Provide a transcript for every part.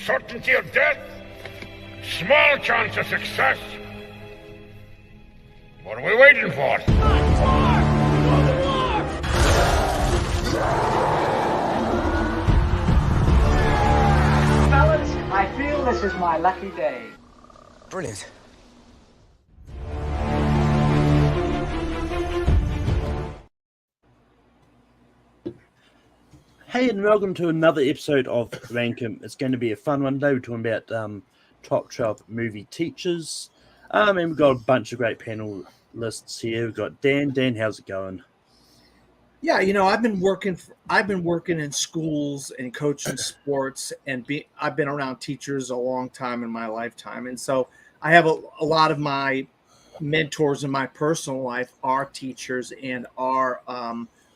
Certainty of death, small chance of success. What are we waiting for? Fellas, I feel this is my lucky day. Brilliant. Hey, and welcome to another episode of Rankum. It's going to be a fun one today. We're talking about top 12 movie teachers. And we've got a bunch of great panelists here. We've got Dan. Dan, how's it going? Yeah, you know, I've been working in schools and coaching sports, and I've been around teachers a long time in my lifetime, and so I have a lot of my mentors in my personal life are teachers and are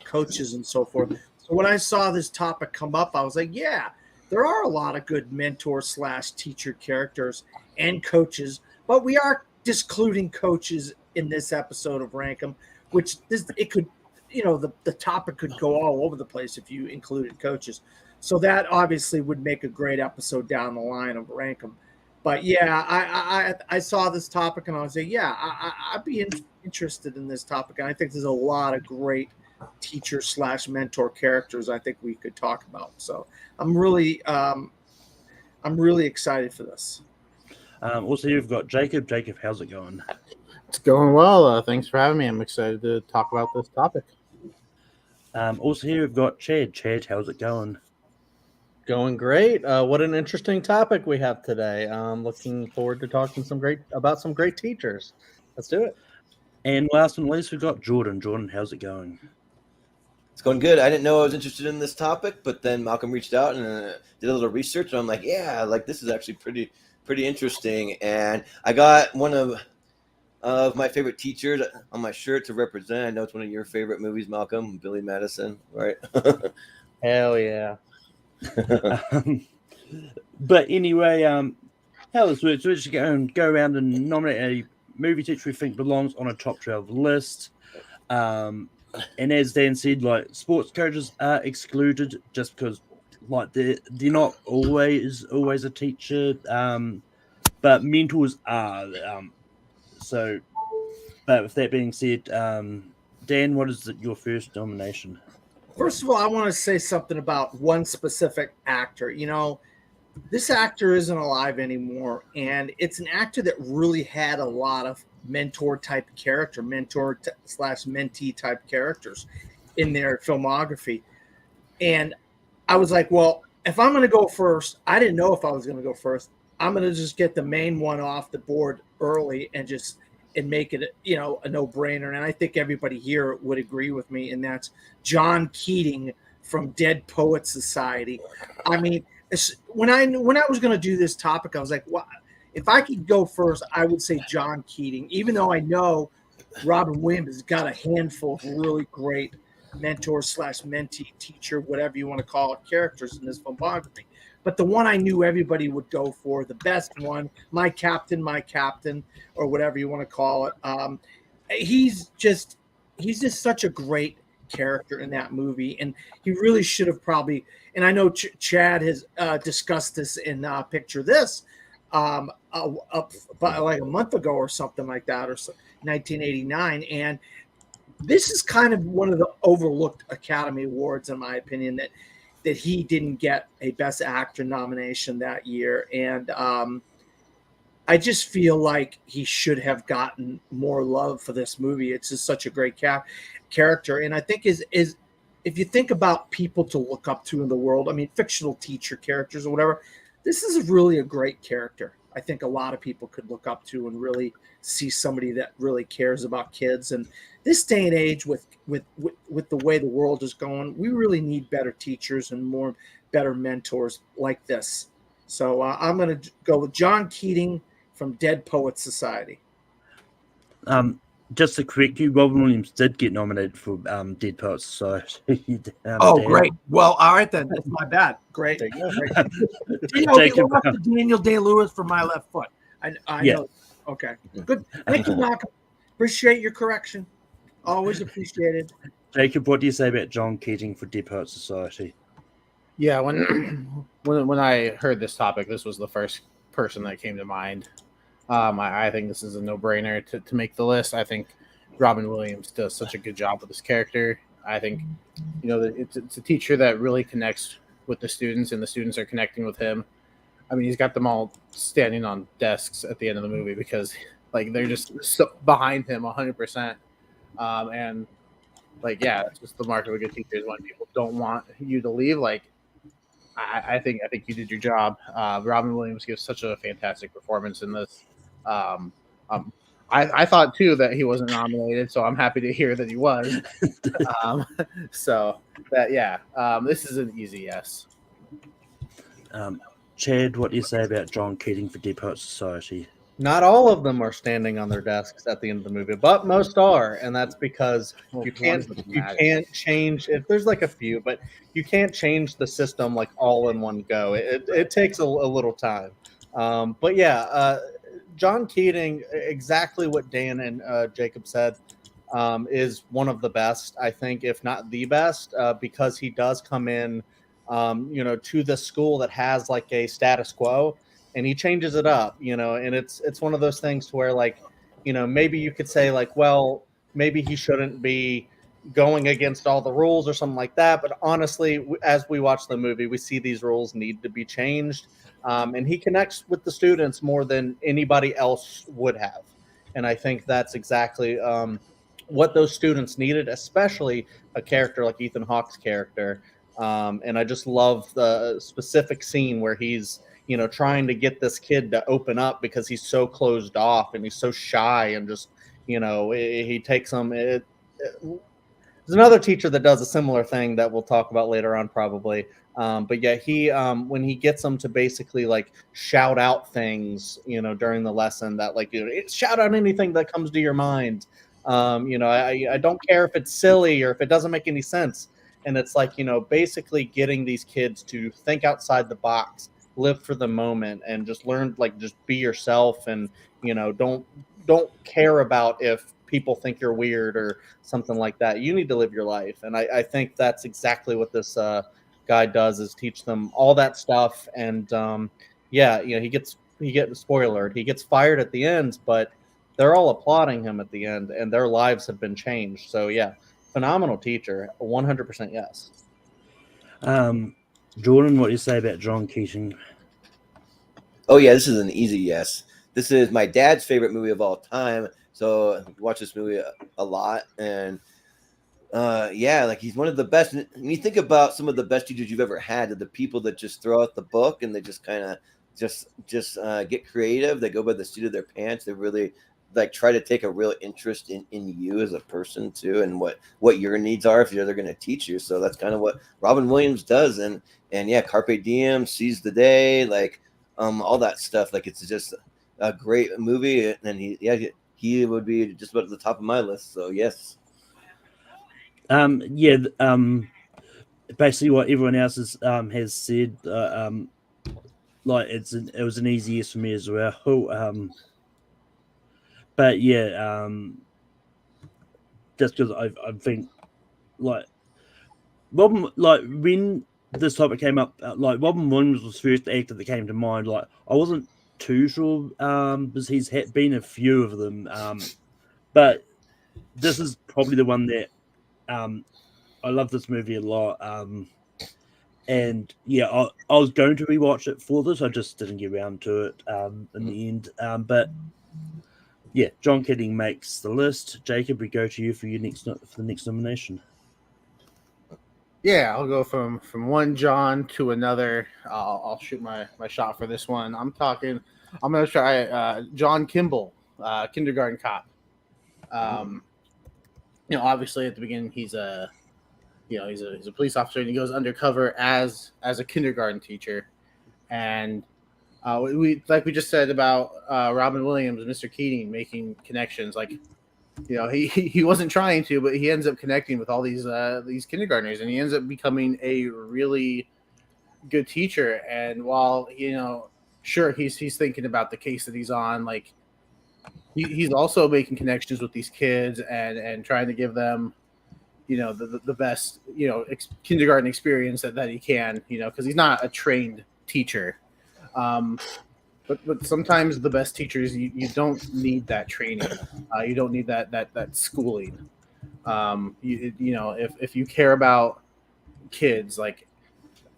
coaches and so forth. So when I saw this topic come up, I was like, yeah, there are a lot of good mentor/teacher characters and coaches, but we are discluding coaches in this episode of Rankum, it could. You know, the topic could go all over the place if you included coaches. So that obviously would make a great episode down the line of Rankum. But yeah, I saw this topic and I was like, yeah, I'd be interested in this topic. And I think there's a lot of great teacher/mentor characters I think we could talk about. So I'm really excited for this. Also, you've got Jacob. Jacob, how's it going? It's going well. Thanks for having me. I'm excited to talk about this topic. Also here we've got Chad. Chad, how's it going? Going great. What an interesting topic we have today. Looking forward to talking about some great teachers. Let's do it. And last but not least, we've got Jordan. Jordan, how's it going? It's going good. I didn't know I was interested in this topic, but then Malcolm reached out and did a little research, and I'm like, yeah, like this is actually pretty interesting. And I got one of my favorite teachers on my shirt to represent. I know it's one of your favorite movies, Malcolm, Billy Madison, right? Hell yeah. But anyway, how this works, we're just going to go around and nominate a movie teacher we think belongs on a top 12 list. And as Dan said, like sports coaches are excluded just because like they're not always a teacher, but mentors are. So, but with that being said, Dan, what is your first nomination? First of all, I want to say something about one specific actor. You know, this actor isn't alive anymore, and it's an actor that really had a lot of mentor/mentee type characters in their filmography. And I was like, well, if I'm going to go first, I didn't know if I was going to go first. I'm going to just get the main one off the board early and make it, you know, a no-brainer. And I think everybody here would agree with me. And that's John Keating from Dead Poets Society. I mean, when I was going to do this topic, I was like, well, if I could go first, I would say John Keating, even though I know Robin Williams has got a handful of really great mentor/mentee, teacher, whatever you want to call it, characters in this filmography. But the one I knew everybody would go for, the best one, my captain, or whatever you want to call it. He's just such a great character in that movie, and he really should have probably. And I know Chad has discussed this in Picture This, up like a month ago or something like that, or 1989, and this is kind of one of the overlooked Academy Awards, in my opinion, that he didn't get a Best Actor nomination that year. And I just feel like he should have gotten more love for this movie. It's just such a great character. And I think is if you think about people to look up to in the world, I mean, fictional teacher characters or whatever, this is really a great character. I think a lot of people could look up to and really see somebody that really cares about kids. And this day and age, with the way the world is going, we really need better teachers and better mentors like this. So I'm going to go with John Keating from Dead Poets Society. Just to correct you, Robin Williams did get nominated for Dead Poets Society. Great. Well, all right then. That's my bad. Great. Daniel Day-Lewis for My Left Foot. I know. Okay. Good. Thank you, Malcolm. Appreciate your correction. Always appreciated. Jacob, what do you say about John Keating for Dead Poets Society? Yeah, when I heard this topic, this was the first person that came to mind. I think this is a no-brainer to make the list. I think Robin Williams does such a good job with this character. I think that it's a teacher that really connects with the students, and the students are connecting with him. I mean, he's got them all standing on desks at the end of the movie because like they're just so behind him 100%. And like, yeah, it's just the mark of a good teacher is when people don't want you to leave. Like, I think you did your job. Robin Williams gives such a fantastic performance in this. Um, um, I thought too that he wasn't nominated, so I'm happy to hear that he was. um, so that this is an easy yes. Chad, what do you say about John Keating for Deep Poet Society? Not all of them are standing on their desks at the end of the movie, but most are, and that's because you can't change. If there's like a few, but you can't change the system like all in one go. It takes a little time. But yeah, John Keating, exactly what Dan and Jacob said, is one of the best, I think, if not the best, because he does come in, to the school that has like a status quo, and he changes it up, and it's one of those things to where like, maybe you could say like, well, maybe he shouldn't be going against all the rules or something like that. But honestly, as we watch the movie, we see these rules need to be changed. And he connects with the students more than anybody else would have. And I think that's exactly what those students needed, especially a character like Ethan Hawke's character. And I just love the specific scene where he's, trying to get this kid to open up because he's so closed off and he's so shy and just, he takes him. There's another teacher that does a similar thing that we'll talk about later on probably. But yeah, he when he gets them to basically like shout out things, during the lesson that like, shout out anything that comes to your mind. I don't care if it's silly or if it doesn't make any sense. And it's like, basically getting these kids to think outside the box, live for the moment, and just learn, like, just be yourself. And, don't care about if people think you're weird or something like that. You need to live your life. And I think that's exactly what this guy does, is teach them all that stuff. And he gets spoiler, he gets fired at the end, but they're all applauding him at the end, and their lives have been changed. So yeah, phenomenal teacher, 100% yes. Jordan, what do you say about John Keating? Oh yeah, this is an easy yes. This is my dad's favorite movie of all time. So I watch this movie a lot, and like he's one of the best. When you think about some of the best teachers you've ever had, are the people that just throw out the book and they just kind of just get creative. They go by the seat of their pants. They really like try to take a real interest in you as a person too, and what your needs are if they're going to teach you. So that's kind of what Robin Williams does. And yeah, Carpe Diem, Seize the Day, like all that stuff. Like it's just a great movie, and he would be just about at the top of my list. So yes. Basically what everyone else has said, like it was an easy yes for me as well. But yeah, just because I think like Robin, like when this topic came up, like Robin Williams was the first actor that came to mind. Like I wasn't too sure because he's been a few of them, but this is probably the one that I love this movie a lot. And yeah, I was going to rewatch it for this. I just didn't get around to it in the end. But yeah, John Keating makes the list. Jacob, we go to you for the next nomination. Yeah, I'll go from one John to another. I'll shoot my shot for this one. I'm going to try John Kimball, Kindergarten Cop. Obviously at the beginning he's a police officer, and he goes undercover as a kindergarten teacher. And we just said about Robin Williams, Mr. Keating making connections. Like, he wasn't trying to, but he ends up connecting with all these kindergartners, and he ends up becoming a really good teacher. And while sure, he's thinking about the case that he's on, like he's also making connections with these kids and trying to give them the best kindergarten experience that he can, because he's not a trained teacher. But sometimes the best teachers, you don't need that training. You don't need that schooling. If you care about kids,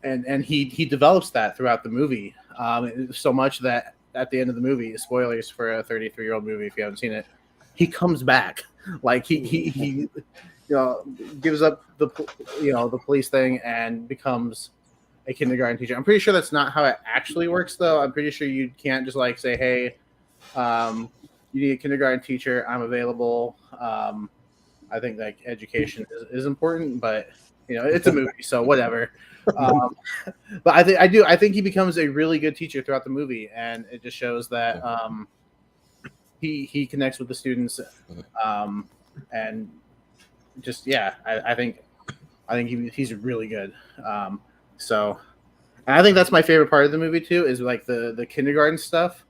and he develops that throughout the movie, so much that at the end of the movie, spoilers for a 33-year-old movie if you haven't seen it, he comes back. He gives up the police thing and becomes a kindergarten teacher. I'm pretty sure that's not how it actually works, though. I'm pretty sure you can't just say, hey, you need a kindergarten teacher, I'm available. I think education is important, but it's a movie, so whatever. But I think he becomes a really good teacher throughout the movie, and it just shows that he connects with the students, and just I think he's really good. So, and I think that's my favorite part of the movie too, is the kindergarten stuff.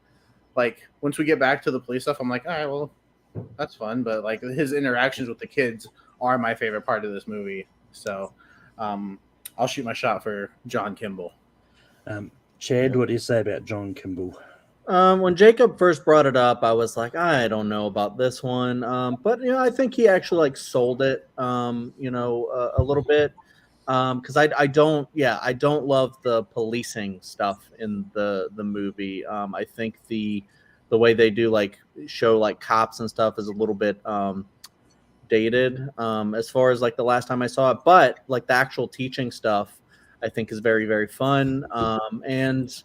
Once we get back to the police stuff, I'm like, all right, well, that's fun. But his interactions with the kids are my favorite part of this movie. So, I'll shoot my shot for John Kimball. Chad, what do you say about John Kimball? When Jacob first brought it up, I was like, I don't know about this one. But I think he actually sold it, a little bit. Because I don't love the policing stuff in the movie. I think the way they do show cops and stuff is a little bit dated as far as the last time I saw it. But the actual teaching stuff, I think is very, very fun. And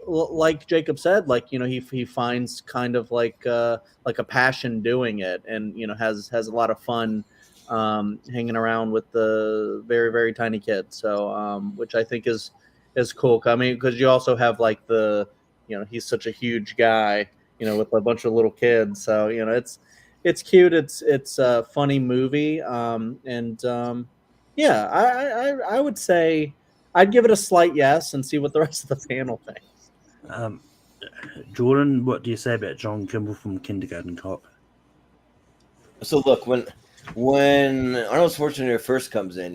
like Jacob said, he finds kind of a passion doing it, and has a lot of fun hanging around with the very, very tiny kids. So which I think is cool. I mean, because you also have he's such a huge guy, with a bunch of little kids. So it's cute. It's a funny movie. I would say I'd give it a slight yes and see what the rest of the panel thinks. Jordan, what do you say about John Kimball from Kindergarten Cop? So look, when Arnold Schwarzenegger first comes in,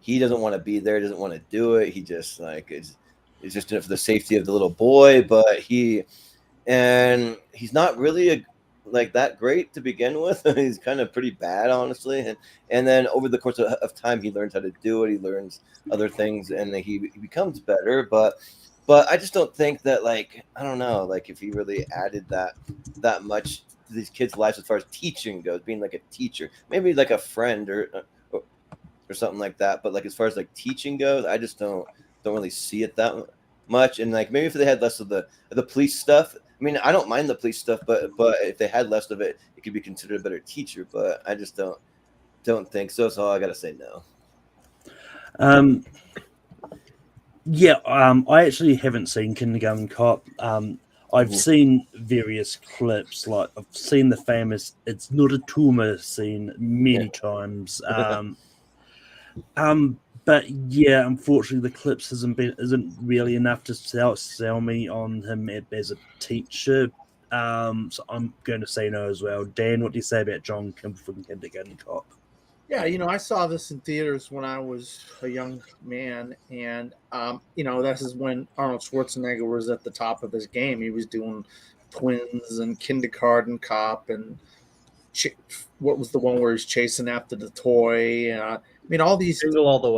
he doesn't want to be there, doesn't want to do it. He just is just doing it for the safety of the little boy, but he's not really that great to begin with. He's kind of pretty bad, honestly. And then over the course of time, he learns how to do it. He learns other things, and he becomes better. But I just don't think that I don't know, if he really added that much to these kids' lives as far as teaching goes, being a teacher, maybe a friend or something like that. But as far as teaching goes, I just don't really see it that much. And maybe if they had less of the police stuff, I mean, I don't mind the police stuff, but if they had less of it, it could be considered a better teacher. But I just don't think so. So I gotta say no. I actually haven't seen Kindergarten Cop. I've seen various clips. I've seen the famous "It's not a tumor" scene many times. But unfortunately, the clips isn't really enough to sell me on him as a teacher. So I'm going to say no as well. Dan, what do you say about John Kimball from Kindergarten Cop? Yeah, I saw this in theaters when I was a young man, and this is when Arnold Schwarzenegger was at the top of his game. He was doing Twins and Kindergarten Cop, and what was the one where he's chasing after the toy? All these Jingle All the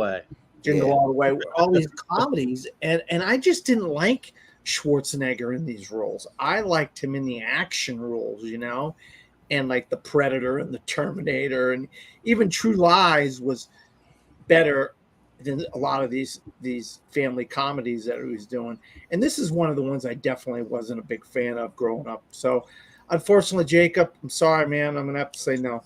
Way, all these comedies, and I just didn't like Schwarzenegger in these roles. I liked him in the action roles, and the Predator and the Terminator, and even True Lies was better than a lot of these family comedies that he was doing. And this is one of the ones I definitely wasn't a big fan of growing up. So unfortunately, Jacob, I'm sorry, man. I'm going to have to say no.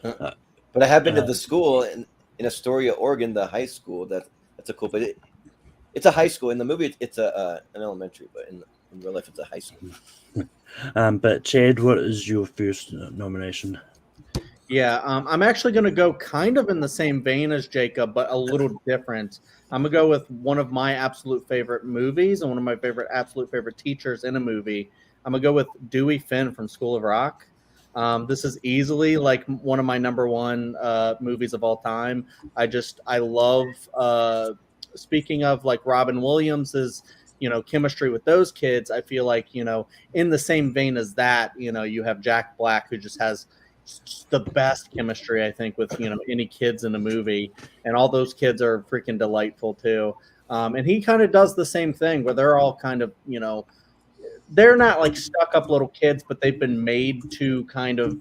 But I have been to the school in Astoria, Oregon, the high school. That's a cool, but it's a high school. In the movie, it's an elementary, but in real life, it's a high school. But Chad, what is your first nomination? Yeah, I'm actually going to go kind of in the same vein as Jacob, but a little different. I'm going to go with one of my absolute favorite movies and one of my absolute favorite teachers in a movie. I'm going to go with Dewey Finn from School of Rock. This is easily like one of my number one movies of all time. I love. Speaking of like Robin Williams's, chemistry with those kids, I feel like in the same vein as that, you have Jack Black, who just has the best chemistry, I think, with any kids in a movie, and all those kids are freaking delightful too. And he kind of does the same thing where they're all kind of they're not like stuck up little kids, but they've been made to kind of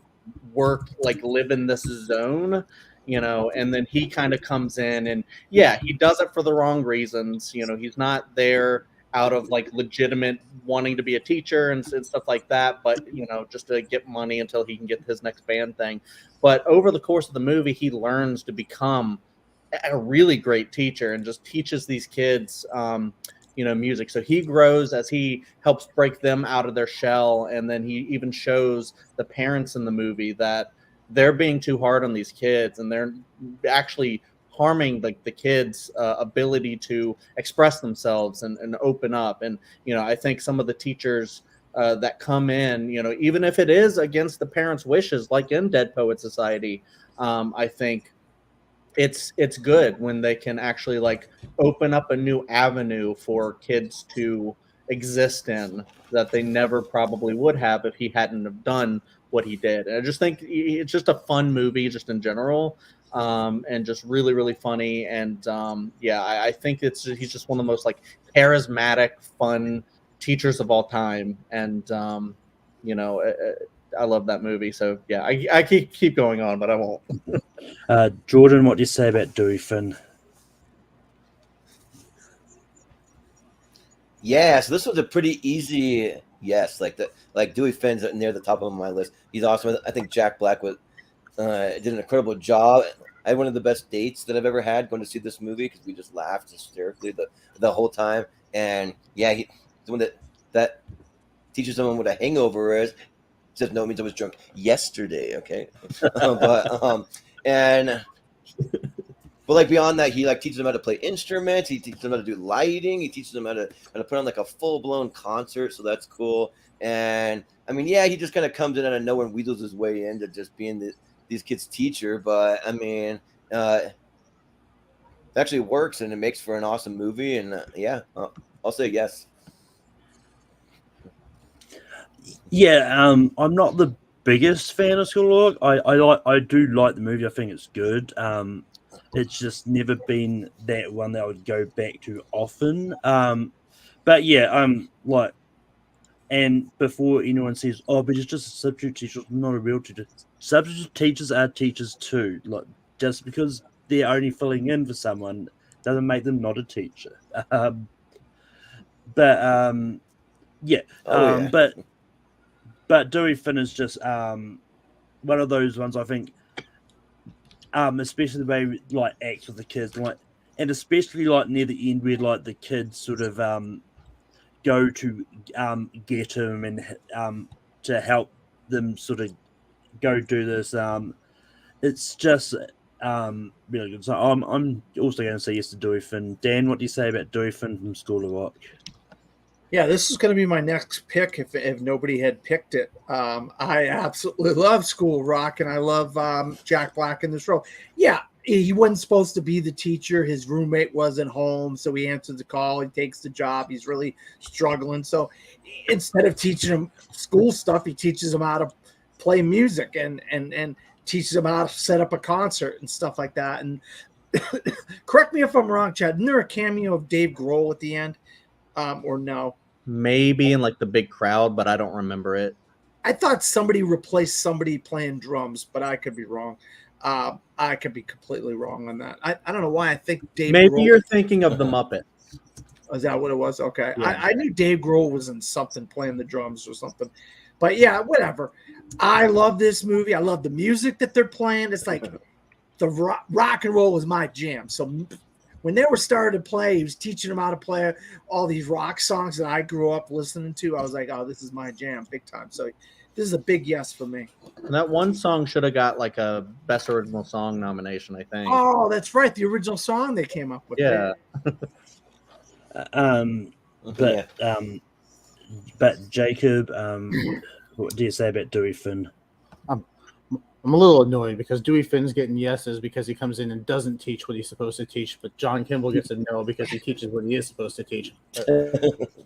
work, like live in this zone, and then he kind of comes in and yeah, he does it for the wrong reasons. He's not there out of like legitimate wanting to be a teacher and stuff like that, but just to get money until he can get his next band thing. But over the course of the movie, he learns to become a really great teacher and just teaches these kids music. So he grows as he helps break them out of their shell. And then he even shows the parents in the movie that they're being too hard on these kids and they're actually harming the kids' ability to express themselves and open up. And, I think some of the teachers that come in, even if it is against the parents' wishes, like in Dead Poet Society, I think it's good when they can actually like open up a new avenue for kids to exist in that they never probably would have if he hadn't have done what he did. And I just think it's just a fun movie just in general, and just really, really funny. And I think he's just one of the most like charismatic, fun teachers of all time. And I love that movie. So yeah, I keep going on, but I won't. Jordan, what do you say about Dewey Finn? Yeah, so this was a pretty easy yes. Like Dewey Finn's near the top of my list. He's awesome. I think Jack Black did an incredible job. I had one of the best dates that I've ever had going to see this movie because we just laughed hysterically the whole time. And yeah, he's the one that teaches someone what a hangover is. Says no, it means I was drunk yesterday. Okay, but like beyond that, he like teaches them how to play instruments. He teaches them how to do lighting. He teaches them how to put on like a full blown concert. So that's cool. And I mean, yeah, he just kind of comes in out of nowhere and wheedles his way into just being these kids' teacher. But I mean, it actually works and it makes for an awesome movie. And I'll say yes. Yeah, I'm not the biggest fan of School of Rock. I do like the movie. I think it's good. It's just never been that one that I would go back to often. But yeah, like, and before anyone says, "Oh, but it's just a substitute teacher, not a real teacher." Substitute teachers are teachers too. Like, just because they're only filling in for someone doesn't make them not a teacher. But Dewey Finn is just one of those ones. I think, especially the way he, like, acts with the kids, like, and especially like near the end where like the kids sort of go to get him and to help them sort of go do this. It's just really good. So I'm also going to say yes to Dewey Finn. Dan, what do you say about Dewey Finn from School of Rock? Yeah, this is going to be my next pick if nobody had picked it. I absolutely love School of Rock, and I love Jack Black in this role. Yeah, he wasn't supposed to be the teacher. His roommate wasn't home, so he answers the call. He takes the job. He's really struggling. So instead of teaching him school stuff, he teaches him how to play music and teaches him how to set up a concert and stuff like that. And correct me if I'm wrong, Chad. Isn't there a cameo of Dave Grohl at the end, or no? Maybe in like the big crowd, but I don't remember it. I thought somebody replaced somebody playing drums, but I could be wrong. I could be completely wrong on that. I don't know why I think Dave Maybe Grohl, you're thinking of the Muppets. is that what it was? Okay. Yeah. I knew Dave Grohl was in something playing the drums or something. But yeah, whatever. I love this movie. I love the music that they're playing. It's like the rock and roll was my jam. So when they were starting to play, he was teaching them how to play all these rock songs that I grew up listening to. I was like, oh, this is my jam big time. So this is a big yes for me. And that one song should have got like a Best Original Song nomination, I think. Oh, that's right. The original song they came up with. Yeah. But Jacob, what do you say about Dewey Finn? I'm a little annoyed because Dewey Finn's getting yeses because he comes in and doesn't teach what he's supposed to teach, but John Kimball gets a no because he teaches what he is supposed to teach. But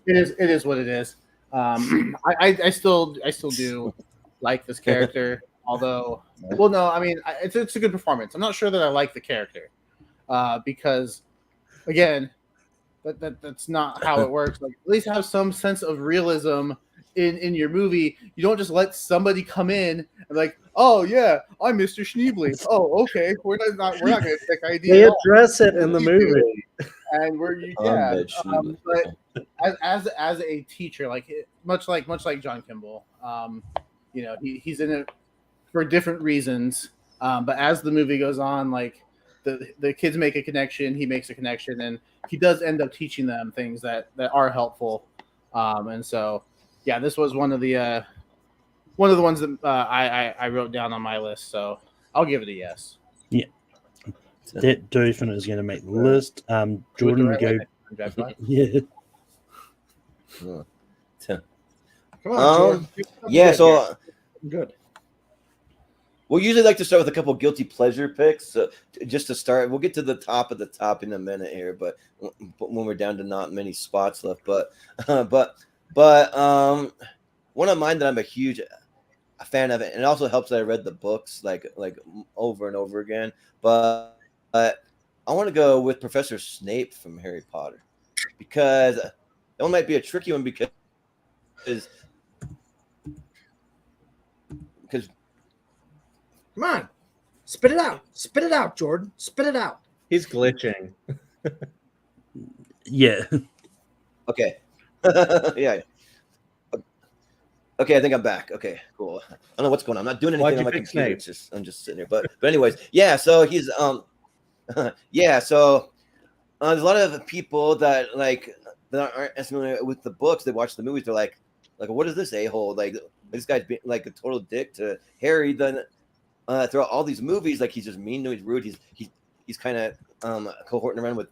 it is what it is. I still do like this character, although, well, no, I mean, it's a good performance. I'm not sure that I like the character because, again, that's not how it works. Like, at least have some sense of realism in your movie. You don't just let somebody come in and like, oh yeah, I'm Mr. Schneebly. Oh, okay, we're not going to take idea. They address it in the movie, and but as a teacher, like much like John Kimball, he's in it for different reasons. But as the movie goes on, like the kids make a connection, he makes a connection, and he does end up teaching them things that are helpful. And so, yeah, this was one of the ones that I wrote down on my list. So I'll give it a yes. Yeah, that definitely is going to make the list. Jordan, go. Yeah. Come on, Jordan. Yeah, so good. We'll usually like to start with a couple guilty pleasure picks. So just to start, we'll get to the top of the top in a minute here, but when we're down to not many spots left, but one of mine that I'm a fan of it, and it also helps that I read the books like over and over again. But I want to go with Professor Snape from Harry Potter because that one might be a tricky one because come on, spit it out, Jordan, spit it out. He's glitching. Yeah. Okay. Yeah. Okay, I think I'm back. Okay, cool. I don't know what's going on. I'm not doing anything on my computer. It's just I'm just sitting here. But anyways, yeah. So he's yeah. So there's a lot of people that aren't as familiar with the books. They watch the movies. They're like, what is this a-hole? Like this guy's being like a total dick to Harry. Then throughout all these movies, like he's just mean to, he's rude. He's kind of cohorting around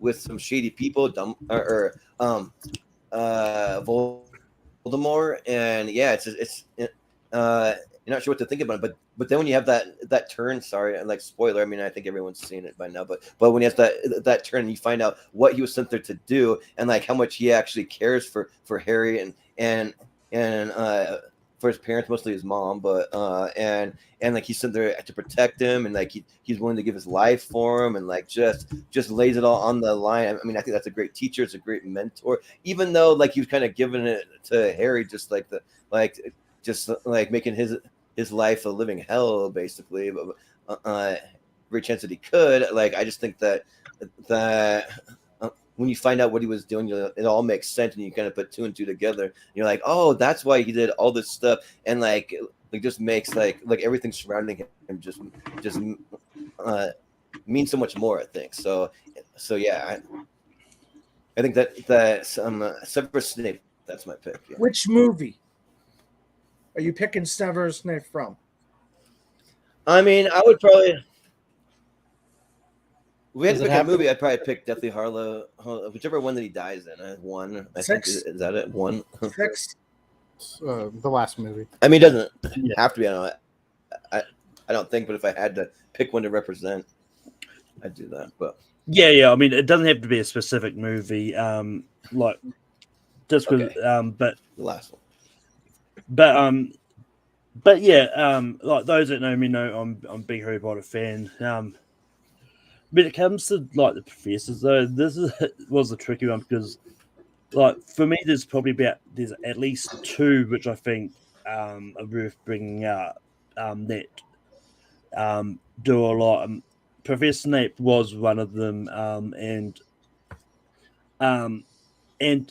with some shady people, Voldemort, and yeah, it's you're not sure what to think about it, but then when you have that turn, sorry, and like spoiler, I mean I think everyone's seen it by now, but when you have that turn, and you find out what he was sent there to do, and like how much he actually cares for Harry and for his parents, mostly his mom, but and like he's sent there to protect him, and like he's willing to give his life for him, and like just lays it all on the line. I mean, I think that's a great teacher. It's a great mentor, even though like he was kind of giving it to Harry, just making his life a living hell, basically. But every chance that he could, like I just think that when you find out what he was doing, it all makes sense, and you kind of put two and two together. And you're like, oh, that's why he did all this stuff, and like just makes like everything surrounding him just means so much more. I think so. Yeah, I think that Severus Snape. That's my pick. Yeah. Which movie are you picking Severus Snape from? I mean, I would probably. If we had to pick a movie, I'd probably pick Deathly Harlow, whichever one that he dies in. One, I think, is that it? One, 6. The last movie. I mean, it doesn't have to be. I don't think, but if I had to pick one to represent, I'd do that. But yeah. I mean, it doesn't have to be a specific movie. Like just because, but the last one. But yeah, like those that know me know I'm a big Harry Potter fan. When it comes to like the professors, though, was a tricky one because, like, for me, there's at least two which I think are worth bringing up that do a lot. Professor Snape was one of them, and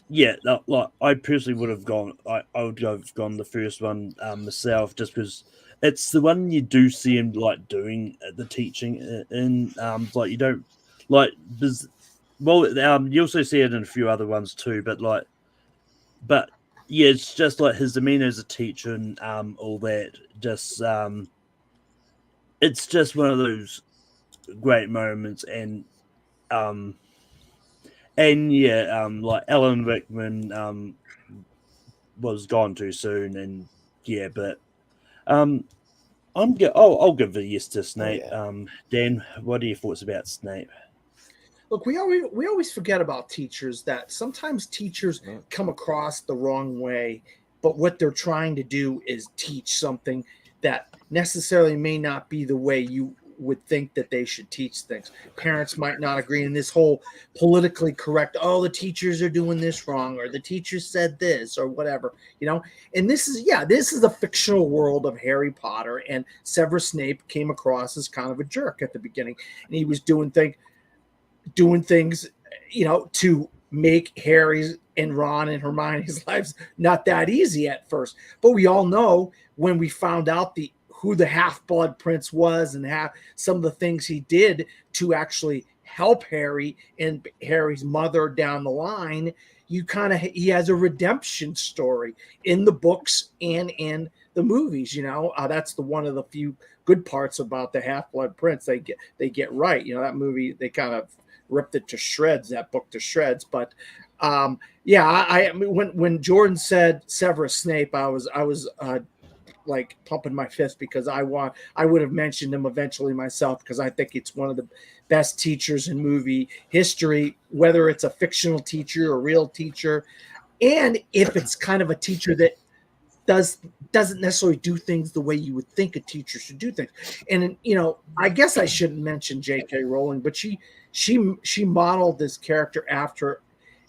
yeah, like I personally would have gone. I would have gone the first one myself, just because it's the one you do see him like doing the teaching in. Like you don't like. You also see it in a few other ones too, but yeah, it's just like his demeanor as a teacher and all that. Just it's just one of those great moments, and yeah, like Alan Rickman was gone too soon, and yeah, but I'll give the yes to Snape. yeah. Dan, what are your thoughts about Snape? Look, we always forget about teachers, that sometimes teachers come across the wrong way, but what they're trying to do is teach something that necessarily may not be the way you would think that they should teach things. Parents might not agree in this whole politically correct, oh, the teachers are doing this wrong, or the teacher said this, or whatever, you know. And this is the fictional world of Harry Potter, and Severus Snape came across as kind of a jerk at the beginning, and he was doing things, you know, to make Harry's and Ron and Hermione's lives not that easy at first. But we all know when we found out who the Half-Blood Prince was and some of the things he did to actually help Harry and Harry's mother down the line, he has a redemption story in the books and in the movies. You know, that's one of the few good parts about the Half-Blood Prince. They get right. You know, that movie, they kind of ripped it to shreds, that book to shreds. But I mean, when Jordan said Severus Snape, I was like pumping my fist, because I would have mentioned him eventually myself, because I think it's one of the best teachers in movie history, whether it's a fictional teacher or a real teacher, and if it's kind of a teacher that doesn't necessarily do things the way you would think a teacher should do things. And you know, I guess I shouldn't mention J.K. Rowling, but she modeled this character after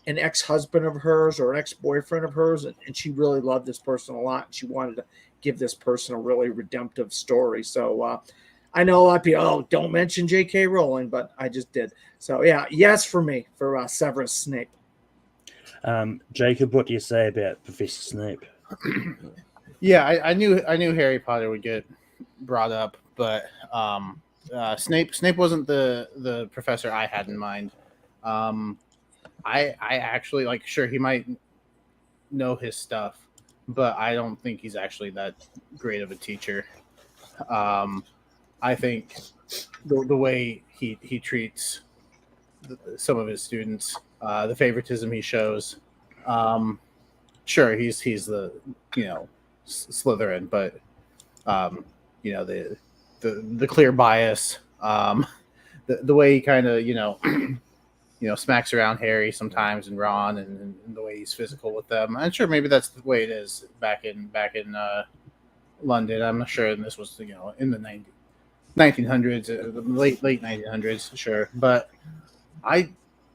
an ex-husband of hers or an ex-boyfriend of hers, and she really loved this person a lot. She wanted to give this person a really redemptive story. So I know a lot of people, oh, don't mention J.K. Rowling, but I just did. So yeah, yes for me for Severus Snape. Jacob, what do you say about Professor Snape? Yeah, I knew Harry Potter would get brought up, but Snape wasn't the professor I had in mind. I actually, like, sure, he might know his stuff, but I don't think he's actually that great of a teacher. I think the way he treats some of his students, the favoritism he shows. Sure, he's the, you know, Slytherin, but you know, the clear bias, the way he kind of, you know, smacks around Harry sometimes and Ron, and the way he's physical with them. I'm sure maybe that's the way it is back in London. I'm not sure, and this was, you know, in the 1900s, late 1900s, sure. But I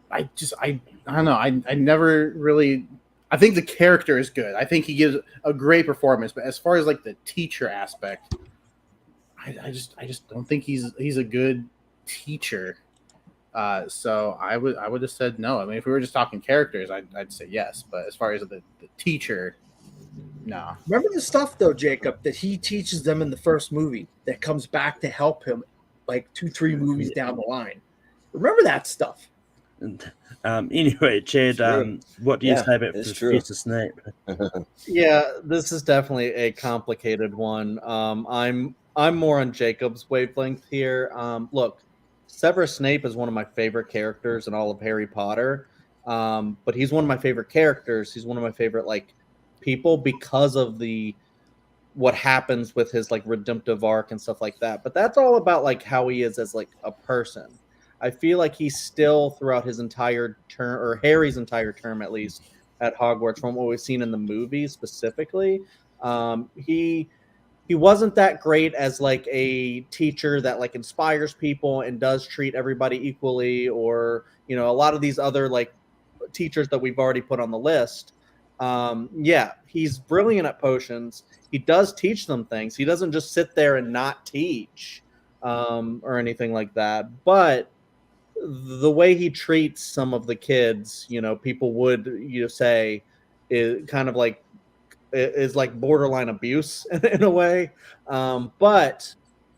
don't know. I never really. I think the character is good. I think he gives a great performance. But as far as like the teacher aspect, I just don't think he's a good teacher. So I would have said no. I mean, if we were just talking characters, I'd say yes. But as far as the teacher, no. Remember the stuff though, Jacob, that he teaches them in the first movie that comes back to help him like 2-3 movies down the line. Remember that stuff. Anyway, Chad, what do you say about Professor Snape? Yeah, this is definitely a complicated one. I'm more on Jacob's wavelength here. Look, Severus Snape is one of my favorite characters in all of Harry Potter. But he's one of my favorite characters. He's one of my favorite like people because of what happens with his like redemptive arc and stuff like that. But that's all about like how he is as like a person. I feel like he's still throughout his entire term, or Harry's entire term at least, at Hogwarts, from what we've seen in the movies specifically. He wasn't that great as like a teacher that like inspires people and does treat everybody equally, or, you know, a lot of these other like teachers that we've already put on the list. Yeah, he's brilliant at potions. He does teach them things. He doesn't just sit there and not teach or anything like that. But the way he treats some of the kids, you know, people would, you know, say is kind of like is like borderline abuse in a way. But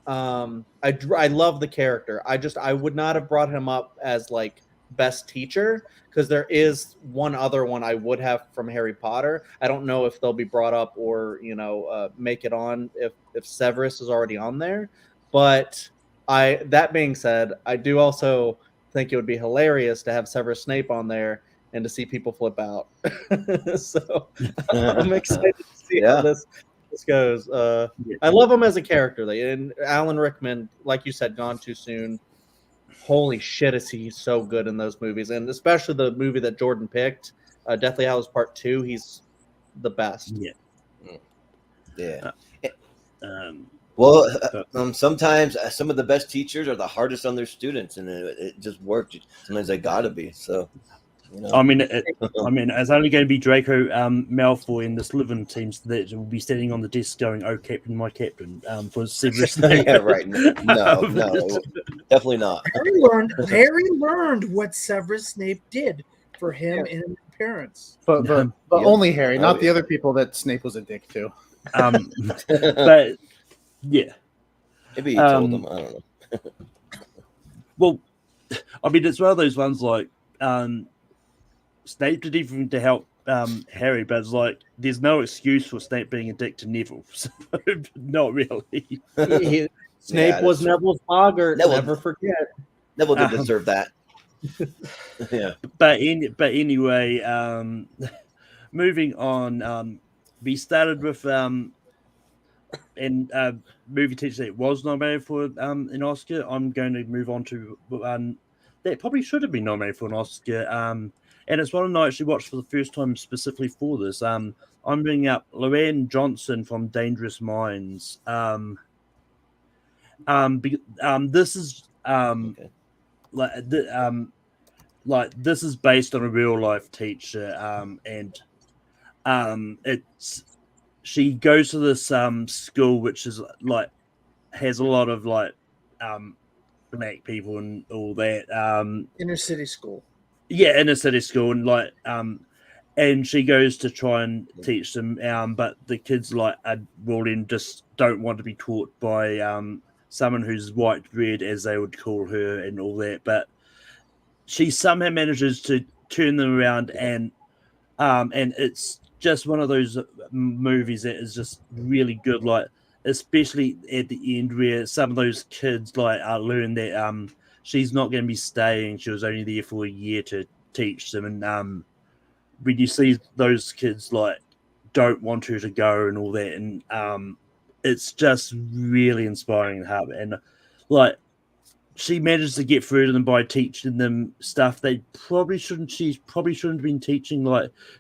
I love the character. I would not have brought him up as like best teacher, because there is one other one I would have from Harry Potter. I don't know if they'll be brought up or, you know, make it on if Severus is already on there. But that being said, I do also think it would be hilarious to have Severus Snape on there and to see people flip out. So I'm excited to see this goes. I love him as a character. And Alan Rickman, like you said, gone too soon. Holy shit, is he so good in those movies, and especially the movie that Jordan picked, Deathly Hallows Part 2. He's the best. Yeah. Um, Well, sometimes some of the best teachers are the hardest on their students, and it just works. Sometimes they gotta be. So, you know. I mean, it's only going to be Draco Malfoy and the Slytherin teams that will be standing on the desk going, "Oh, Captain, my Captain," for Severus Snape. Yeah, right. No, definitely not. Harry learned what Severus Snape did for him in his parents. But only Harry, not the other people that Snape was a dick to. But yeah, maybe he told them. I don't know. Well, I mean, it's one of those ones like Snape did everything to help Harry, but it's like there's no excuse for Snape being a dick to Neville. So, not really. Snape was Neville's boggart. Never forget. Neville did deserve that. Yeah. But anyway, moving on. We started with movie teacher that was nominated for an Oscar. I'm going to move on to that probably should have been nominated for an Oscar. And it's one I actually watched for the first time specifically for this. I'm bringing up Luann Johnson from Dangerous Minds. This is this is based on a real life teacher, and she goes to this school which is like has a lot of like black people and all that. Inner city school. Yeah, inner city school, and like and she goes to try and teach them, but the kids just don't want to be taught by someone who's white bread, as they would call her, and all that. But she somehow manages to turn them around, and it's just one of those movies that is just really good. Like, especially at the end where some of those kids learn that she's not going to be staying. She was only there for a year to teach them, and when you see those kids don't want her to go and all that, and it's just really inspiring. And she managed to get through to them by teaching them stuff they probably shouldn't. She probably shouldn't have been teaching.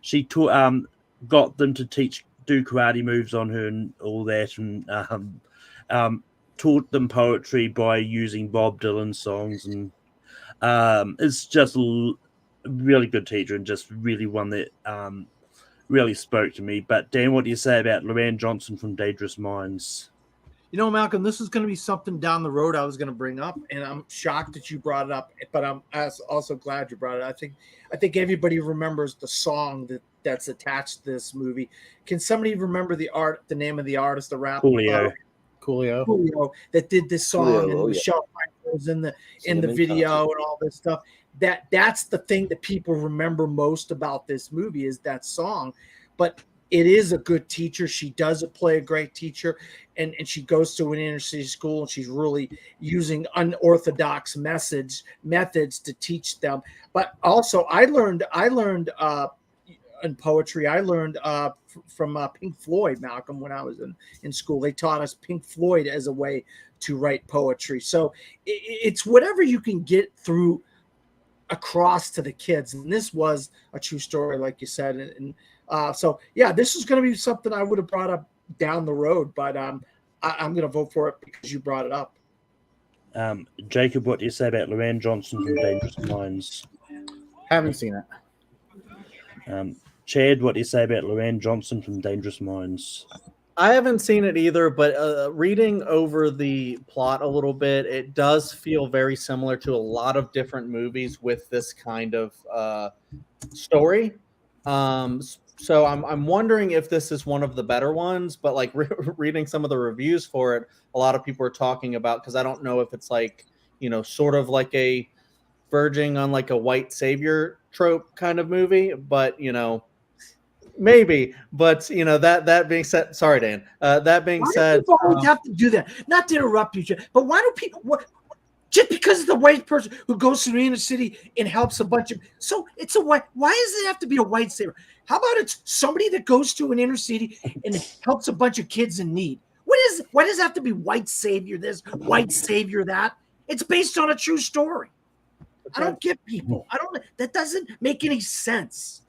She taught, got them to do karate moves on her and all that, and taught them poetry by using Bob Dylan songs, and it's just a really good teacher, and just really one that really spoke to me. But Dan, what do you say about Luann Johnson from Dangerous Minds? You know, Malcolm, this is going to be something down the road I was going to bring up, and I'm shocked that you brought it up, but I'm also glad you brought it. I think everybody remembers the song that's attached to this movie. Can somebody remember the name of the artist, the rapper? Coolio that did this song, and Michelle Pfeiffer was in the video and all this stuff. That's the thing that people remember most about this movie is that song. But it is a good teacher. She does play a great teacher, and she goes to an inner city school, and she's really using unorthodox methods to teach them. But also, I learned in poetry. I learned from Pink Floyd, Malcolm, when I was in school. They taught us Pink Floyd as a way to write poetry. So it's whatever you can get through across to the kids, and this was a true story, like you said, and so yeah, this is going to be something I would have brought up down the road, but I'm going to vote for it because you brought it up. Jacob, what do you say about Luann Johnson from Dangerous Minds? Haven't seen it. Chad, what do you say about Luann Johnson from Dangerous Minds? I haven't seen it either, but reading over the plot a little bit, it does feel very similar to a lot of different movies with this kind of story. So I'm wondering if this is one of the better ones, but reading some of the reviews for it, a lot of people are talking about, because I don't know if it's sort of like a verging on a white savior trope kind of movie, but maybe. But that being said, sorry, Dan. That being said, people always have to do that. Not to interrupt you, but why do people? Just because it's the white person who goes to the inner city and helps a bunch of, so it's a white. Why does it have to be a white savior? How about it's somebody that goes to an inner city and helps a bunch of kids in need? Why does it have to be white savior this, white savior that? It's based on a true story. I don't get people. That doesn't make any sense.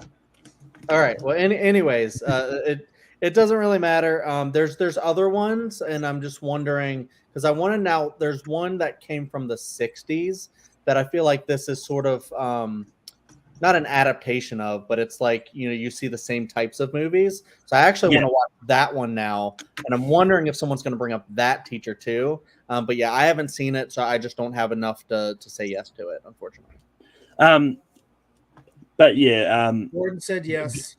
All right. Well, anyways, it doesn't really matter. There's other ones, and I'm just wondering because I want to now. There's one that came from the '60s that I feel like this is sort of not an adaptation of, but it's like you see the same types of movies. So I actually want to watch that one now, and I'm wondering if someone's going to bring up that teacher too. But yeah, I haven't seen it, so I just don't have enough to say yes to it, unfortunately. But yeah, Gordon said yes.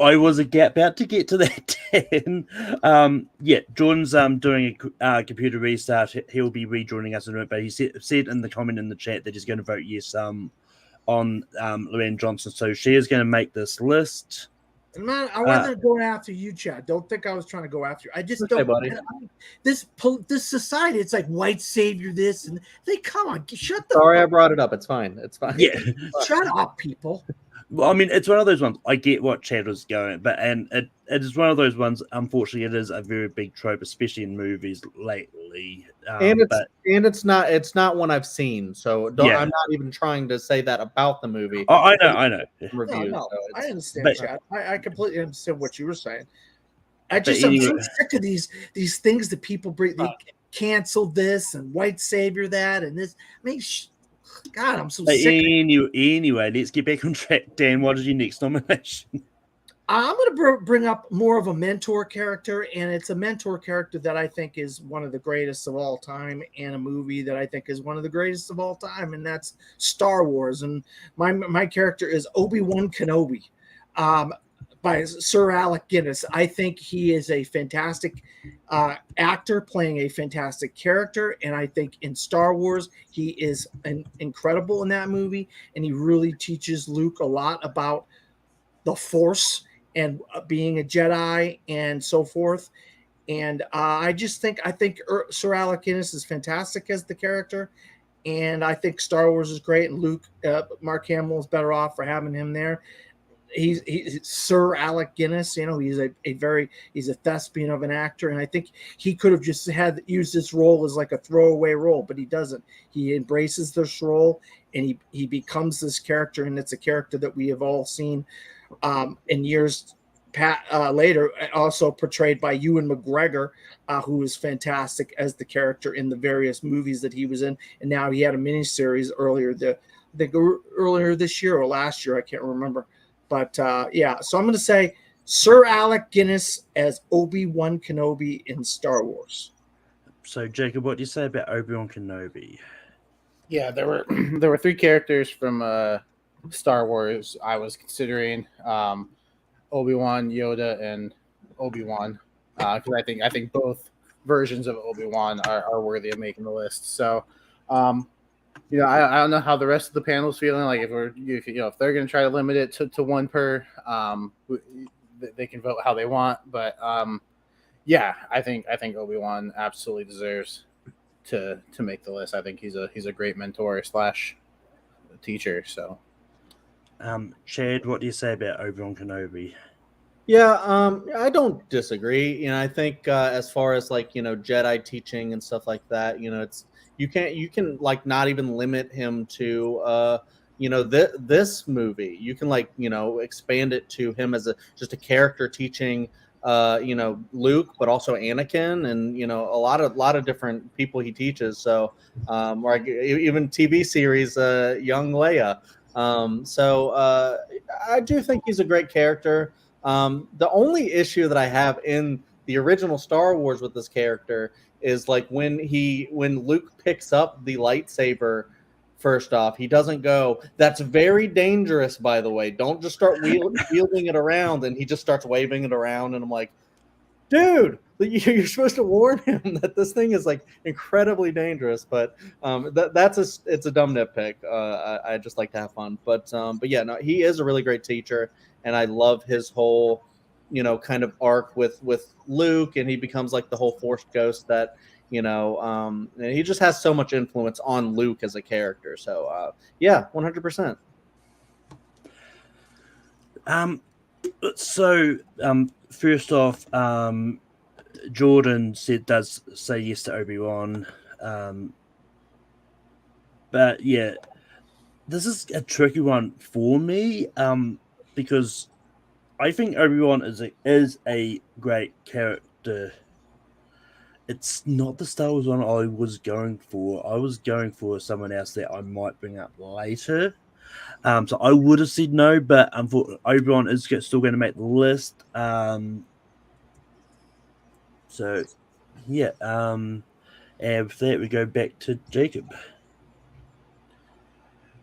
I was about to get to that 10. Yeah, Jordan's doing a computer restart. He'll be rejoining us in a minute, but he said in the comment in the chat that he's going to vote yes on Luann Johnson. So she is going to make this list. Man, I wasn't going after you, Chad. Don't think I was trying to go after you. I just don't. Buddy. This society, it's like white savior this, and they come on, shut the. Sorry, I brought it up. It's fine. It's fine. Yeah, shut up, people. Well, I mean, it's one of those ones. I get what Chad was going, but it is one of those ones. Unfortunately, it is a very big trope, especially in movies lately. And it's not one I've seen, so I'm not even trying to say that about the movie. Oh, I know. Reviews, no, so I understand, Chad. I completely understand what you were saying. I'm so sick of these things that people bring. They cancel this and white savior that and this. I mean, God, I'm so sick. Anyway, let's get back on track. Dan, what is your next nomination? I'm going to bring up more of a mentor character, and it's a mentor character that I think is one of the greatest of all time, and a movie that I think is one of the greatest of all time, and that's Star Wars. And my character is Obi-Wan Kenobi, by Sir Alec Guinness. I think he is a fantastic actor playing a fantastic character, and I think in Star Wars he is incredible in that movie, and he really teaches Luke a lot about the Force and being a Jedi and so forth. And I think Sir Alec Guinness is fantastic as the character, and I think Star Wars is great. And Luke, Mark Hamill is better off for having him there. He's Sir Alec Guinness. He's he's a thespian of an actor, and I think he could have just used this role as like a throwaway role, but he doesn't. He embraces this role, and he becomes this character, and it's a character that we have all seen in years later, also portrayed by Ewan McGregor, who is fantastic as the character in the various movies that he was in, and now he had a miniseries earlier this year or last year, I can't remember. But yeah, so I'm going to say Sir Alec Guinness as Obi-Wan Kenobi in Star Wars. So, Jacob, what do you say about Obi-Wan Kenobi? Yeah, there were three characters from Star Wars I was considering: Obi-Wan, Yoda, and Obi-Wan. Because I think both versions of Obi-Wan are worthy of making the list. So. I don't know how the rest of the panel is feeling. Like if they're going to try to limit it to one per, they can vote how they want. But yeah, I think Obi-Wan absolutely deserves to make the list. I think he's a great mentor / teacher. So, Chad, what do you say about Obi-Wan Kenobi? Yeah, I don't disagree. I think as far as like Jedi teaching and stuff like that, it's. You can like not even limit him to this movie. You can expand it to him as just a character teaching Luke, but also Anakin and a lot of different people he teaches. So like even TV series young Leia. So I do think he's a great character. The only issue that I have in the original Star Wars with this character is like when Luke picks up the lightsaber, first off, he doesn't go, "That's very dangerous, by the way. Don't just start wielding it around," and he just starts waving it around, and I'm like, dude, you're supposed to warn him that this thing is like incredibly dangerous. But it's a dumb nitpick. I just like to have fun. But yeah, no, he is a really great teacher, and I love his whole kind of arc with Luke, and he becomes like the whole Force ghost that and he just has so much influence on Luke as a character. So yeah, 100%. So first off, Jordan does say yes to Obi-Wan, but yeah, this is a tricky one for me, because I think Obi-Wan is a great character. It's not the Star Wars one I was going for. I was going for someone else that I might bring up later. So I would have said no, but unfortunately, Obi-Wan is still going to make the list. So yeah, and with that we go back to Jacob.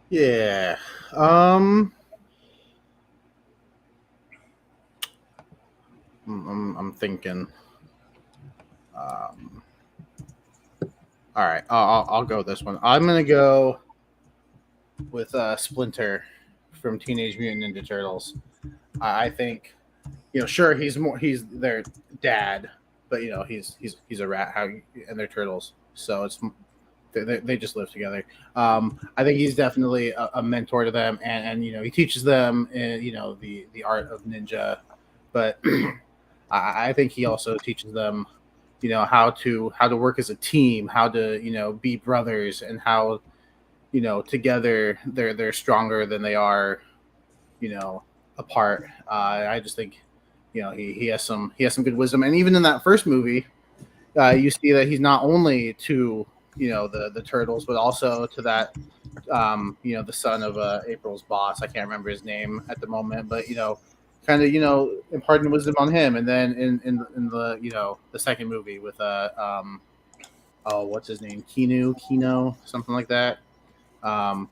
Yeah. I'm thinking. All right, I'll go with this one. I'm gonna go with Splinter from Teenage Mutant Ninja Turtles. I think, sure, he's their dad, but he's a rat. And they're turtles, so they just live together. I think he's definitely a mentor to them, and he teaches them the art of ninja, but I think he also teaches them how to work as a team, how to be brothers, and how together they're stronger than they are apart. I just think he has some good wisdom, and even in that first movie, you see that he's not only to the turtles, but also to that the son of April's boss. I can't remember his name at the moment, but kind of imparting wisdom on him. And then in the the second movie with what's his name, Kino, something like that. Kind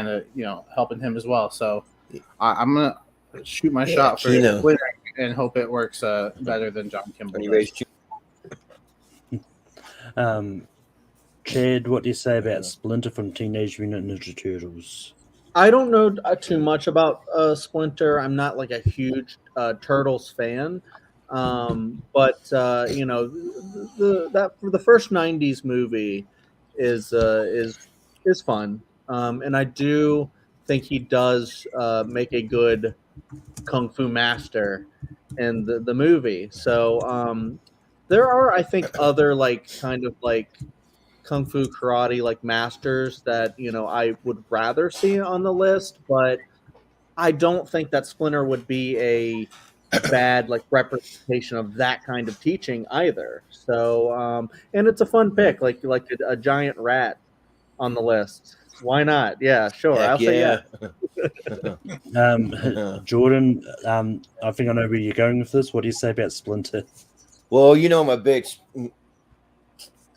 of helping him as well. So I'm gonna shoot my shot for Splinter and hope it works better than John Kimball. Chad, what do you say about Splinter from Teenage Mutant Ninja Turtles? I don't know too much about Splinter. I'm not like a huge Turtles fan, but that for the first '90s movie is fun, and I do think he does make a good kung fu master in the movie. So there are, I think, other kind of kung fu karate masters that I would rather see on the list, but I don't think that Splinter would be a bad representation of that kind of teaching either. So and it's a fun pick, like a giant rat on the list. Why not? Yeah, sure. Heck, I'll say yeah. Jordan, I think I know where you're going with this. What do you say about Splinter? Well, I'm a big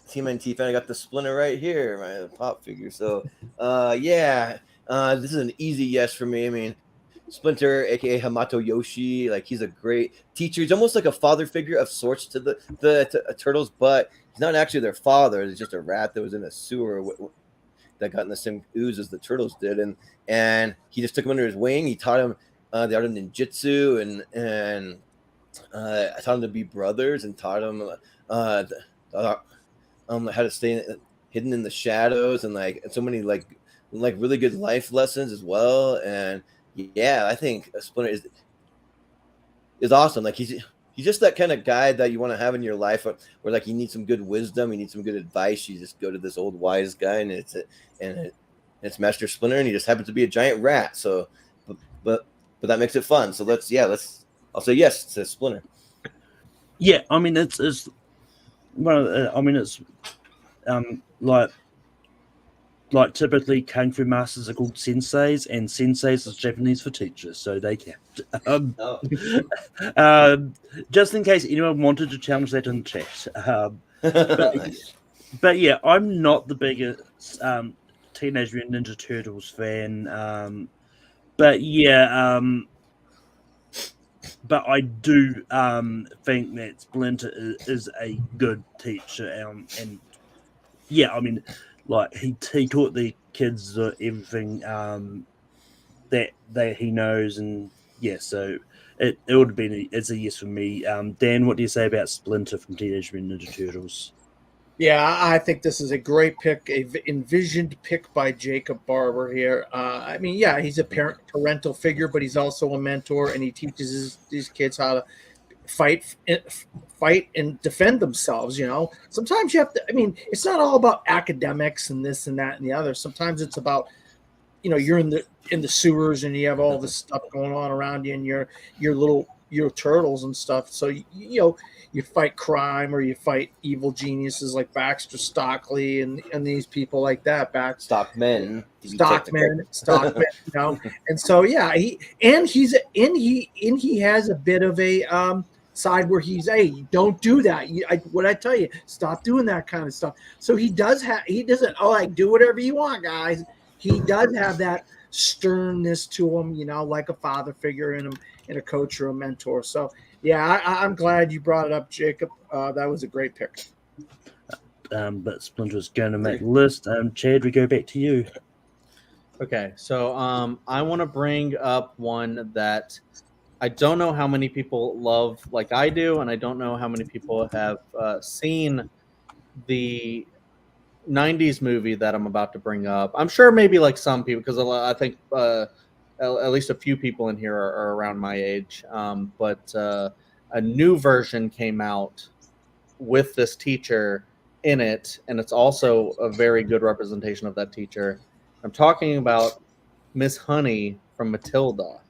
TMNT fan. I got the Splinter right here, my pop figure. So, this is an easy yes for me. I mean, Splinter, aka Hamato Yoshi, he's a great teacher. He's almost like a father figure of sorts to the turtles, but he's not actually their father. He's just a rat that was in a sewer that got in the same ooze as the turtles did, and he just took him under his wing. He taught him the art of ninjutsu, and I taught him to be brothers, and taught him how to stay hidden in the shadows, and so many really good life lessons as well. And yeah, I think Splinter is awesome. He's just that kind of guy that you want to have in your life, where you need some good wisdom, you need some good advice. You just go to this old wise guy, and it's Master Splinter, and he just happens to be a giant rat. So, but that makes it fun. So I'll say yes to Splinter. Yeah, I mean it's well, I mean it's like typically kung fu masters are called senseis, and senseis is Japanese for teachers, so they count. Just in case anyone wanted to challenge that in the chat. But yeah, I'm not the biggest Teenage Mutant Ninja Turtles fan. But yeah, but I do think that Splinter is a good teacher, and yeah, I mean, he taught the kids everything that he knows, and yeah, so it would have been it's a yes for me. Dan, what do you say about Splinter from Teenage Mutant Ninja Turtles? Yeah, I think this is a great pick, envisioned pick by Jacob Barber here. I mean, yeah, he's a parental figure, but he's also a mentor, and he teaches these kids how to fight fight and defend themselves. Sometimes you have to. I mean, it's not all about academics and this and that and the other. Sometimes it's about, you're in the sewers and you have all this stuff going on around you, and your turtles and stuff. So you fight crime, or you fight evil geniuses like Baxter Stockley and these people like that. Stockmen. Stockman. And so yeah, he has a bit of a side where he's, hey, don't do that. What I tell you, stop doing that kind of stuff. So he doesn't, do whatever you want, guys. He does have that sternness to him, like a father figure in him, and a coach or a mentor. So yeah, I'm glad you brought it up, Jacob. That was a great pick. But Splinter's going to make the list. Chad, we go back to you. Okay, so I want to bring up one that I don't know how many people love like I do, and I don't know how many people have seen the 90s movie that I'm about to bring up. I'm sure maybe like some people, because I think at least a few people in here are around my age. But a new version came out with this teacher in it, and it's also a very good representation of that teacher. I'm talking about Miss Honey from Matilda.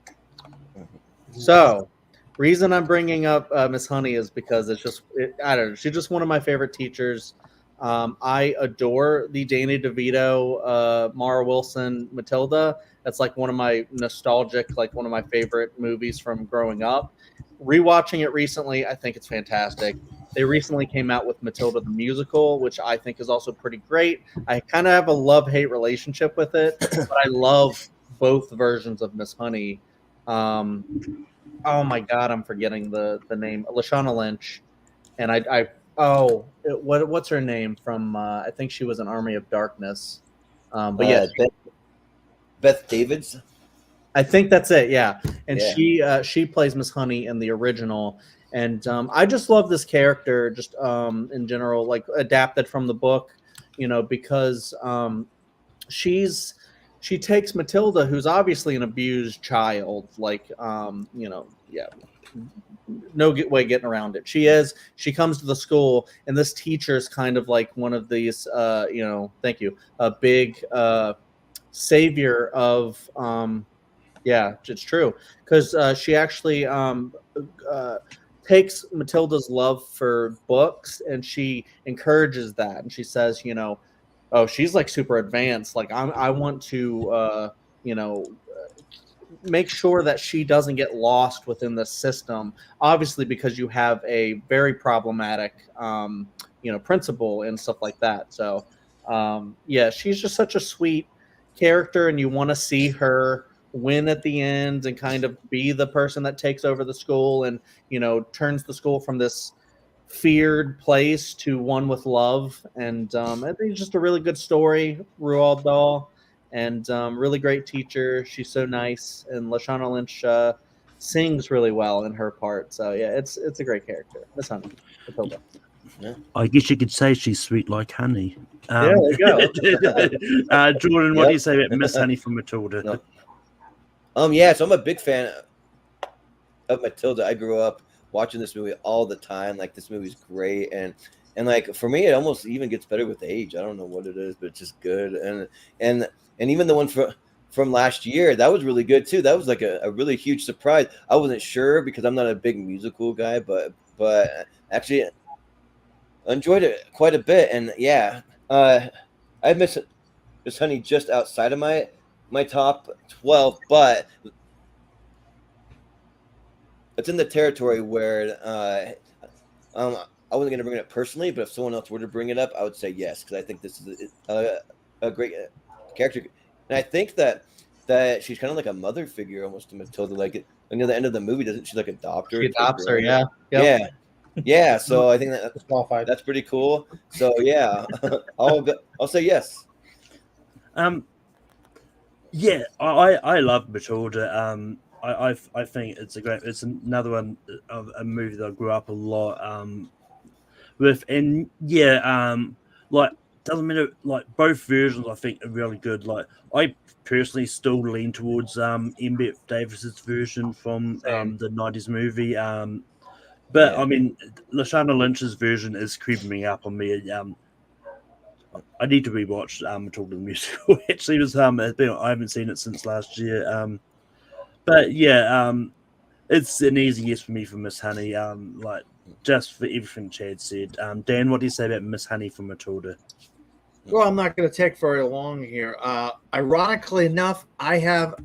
So, reason I'm bringing up Miss Honey is because I don't know, she's just one of my favorite teachers. I adore the Danny DeVito, Mara Wilson, Matilda. That's like one of my nostalgic, like one of my favorite movies from growing up. Rewatching it recently, I think it's fantastic. They recently came out with Matilda the musical, which I think is also pretty great. I kind of have a love-hate relationship with it, but I love both versions of Miss Honey. Oh my God, I'm forgetting the name. Lashana Lynch, and what's her name from? I think she was in Army of Darkness. But yeah, Beth Davids. I think that's it. Yeah, and she plays Miss Honey in the original, and I just love this character just in general, like adapted from the book, because she takes Matilda, who's obviously an abused child, like no way getting around it. She comes to the school, and this teacher's kind of like one of these thank you, a big savior of it's true, because she actually takes Matilda's love for books, and she encourages that, and she says, oh, she's like super advanced, like I want to make sure that she doesn't get lost within the system, obviously, because you have a very problematic principal and stuff like that. So she's just such a sweet character, and you want to see her win at the end and kind of be the person that takes over the school and turns the school from this feared place to one with love. And I think it's just a really good story. Roald Dahl, and really great teacher. She's so nice, and Lashana Lynch sings really well in her part. So yeah, it's a great character. Miss Honey, Matilda. Yeah. I guess you could say she's sweet like honey. Yeah, there you go. Jordan, what do you say about Miss Honey from Matilda? No. So I'm a big fan of Matilda. I grew up watching this movie all the time. Like, this movie's great, and like, for me, it almost even gets better with age. I don't know what it is, but it's just good. And even the one from last year, that was really good too. That was like a really huge surprise. I wasn't sure because I'm not a big musical guy, but actually I enjoyed it quite a bit. And yeah, I Miss Honey just outside of my top 12, but it's in the territory where I wasn't going to bring it up personally, but if someone else were to bring it up, I would say yes, because I think this is a great character, and I think that she's kind of like a mother figure almost to Matilda. Like, near the end of the movie, doesn't she like adopt her? She adopts her, yeah. Yep. Yeah. So I think that's pretty cool. So yeah, I'll say yes. Yeah, I love Matilda. I think it's another one of a movie that I grew up a lot like doesn't matter. Like both versions, I think are really good. Like I personally still lean towards Embeth Davis's version from Same. the '90s movie. But Yeah. I mean, Lashana Lynch's version is creeping me up on me. I need to rewatch Matilda the musical. Actually, I haven't seen it since last year. But yeah, it's an easy yes for me for Miss Honey. Like just for everything Chad said. Dan, what do you say about Miss Honey from Matilda? Well, I'm not going to take very long here. Ironically enough, I have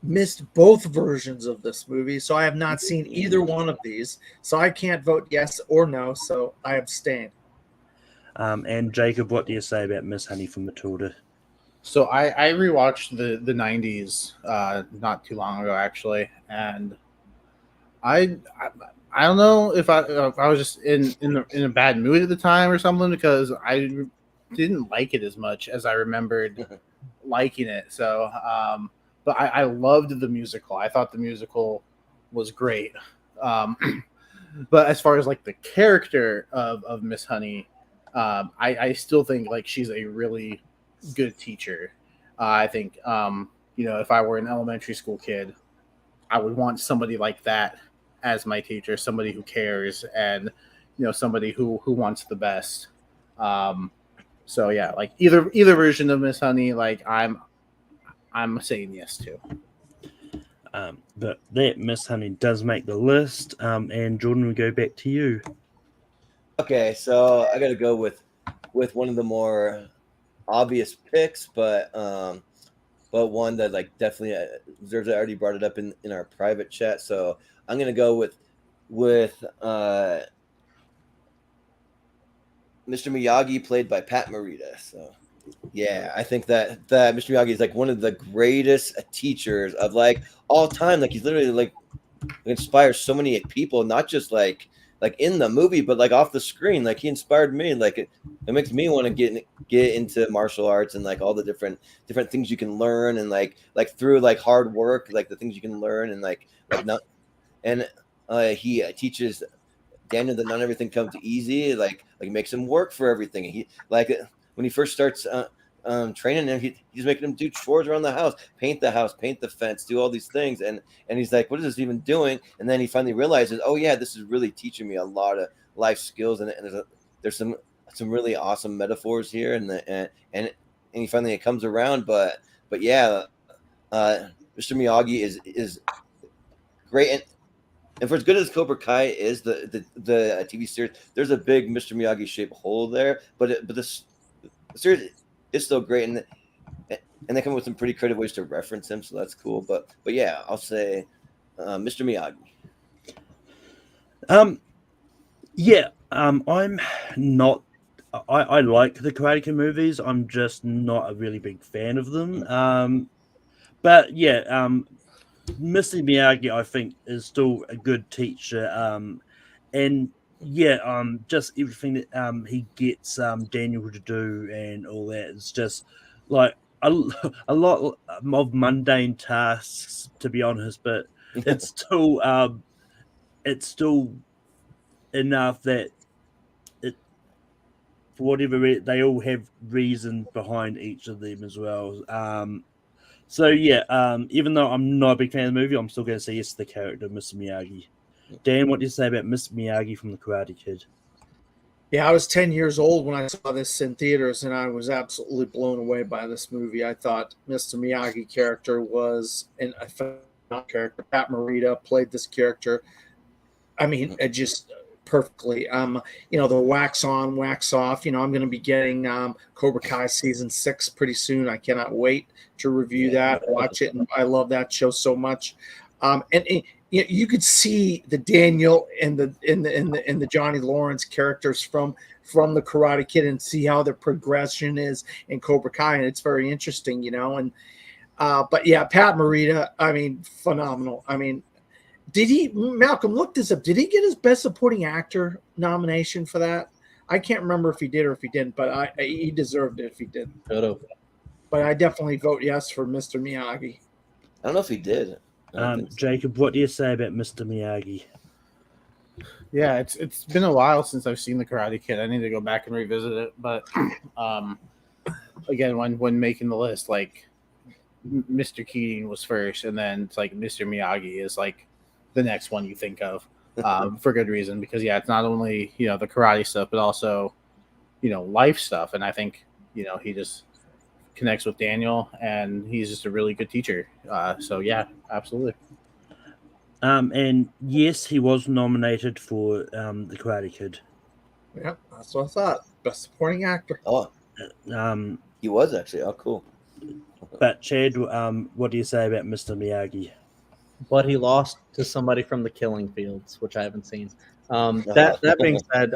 missed both versions of this movie, so I have not seen either one of these. So I can't vote yes or no, so I abstain. And Jacob, what do you say about Miss Honey from Matilda? So I rewatched the '90s not too long ago actually, and I don't know if I was just in a bad mood at the time or something, because I didn't like it as much as I remembered liking it. So, but I loved the musical. I thought the musical was great. But as far as like the character of Miss Honey, I still think like she's a really good teacher. I think if I were an elementary school kid, I would want somebody like that as my teacher, somebody who cares and somebody who wants the best. So yeah, like either version of Miss Honey, like I'm saying yes to. But that Miss Honey does make the list. And Jordan, we go back to you. Okay, so I got to go with one of the more obvious picks, but one that like definitely deserves it. I already brought it up in our private chat, so I'm gonna go with Mr. Miyagi, played by Pat Morita. So yeah, I think that Mr. Miyagi is like one of the greatest teachers of like all time. Like he's literally like inspires so many people, not just like in the movie, but like off the screen. Like he inspired me. Like it makes me want to get into martial arts and like all the different things you can learn, and like through like hard work, like the things you can learn, and like not. And he teaches Daniel that not everything comes easy. Like makes him work for everything. He like when he first starts training him, he's making him do chores around the house, paint the fence, do all these things, and he's like, what is this even doing? And then he finally realizes, oh yeah, this is really teaching me a lot of life skills, and there's some really awesome metaphors here, and he finally comes around. But yeah, Mr. Miyagi is great. And for as good as Cobra Kai is, the TV series, there's a big Mr. Miyagi shaped hole there. But the series is still great, and they come up with some pretty creative ways to reference him, so that's cool. But yeah, I'll say Mr. Miyagi. I'm not. I like the Karate Kid movies. I'm just not a really big fan of them. But yeah, Mr. Miyagi, I think, is still a good teacher. And yeah, just everything that he gets Daniel to do and all that is just like a lot of mundane tasks, to be honest. But it's still enough that for whatever they all have reason behind each of them as well. So yeah, even though I'm not a big fan of the movie, I'm still going to say yes to the character of Mr. Miyagi. Dan, what do you say about Mr. Miyagi from the Karate Kid? Yeah, I was 10 years old when I saw this in theaters, and I was absolutely blown away by this movie. I thought Mr. Miyagi character was a phenomenal character. Pat Morita played this character. I mean, it just perfectly. The wax on, wax off. I'm going to be getting Cobra Kai season 6 pretty soon. I cannot wait to review that, watch it, and I love that show so much. And you could see the Daniel and the Johnny Lawrence characters from the Karate Kid, and see how the progression is in Cobra Kai, and it's very interesting, And but yeah, Pat Morita, I mean, phenomenal. I mean, Malcolm, look this up. Did he get his Best Supporting Actor nomination for that? I can't remember if he did or if he didn't, but he deserved it if he did. But I definitely vote yes for Mr. Miyagi. I don't know if he did. Jacob, what do you say about Mr. Miyagi? Yeah, it's been a while since I've seen the Karate Kid. I need to go back and revisit it. But again, when making the list, like Mr. Keating was first, and then it's like Mr. Miyagi is like the next one you think of, for good reason. Because yeah, it's not only the karate stuff, but also life stuff. And I think he just connects with Daniel, and he's just a really good teacher. So yeah, absolutely. And yes, he was nominated for the Karate Kid. Yeah, that's what I thought. Best supporting actor. Oh, Um, he was actually. Oh, cool. but Chad, what do you say about Mr. Miyagi? But he lost to somebody from the Killing Fields, which I haven't seen. That being said,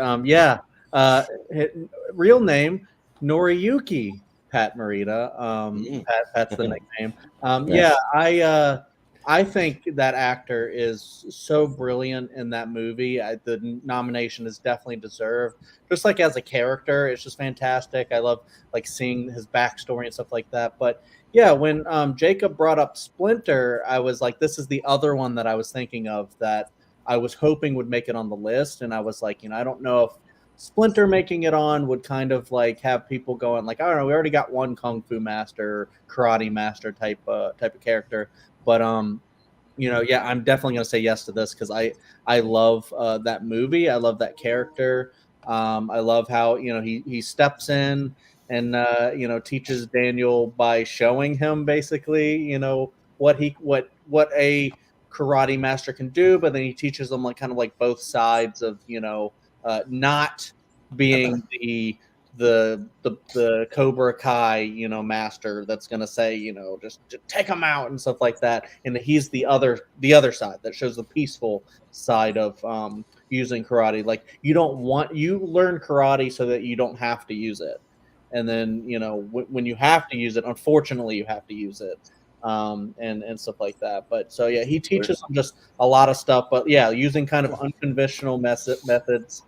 real name Noriyuki Pat Morita. Pat's the nickname. Yes. Yeah, I think that actor is so brilliant in that movie. The nomination is definitely deserved. Just like as a character, it's just fantastic. I love like seeing his backstory and stuff like that. But yeah, when Jacob brought up Splinter, I was like, this is the other one that I was thinking of that I was hoping would make it on the list. And I was like, I don't know if Splinter making it on would kind of like have people going like, I don't know, we already got one Kung Fu master, karate master type of character. But yeah, I'm definitely gonna say yes to this because I love that movie. I love that character. I love how he steps in and teaches Daniel by showing him basically what a karate master can do, but then he teaches them like kind of like both sides of not being the Cobra Kai master that's gonna say just take him out and stuff like that, and he's the other side that shows the peaceful side of using karate. Like you learn karate so that you don't have to use it, and then when you have to use it, unfortunately you have to use it, and stuff like that. But so yeah, he teaches them just a lot of stuff, but yeah, using kind of unconventional methods.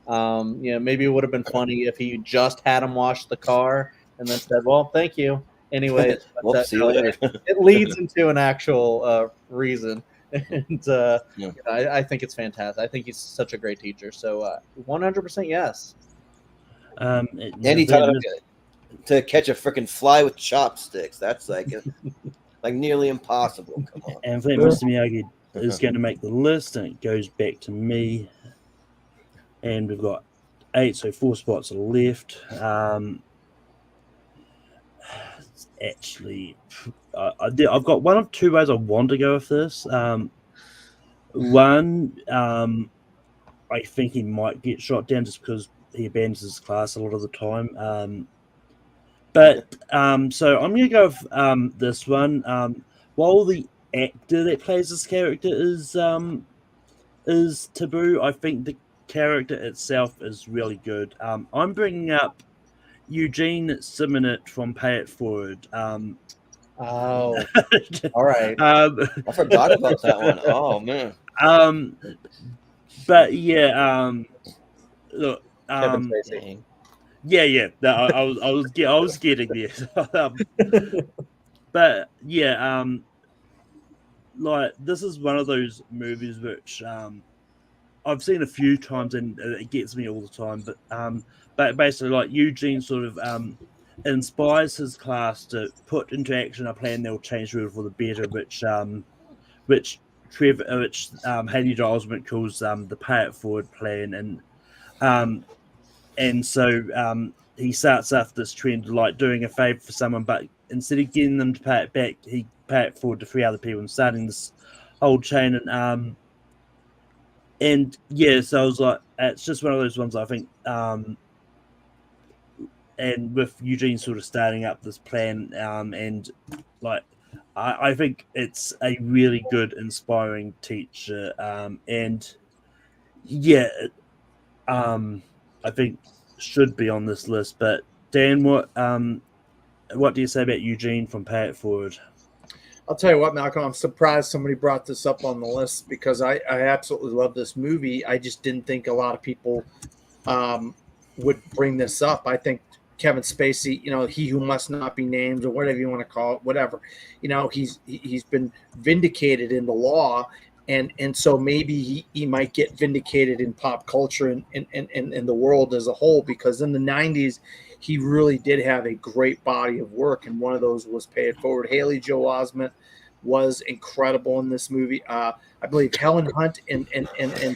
Maybe it would have been funny if he just had him wash the car and then said, "Well, thank you." Anyways, Well, see you later. it leads into an actual reason, and I think it's fantastic. I think he's such a great teacher. So 100% yes. And he taught him to catch a freaking fly with chopsticks. That's like nearly impossible. Come on. And I think Mr. Miyagi is going to make the list, and it goes back to me. And we've got 8, so 4 spots are left. Actually, I've got one of 2 ways I want to go with this. One, I think he might get shot down just because he abandons his class a lot of the time. So I'm going to go with this one. While the actor that plays this character is taboo, I think the character itself is really good. I'm bringing up Eugene Simonette from Pay It Forward. Oh, all right. I forgot about that one. Oh man. But yeah, look. Kevin Spacey. Yeah. I was getting there. But yeah, like this is one of those movies which I've seen a few times and it gets me all the time. But basically, like Eugene sort of inspires his class to put into action a plan that will change the world for the better, which Haley Joel Osment calls the Pay It Forward plan, and so he starts off this trend of like doing a favor for someone, but instead of getting them to pay it back, he pay it forward to 3 other people and starting this whole chain. And yeah, so I was like, it's just one of those ones I think. And with Eugene sort of starting up this plan, and like I think it's a really good, inspiring teacher, and yeah, I think should be on this list. But Dan, what do you say about Eugene from Pay It Forward? I'll tell you what, Malcolm, I'm surprised somebody brought this up on the list because I absolutely love this movie. I just didn't think a lot of people would bring this up. I think Kevin Spacey, he who must not be named or whatever you want to call it, whatever, he's been vindicated in the law. and so maybe he might get vindicated in pop culture and the world as a whole, because in the 90s he really did have a great body of work, and one of those was Pay It Forward. Haley Joel Osment was incredible in this movie. I believe Helen Hunt and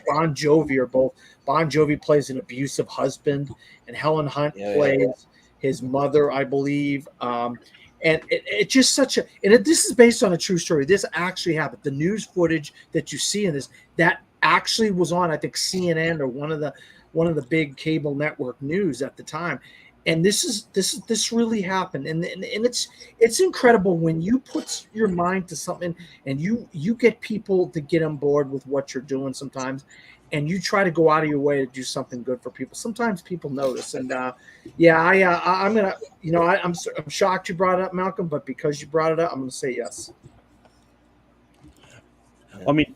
Bon Jovi are both. Bon Jovi plays an abusive husband, and Helen Hunt plays his mother, I believe. And it's just such a, and this is based on a true story. This actually happened. The news footage that you see in this, that actually was on, I think, CNN or one of the big cable network news at the time. And this really happened. And it's incredible when you put your mind to something and you get people to get on board with what you're doing sometimes, and you try to go out of your way to do something good for people. Sometimes people notice. And I'm gonna, I'm shocked you brought it up, Malcolm, but because you brought it up, I'm gonna say yes. I mean,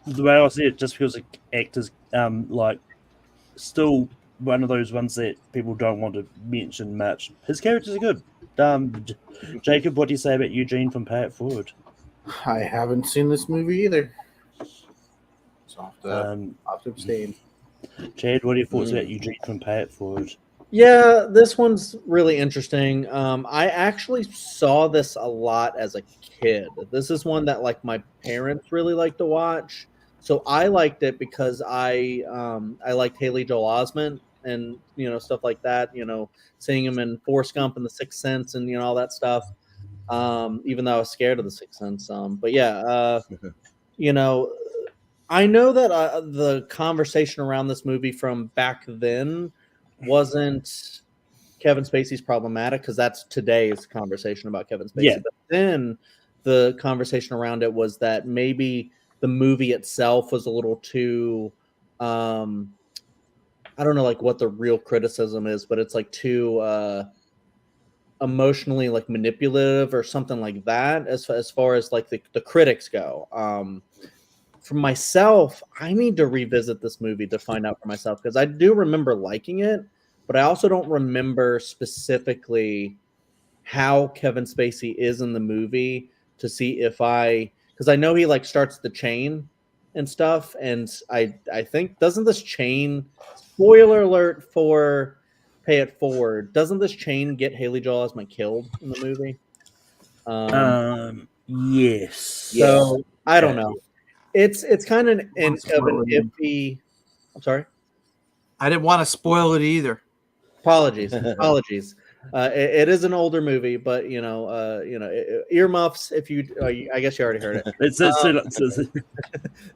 the way I see it, just feels like actors, still one of those ones that people don't want to mention much. His characters are good. Jacob, what do you say about Eugene from Pay It Forward? I haven't seen this movie either. So I'll have to abstain. Chad, what are your thoughts about Eugene from Pay It Forward? Yeah, this one's really interesting. I actually saw this a lot as a kid. This is one that like my parents really like to watch. So I liked it because I liked Haley Joel Osment and stuff like that. Seeing him in Forrest Gump and The Sixth Sense and all that stuff. Even though I was scared of The Sixth Sense. But yeah, I know that the conversation around this movie from back then wasn't Kevin Spacey's problematic, because that's today's conversation about Kevin Spacey. Yeah. But then the conversation around it was that maybe the movie itself was a little too I don't know like what the real criticism is, but it's like too emotionally like manipulative or something like that as far as like the critics go. For myself, I need to revisit this movie to find out for myself, because I do remember liking it, but I also don't remember specifically how Kevin Spacey is in the movie to see if because I know he like starts the chain and stuff, and I think, doesn't this chain, spoiler alert for Pay It Forward, doesn't this chain get Haley Joel Osment killed in the movie? Yes. So I don't know. It's kind of an iffy. I'm sorry. I didn't want to spoil it either. Apologies. It is an older movie, but earmuffs. If you, I guess you already heard it.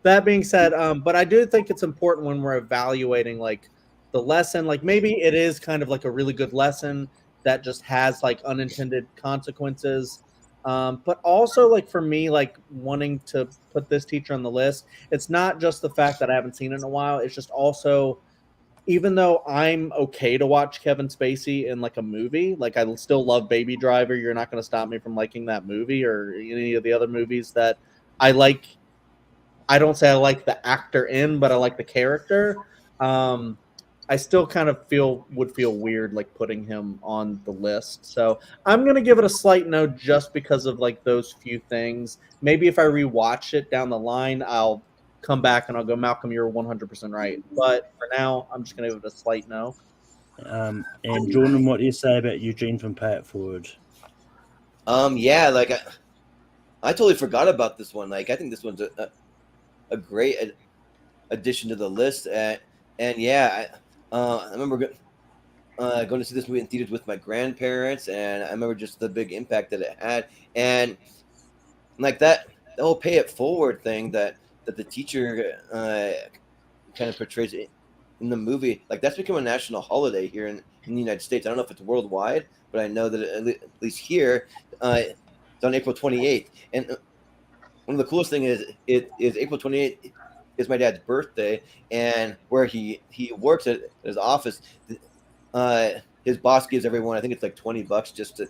That being said, but I do think it's important when we're evaluating like the lesson. Like maybe it is kind of like a really good lesson that just has like unintended consequences. But also, like for me, like wanting to put this teacher on the list, it's not just the fact that I haven't seen it in a while. It's just also, even though I'm okay to watch Kevin Spacey in like a movie, like I still love Baby Driver. You're not going to stop me from liking that movie or any of the other movies that I like. I don't say I like the actor in, but I like the character. I still kind of would feel weird like putting him on the list. So I'm going to give it a slight no just because of like those few things. Maybe if I rewatch it down the line, I'll come back and I'll go, Malcolm, you're 100% right. But for now, I'm just going to give it a slight no. And Jordan, what do you say about Eugene from Pay It Forward? Yeah, like I totally forgot about this one. Like I think this one's a great addition to the list. And yeah, I remember going to see this movie in theaters with my grandparents, and I remember just the big impact that it had. And like that, the whole Pay It Forward thing that the teacher kind of portrays in the movie, like that's become a national holiday here in the United States. I don't know if it's worldwide, but I know that at least here, it's on April 28th. And one of the coolest thing is April 28th is my dad's birthday, and where he works at his office, his boss gives everyone, I think it's like $20 just to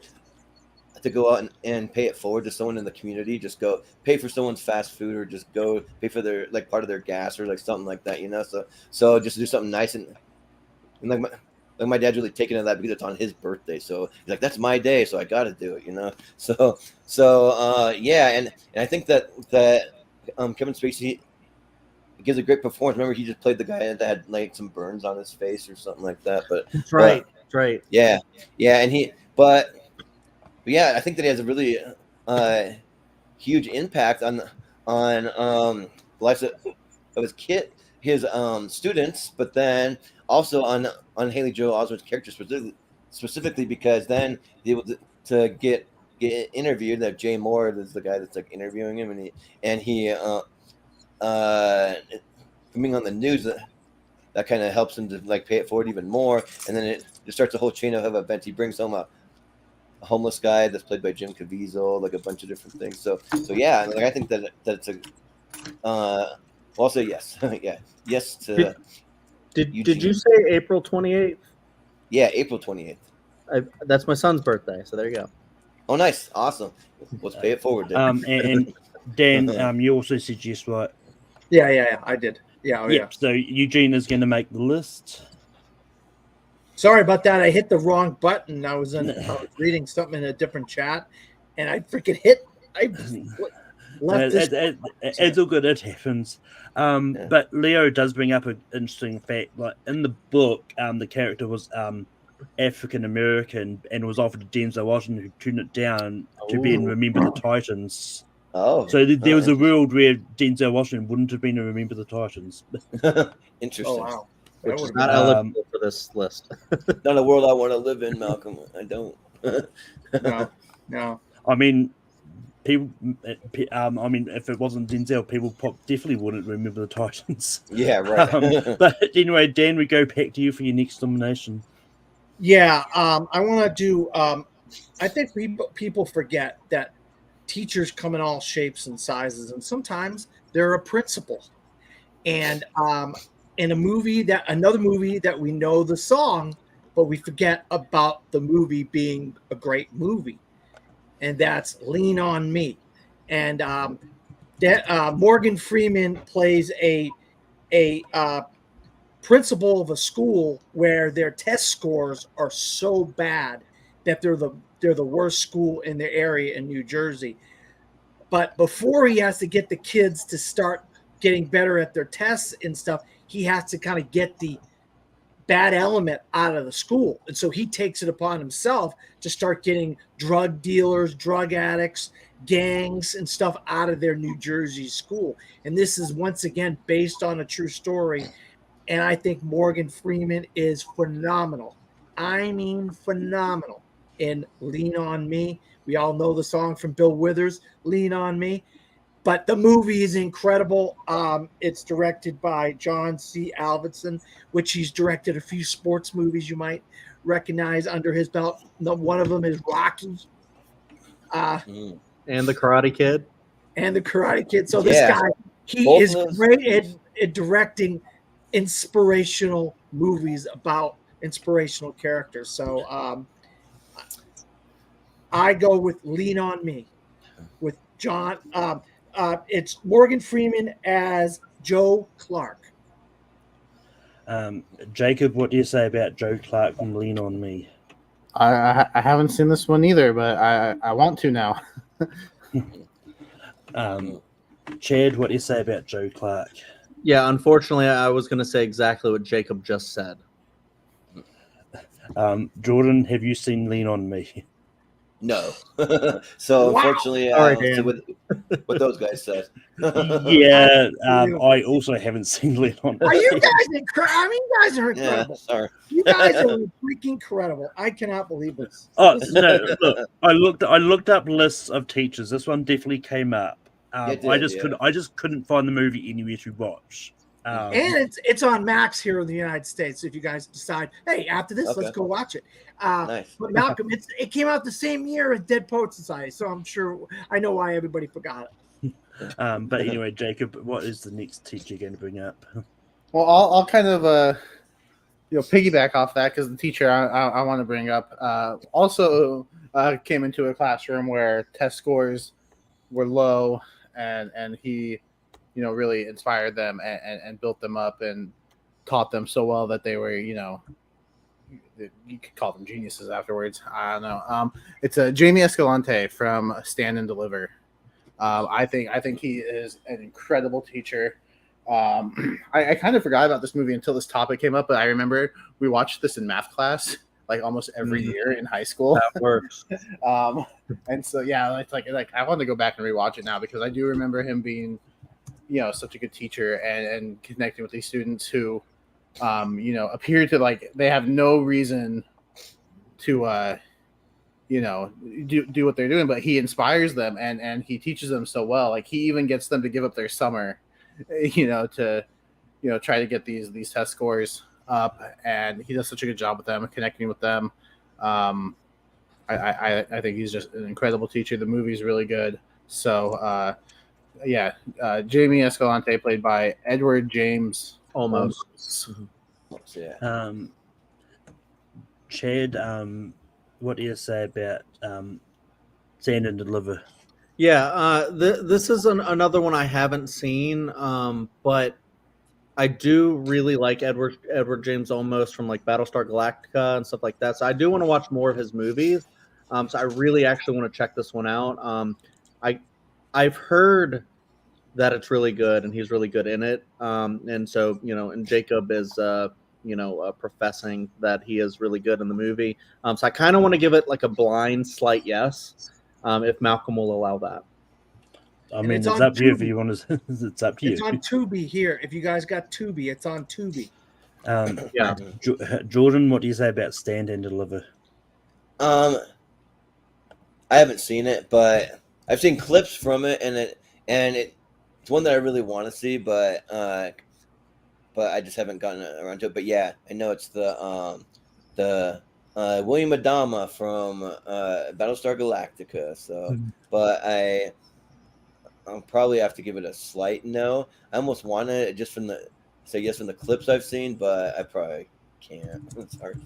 go out and pay it forward to someone in the community. Just go pay for someone's fast food, or just go pay for their like part of their gas or like something like that, So just to do something nice and like my dad's really taken to that because it's on his birthday. So he's like, that's my day, so I got to do it, So yeah, and I think that Kevin Spacey gives a great performance. Remember, he just played the guy that had like some burns on his face or something like that. That's right. That's right. Yeah, and but yeah, I think that he has a really huge impact on the lives of his his students, but then also on Haley Joel Osment's character specifically because then they able to get interviewed. That Jay Moore is the guy that's like interviewing him, and he from being on the news that kind of helps him to like pay it forward even more, and then it starts a whole chain of events. He brings home a homeless guy that's played by Jim Caviezel, like a bunch of different things. So yeah, like I think that it's a I'll say yes. Yeah, yes to. Did you say April 28th? Yeah, April 28th. That's my son's birthday, so there you go. Oh, nice, awesome. Let's pay it forward. Then. And Dan, you also suggest right? Yeah, I did. Yeah, oh, yeah. So Eugene is going to make the list. Sorry about that. I hit the wrong button. I was reading something in a different chat, and I freaking hit. It's all good. It happens. But Leo does bring up an interesting fact. Like in the book, the character was African American and was offered to Denzel Washington, who turned it down to be in Remember the Titans. Oh, so there was a world where Denzel Washington wouldn't have been in Remember the Titans. Interesting. Oh wow. Which is not eligible for this list. Not a world I want to live in, Malcolm. I don't. No. I mean, people. If it wasn't Denzel, people definitely wouldn't remember the Titans. Yeah, right. But anyway, Dan, we go back to you for your next nomination. Yeah, I want to do. I think people forget that teachers come in all shapes and sizes, and sometimes they're a principal. And in another movie that we know the song, but we forget about the movie being a great movie, and that's Lean on Me. And Morgan Freeman plays a principal of a school where their test scores are so bad that they're the worst school in their area in New Jersey. But before he has to get the kids to start getting better at their tests and stuff, he has to kind of get the bad element out of the school. And so he takes it upon himself to start getting drug dealers, drug addicts, gangs and stuff out of their New Jersey school. And this is once again based on a true story. And I think Morgan Freeman is phenomenal. I mean, phenomenal in Lean on Me. We all know the song from Bill Withers, Lean on Me. But the movie is incredible. It's directed by John C. Avildsen, which he's directed a few sports movies you might recognize under his belt. One of them is Rocky. And The Karate Kid. So this guy, he is great at directing inspirational movies about inspirational characters. So I go with Lean on Me with John. It's Morgan Freeman as Joe Clark. Jacob, what do you say about Joe Clark from Lean on Me? I haven't seen this one either, but I want to now. Chad, what do you say about Joe Clark? Yeah, unfortunately, I was going to say exactly what Jacob just said. Jordan, have you seen Lean on Me? No. So unfortunately, Sorry, what those guys said. Yeah, I also haven't seen Lean on Me. Are you guys incredible? I mean, you guys are incredible. Yeah, sorry. You guys are freaking incredible. I cannot believe this. Oh no! Look, I looked up lists of teachers. This one definitely came up. I just couldn't find the movie anywhere to watch. And it's on Max here in the United States. If you guys decide, hey, after this, let's go watch it. Nice. But Malcolm, it came out the same year as Dead Poet Society, so I'm sure I know why everybody forgot it. But anyway, Jacob, what is the next teacher you're going to bring up? Well, I'll kind of piggyback off that because the teacher I want to bring up also came into a classroom where test scores were low, and he really inspired them and built them up and taught them so well that they were, you could call them geniuses afterwards. I don't know. It's Jamie Escalante from Stand and Deliver. I think he is an incredible teacher. I kind of forgot about this movie until this topic came up, but I remember we watched this in math class like almost every year in high school. That works. And so yeah, it's like I want to go back and rewatch it now because I do remember him being, such a good teacher and connecting with these students who, appear to like they have no reason to do what they're doing, but he inspires them and he teaches them so well. Like he even gets them to give up their summer, to try to get these test scores up, and he does such a good job with them, connecting with them. I think he's just an incredible teacher. The movie's really good. So Jamie Escalante, played by Edward James Almost. Yeah. Chad, what do you say about Stand and Deliver? Yeah, this is another one I haven't seen, but I do really like Edward James Olmos from like Battlestar Galactica and stuff like that. So I do want to watch more of his movies. So I really actually want to check this one out. I've heard that it's really good and he's really good in it. And so and Jacob is professing that he is really good in the movie. So I kind of want to give it like a blind slight yes, if Malcolm will allow that. I mean, it's up to you if you want to. It's up to you. It's on Tubi here. If you guys got Tubi, it's on Tubi. Yeah. Jordan, what do you say about Stand and Deliver? I haven't seen it, but I've seen clips from it, and it's one that I really want to see, but I just haven't gotten around to it. But yeah, I know it's the William Adama from Battlestar Galactica. So, but I'll probably have to give it a slight no. I almost want to just say yes from the clips I've seen, but I probably can't. It's hard.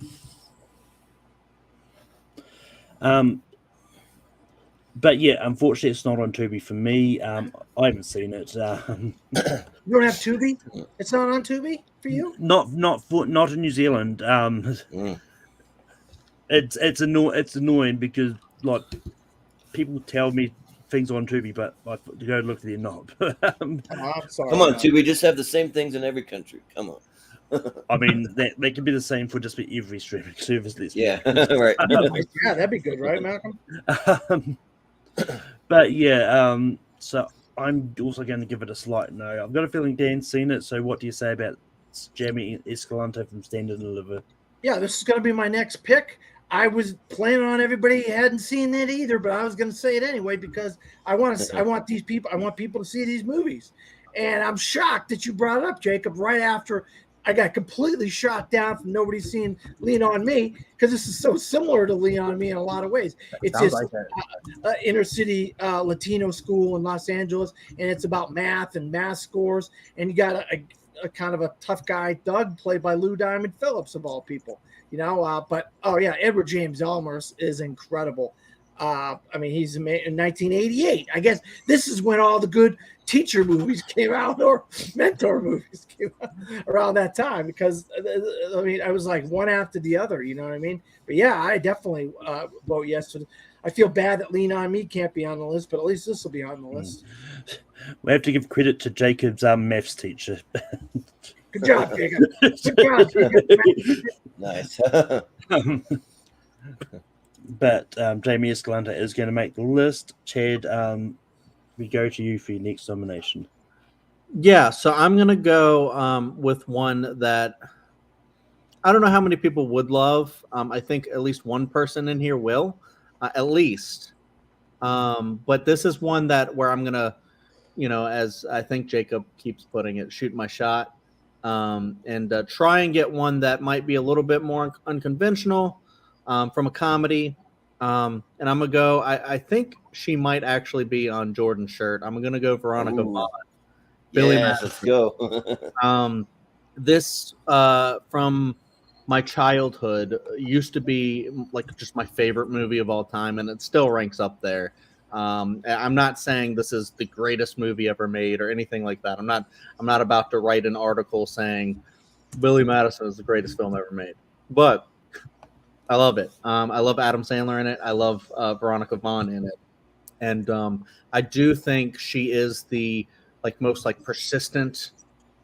But yeah, unfortunately, it's not on Tubi for me. I haven't seen it. You don't have Tubi? It's not on Tubi for you? Not in New Zealand. It's annoying because like people tell me things on Tubi, but I go look at it not. I'm sorry. Come on, Tubi, just have the same things in every country. Come on. I mean, they can be the same for just every streaming service. Yeah, right. Yeah, that'd be good, right, Malcolm? But yeah, so I'm also going to give it a slight no. I've got a feeling Dan's seen it. So what do you say about Jamie Escalante from Stand and Deliver? Yeah, this is going to be my next pick. I was planning on everybody hadn't seen it either, but I was going to say it anyway because I want people to see these movies. And I'm shocked that you brought it up, Jacob, right after I got completely shot down from nobody seeing Lean on Me, because this is so similar to Lean on Me in a lot of ways. It's this inner city Latino school in Los Angeles, and it's about math and math scores. And you got a kind of a tough guy, Doug, played by Lou Diamond Phillips, of all people. But Edward James Olmos is incredible. I mean, he's in 1988. I guess this is when all the good teacher movies came out, or mentor movies came out around that time, because I mean, I was like one after the other, you know what I mean? But yeah, I definitely vote yes. I feel bad that Lean on Me can't be on the list, but at least this will be on the list. We have to give credit to Jacob's maths teacher. Good job, Jacob. Good job, Jacob. Nice. But Jamie Escalante is going to make the list. Chad, we go to you for your next nomination. Yeah, so I'm going to go with one that I don't know how many people would love. I think at least one person in here will, at least. But this is one where I'm going to, as I think Jacob keeps putting it, shoot my shot. And try and get one that might be a little bit more unconventional from a comedy. And I'm going to go, I think she might actually be on Jordan's shirt. I'm going to go Veronica Vaughn. Billy Madison. Let's go. This, from my childhood, used to be like just my favorite movie of all time, and it still ranks up there. I'm not saying this is the greatest movie ever made or anything like that. I'm not about to write an article saying Billy Madison is the greatest film ever made, but I love it. I love Adam Sandler in it. I love Veronica Vaughn in it. And I do think she is the most persistent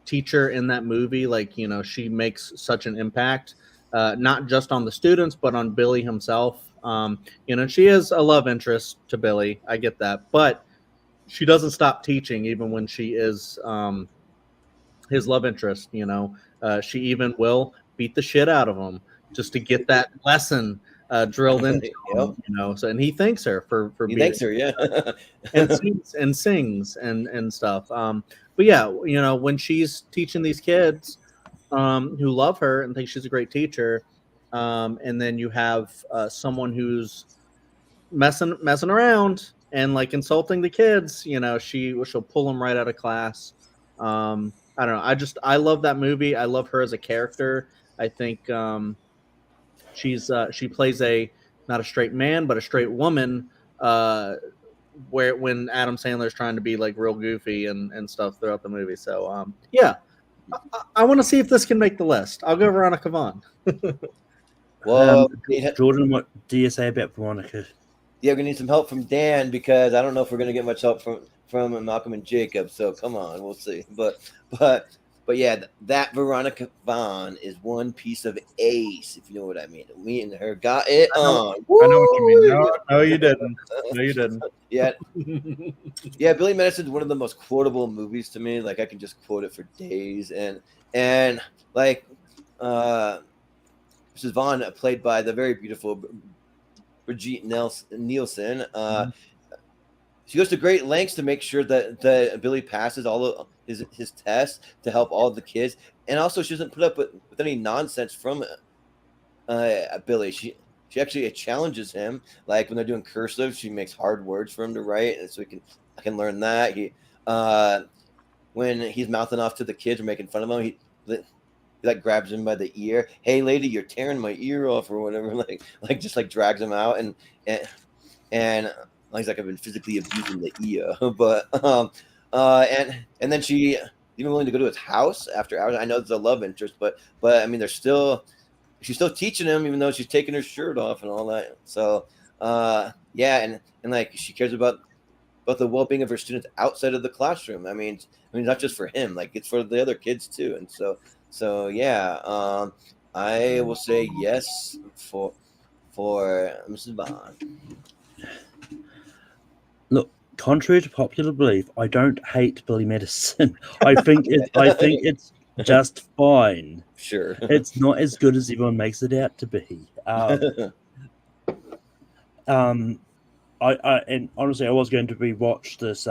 teacher in that movie. She makes such an impact, not just on the students but on Billy himself. She is a love interest to Billy. I get that, but she doesn't stop teaching even when she is his love interest. She even will beat the shit out of him just to get that lesson drilled into him. So, and he thanks her for He being thanks her, yeah. and sings and stuff. But yeah, when she's teaching these kids who love her and think she's a great teacher, and then you have someone who's messing around and insulting the kids, she'll pull them right out of class. I don't know. I love that movie. I love her as a character. I think she plays not a straight man but a straight woman, where when Adam Sandler's trying to be real goofy and stuff throughout the movie. So yeah, I want to see if this can make the list. I'll go Veronica Vaughn. Well, Jordan, what do you say about Veronica? Yeah, we're gonna need some help from Dan because I don't know if we're gonna get much help from Malcolm and Jacob. So come on, we'll see. But yeah, that Veronica Vaughn is one piece of ace, if you know what I mean. Me and her got it on. I know what you mean. No, you didn't. No, you didn't. Yeah, yeah. Billy Madison is one of the most quotable movies to me. I can just quote it for days. And Mrs. Vaughn, played by the very beautiful Brigitte Nielsen. She goes to great lengths to make sure that Billy passes all of his tests to help all the kids, and also she doesn't put up with any nonsense from Billy. She actually challenges him, when they're doing cursive. She makes hard words for him to write, and so I can learn that. When he's mouthing off to the kids or making fun of him, he grabs him by the ear. Hey, lady, you're tearing my ear off, or whatever. Just drags him out, and he's I've been physically abusing the ear, but and then she even willing to go to his house after hours. I know there's a love interest, but I mean, she's still teaching him, even though she's taking her shirt off and all that. So yeah, and she cares about the well-being of her students outside of the classroom. I mean, not just for him, it's for the other kids too. And so yeah, I will say yes for Mrs. Vaughn. Look, contrary to popular belief, I don't hate Billy Madison. I think it's just fine. Sure, it's not as good as everyone makes it out to be. And honestly, I was going to rewatch this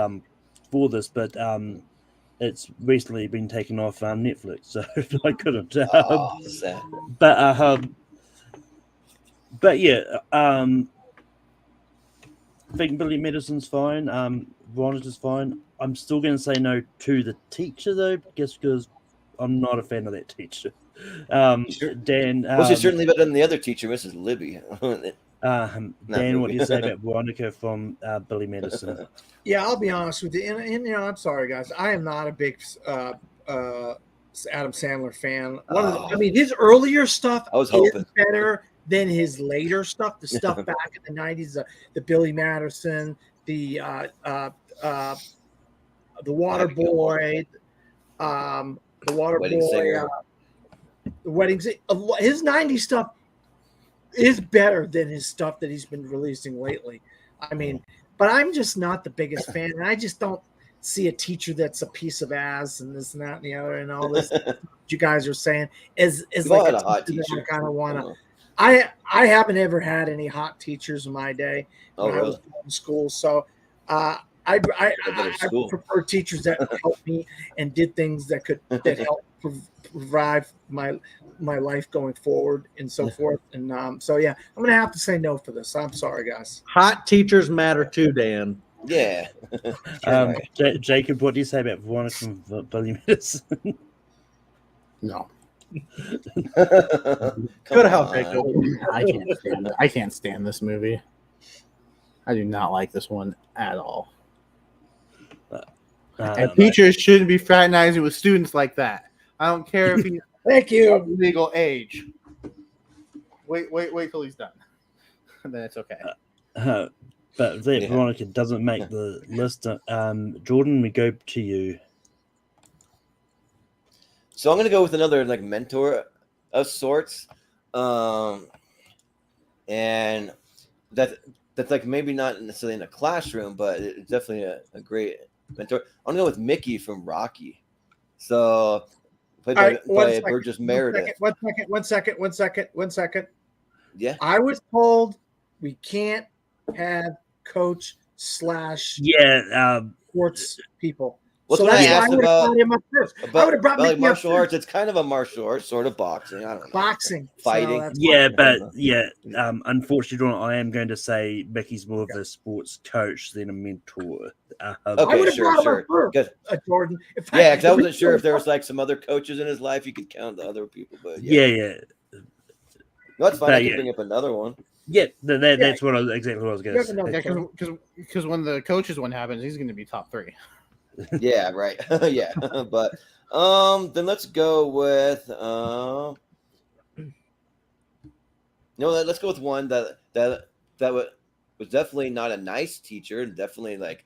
for this, but it's recently been taken off Netflix, so I couldn't. Sad. But yeah, I think Billy Madison's fine. Veronica's fine. I'm still going to say no to the teacher though, just because I'm not a fan of that teacher. Sure. Dan, well, she's certainly better than the other teacher, Mrs. Libby. Dan, what do you say about Veronica from Billy Madison? Yeah, I'll be honest with you, and I'm sorry, guys. I am not a big Adam Sandler fan. His earlier stuff is better than his later stuff. The stuff back in the '90s, the Billy Madison, the Water Boy, the Wedding Singer. His '90s stuff is better than his stuff that he's been releasing lately. I mean, but I'm just not the biggest fan, and I just don't see a teacher that's a piece of ass and this and that and the other and all this you guys are saying is like a hot teacher. I kind of want to. I haven't ever had any hot teachers in my day when I was in school, so I prefer teachers that helped me and did things that help provide my life going forward and so forth. And so yeah, I'm gonna have to say no for this. I'm sorry, guys. Hot teachers matter too, Dan. Yeah. Jacob, what do you say about Veronica from Billy Madison? No. Go to hell, Jacob. I can't stand this movie. I do not like this one at all. And teachers shouldn't be fraternizing with students like that. I don't care if he's thank you legal age. Wait till he's done. And then it's okay. But that Veronica doesn't make the list. Jordan, we go to you. So I'm gonna go with another like mentor of sorts, and that's like maybe not necessarily in a classroom, but it's definitely a great mentor. I'm gonna go with Mickey from Rocky. So played by Burgess Meredith. One second. Yeah. I was told we can't have coach / sports people. Well, so that's that's why I would have brought him up first. I would have brought like martial arts. It's kind of a martial arts, sort of boxing. I don't know. Boxing, fighting. So unfortunately, I am going to say Mickey's more of a sports coach than a mentor. Okay, sure. Jordan. Because I wasn't sure if there was like some other coaches in his life you could count the other people, but yeah. No, that's fine. I can bring up another one. Yeah, that's exactly what I was going to say. Because when the coaches one happens, he's going to be top 3. Yeah, right. Yeah, but then let's go with let's go with one that was definitely not a nice teacher, and definitely like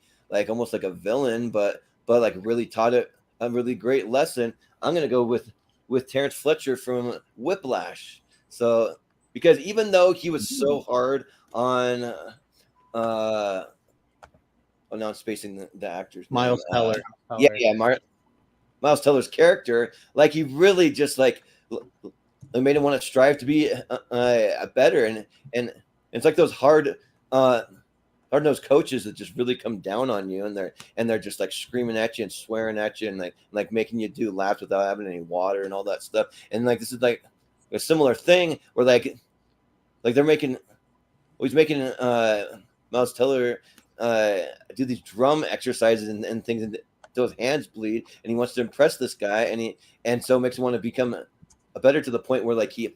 almost like a villain, but like really taught it a really great lesson. I'm gonna go with Terrence Fletcher from Whiplash. So because even though he was so hard on now I'm spacing the actor's Miles name. Teller. Miles Teller's character, like he really just like made him want to strive to be better, and it's like those hard-nosed coaches that just really come down on you, and they're just like screaming at you and swearing at you and like making you do laps without having any water and all that stuff. And like this is like a similar thing where like they're making Miles Teller do these drum exercises and things, and those hands bleed, and he wants to impress this guy, and so makes him want to become a better to the point where like he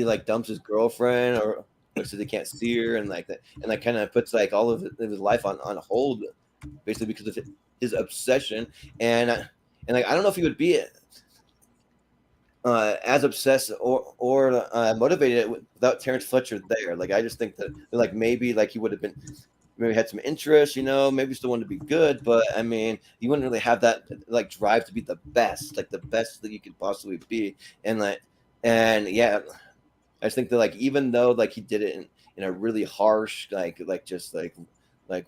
like dumps his girlfriend or so they can't see her, and like kind of puts like all of his life on hold, basically because of his obsession, and like I don't know if he would be as obsessed or motivated without Terrence Fletcher there. Like I just think that like maybe like he would have been. Maybe had some interest, maybe still wanted to be good, but I mean, you wouldn't really have that like drive to be the best that you could possibly be. I just think that like even though like he did it in a really harsh, like just like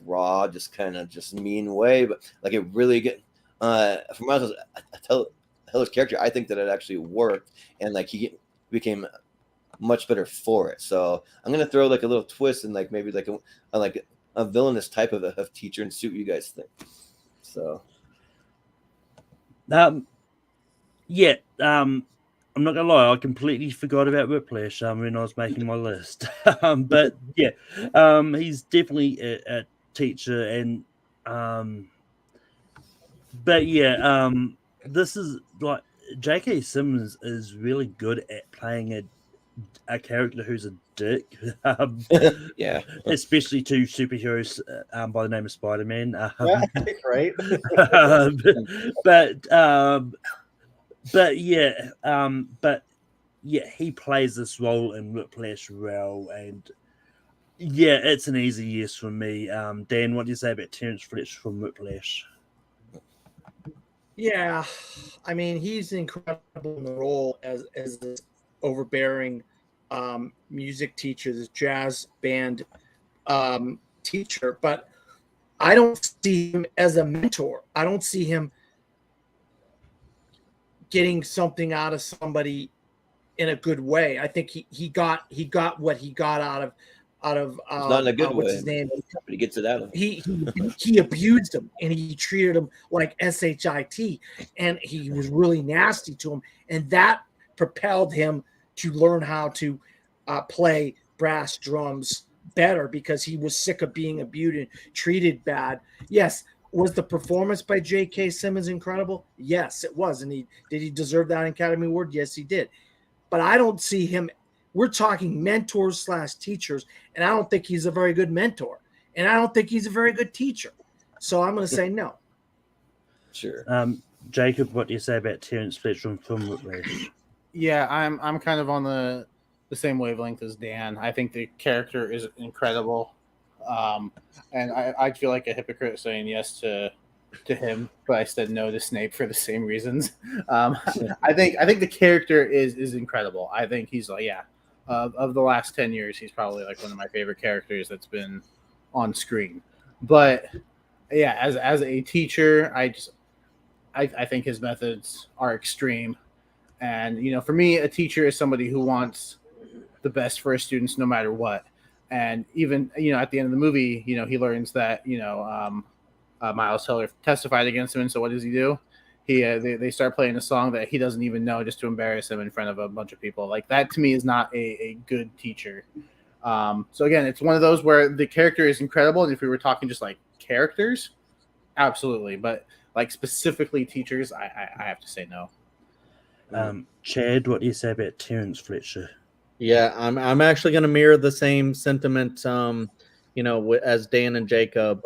raw, just kind of just mean way, but like it really from Miles Teller's character, I think that it actually worked, and like he became much better for it. So I'm gonna throw like a little twist and like maybe like a villainous type of teacher and see what you guys think. So, I'm not gonna lie, I completely forgot about Whiplash when I was making my list. But yeah, he's definitely a teacher, and this is like J.K. Simmons is really good at playing a character who's a dick, yeah, especially to superheroes by the name of Spider-Man. Right. He plays this role in Whiplash well, and it's an easy yes from me. Dan, what do you say about Terrence Fletcher from Whiplash? Yeah, I mean he's incredible in the role as this overbearing music teacher, this jazz band teacher, but I don't see him as a mentor. I don't see him getting something out of somebody in a good way. I think he got what he got out of not in a good what's way. his name? But he gets it out of him. He abused him, and he treated him like shit, and he was really nasty to him, and that propelled him to learn how to play brass drums better because he was sick of being abused and treated bad. Yes. Was the performance by J.K. Simmons incredible? Yes, it was. And did he deserve that Academy Award? Yes, he did. But I don't see him. We're talking mentors / teachers, and I don't think he's a very good mentor. And I don't think he's a very good teacher. So I'm going to say no. Sure. Jacob, what do you say about Terrence Fletcher from Whiplash? Yeah, I'm kind of on the same wavelength as Dan. I think the character is incredible. And I feel like a hypocrite saying yes to him, but I said no to Snape for the same reasons. I think the character is incredible. I think he's like, of the last 10 years, he's probably like one of my favorite characters that's been on screen. But yeah, as a teacher, I think his methods are extreme. And for me, a teacher is somebody who wants the best for his students no matter what. And even at the end of the movie, he learns that Miles Teller testified against him, and so what does he do? They start playing a song that he doesn't even know just to embarrass him in front of a bunch of people. Like, that to me is not a good teacher. So again, it's one of those where the character is incredible, and if we were talking just like characters, absolutely, but like specifically teachers, I have to say no. Chad, what do you say about Terrence Fletcher? Yeah, I'm actually going to mirror the same sentiment, as Dan and Jacob.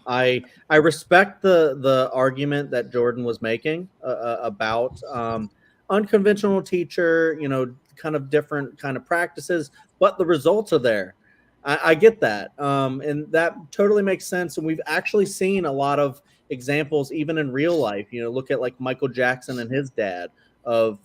I respect the argument that Jordan was making about unconventional teacher, kind of different kind of practices, but the results are there. I get that, and that totally makes sense. And we've actually seen a lot of examples, even in real life. Look at like Michael Jackson and his dad of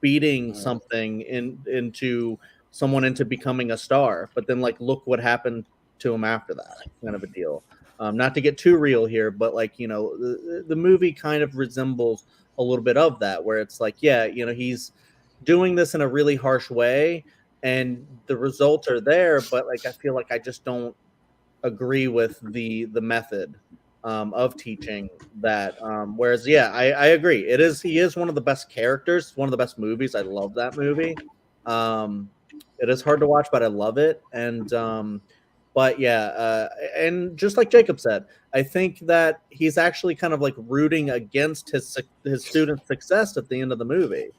beating something into someone into becoming a star, but then like look what happened to him after that, kind of a deal. Not to get too real here, but like the movie kind of resembles a little bit of that, where it's like, he's doing this in a really harsh way, and the results are there, but like I feel like I just don't agree with the method of teaching that. Whereas, I agree. He is one of the best characters, one of the best movies. I love that movie. It is hard to watch, but I love it. And and just like Jacob said, I think that he's actually kind of like rooting against his student's success at the end of the movie.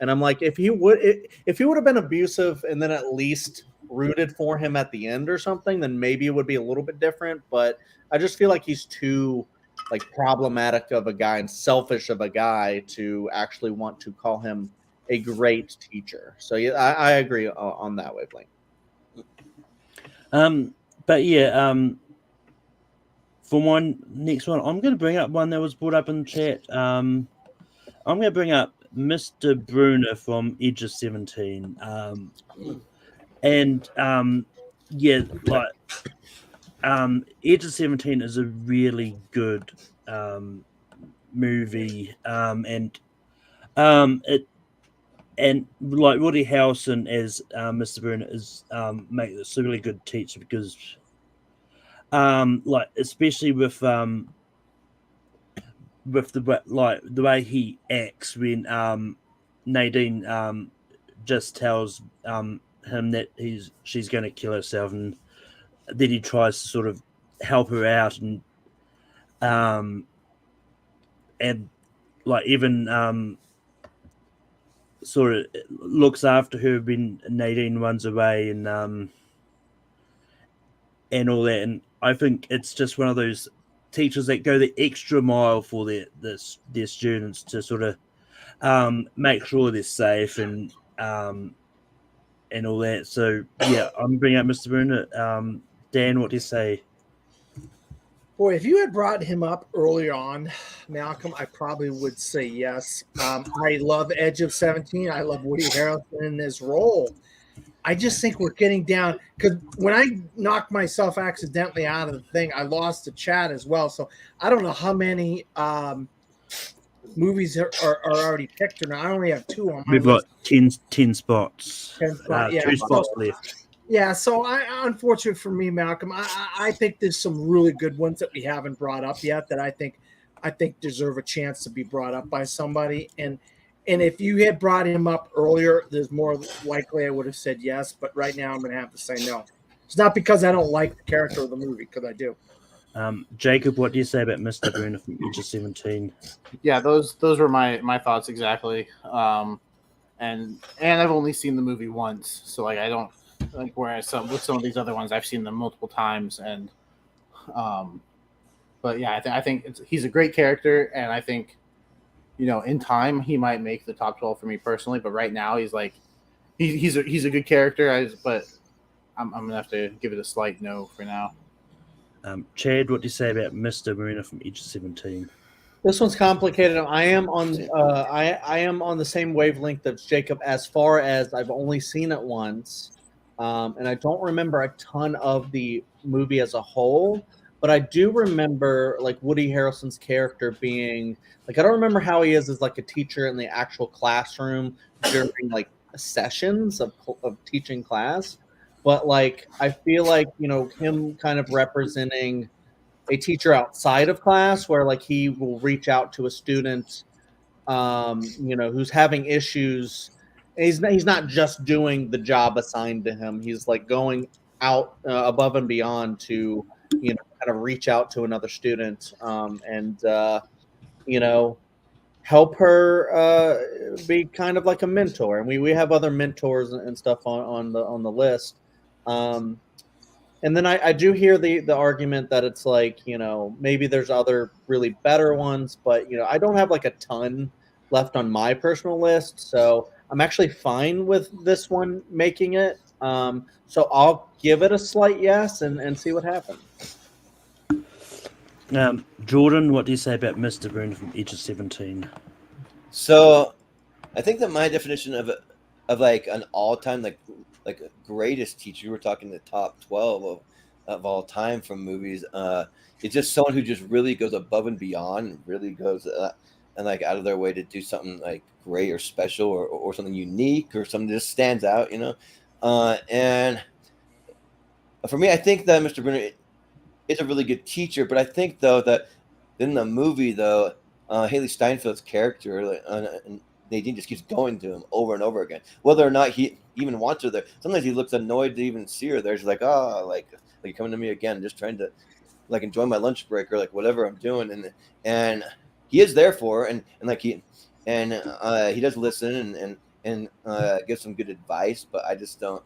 And I'm like, if he would have been abusive and then at least rooted for him at the end or something, then maybe it would be a little bit different. But I just feel like he's too like problematic of a guy and selfish of a guy to actually want to call him a great teacher. So yeah, I agree on that wavelength. For my next one, I'm going to bring up one that was brought up in the chat. I'm going to bring up Mr. Bruner from Edge of 17. Edge of 17 is a really good movie, and like Woody Harrelson as Mr. Bruner is makes a really good teacher, because especially with the way he acts when Nadine just tells him that she's going to kill herself, and then he tries to sort of help her out, and like even sort of looks after her when Nadine runs away, and all that. And I think it's just one of those teachers that go the extra mile for their students to sort of make sure they're safe and all that. So yeah, I'm bringing up Mr. Bruner. Dan, what do you say? Boy, if you had brought him up early on, Malcolm, I probably would say yes. I love Edge of 17. I love Woody Harrelson in this role. I just think we're getting down, because when I knocked myself accidentally out of the thing, I lost the chat as well. So I don't know how many movies are already picked or not. I only have 2 on my list. We've got 10 spots. 10 spots, 2 spots left. Yeah, so unfortunate for me, Malcolm, I think there's some really good ones that we haven't brought up yet that I think deserve a chance to be brought up by somebody. And if you had brought him up earlier, there's more likely I would have said yes. But right now I'm going to have to say no. It's not because I don't like the character of the movie, because I do. Jacob, what do you say about Mr. Bruner from Edge of 17? Yeah, those were my thoughts exactly. And I've only seen the movie once, so like I don't like, whereas with some of these other ones I've seen them multiple times, and but yeah, I think he's a great character, and I think in time he might make the top 12 for me personally, but right now he's like he's a good character, but I'm gonna have to give it a slight no for now. Chad, what do you say about Mr. Marina from Edge of 17? This one's complicated. I am on I am on the same wavelength as Jacob as far as I've only seen it once, and I don't remember a ton of the movie as a whole. But I do remember like Woody Harrelson's character being like I don't remember how he is as like a teacher in the actual classroom during like sessions of teaching class, but like I feel like him kind of representing a teacher outside of class where like he will reach out to a student who's having issues. He's not just doing the job assigned to him. He's like going out above and beyond to kind of reach out to another student and help her be kind of like a mentor. And we have other mentors and stuff on the list. And then I do hear the argument that it's like, maybe there's other really better ones, but, I don't have like a ton left on my personal list. So I'm actually fine with this one making it. So I'll give it a slight yes and see what happens. Jordan, what do you say about Mr. Marina from Edge of 17? So I think that my definition of like an all-time like greatest teacher, we're talking the top 12 of all time from movies, it's just someone who just really goes above and beyond and really goes and like out of their way to do something like great or special or something unique or something that just stands out, and for me I think that Mr. Brunner is a really good teacher, but I think though that in the movie though Haley Steinfeld's character and Nadine just keeps going to him over and over again, whether or not he even wants her there. Sometimes he looks annoyed to even see her there. She's like, "Oh, like you're coming to me again, just trying to like enjoy my lunch break or like whatever I'm doing." And he is there for her, and like he does listen and give some good advice. But I just don't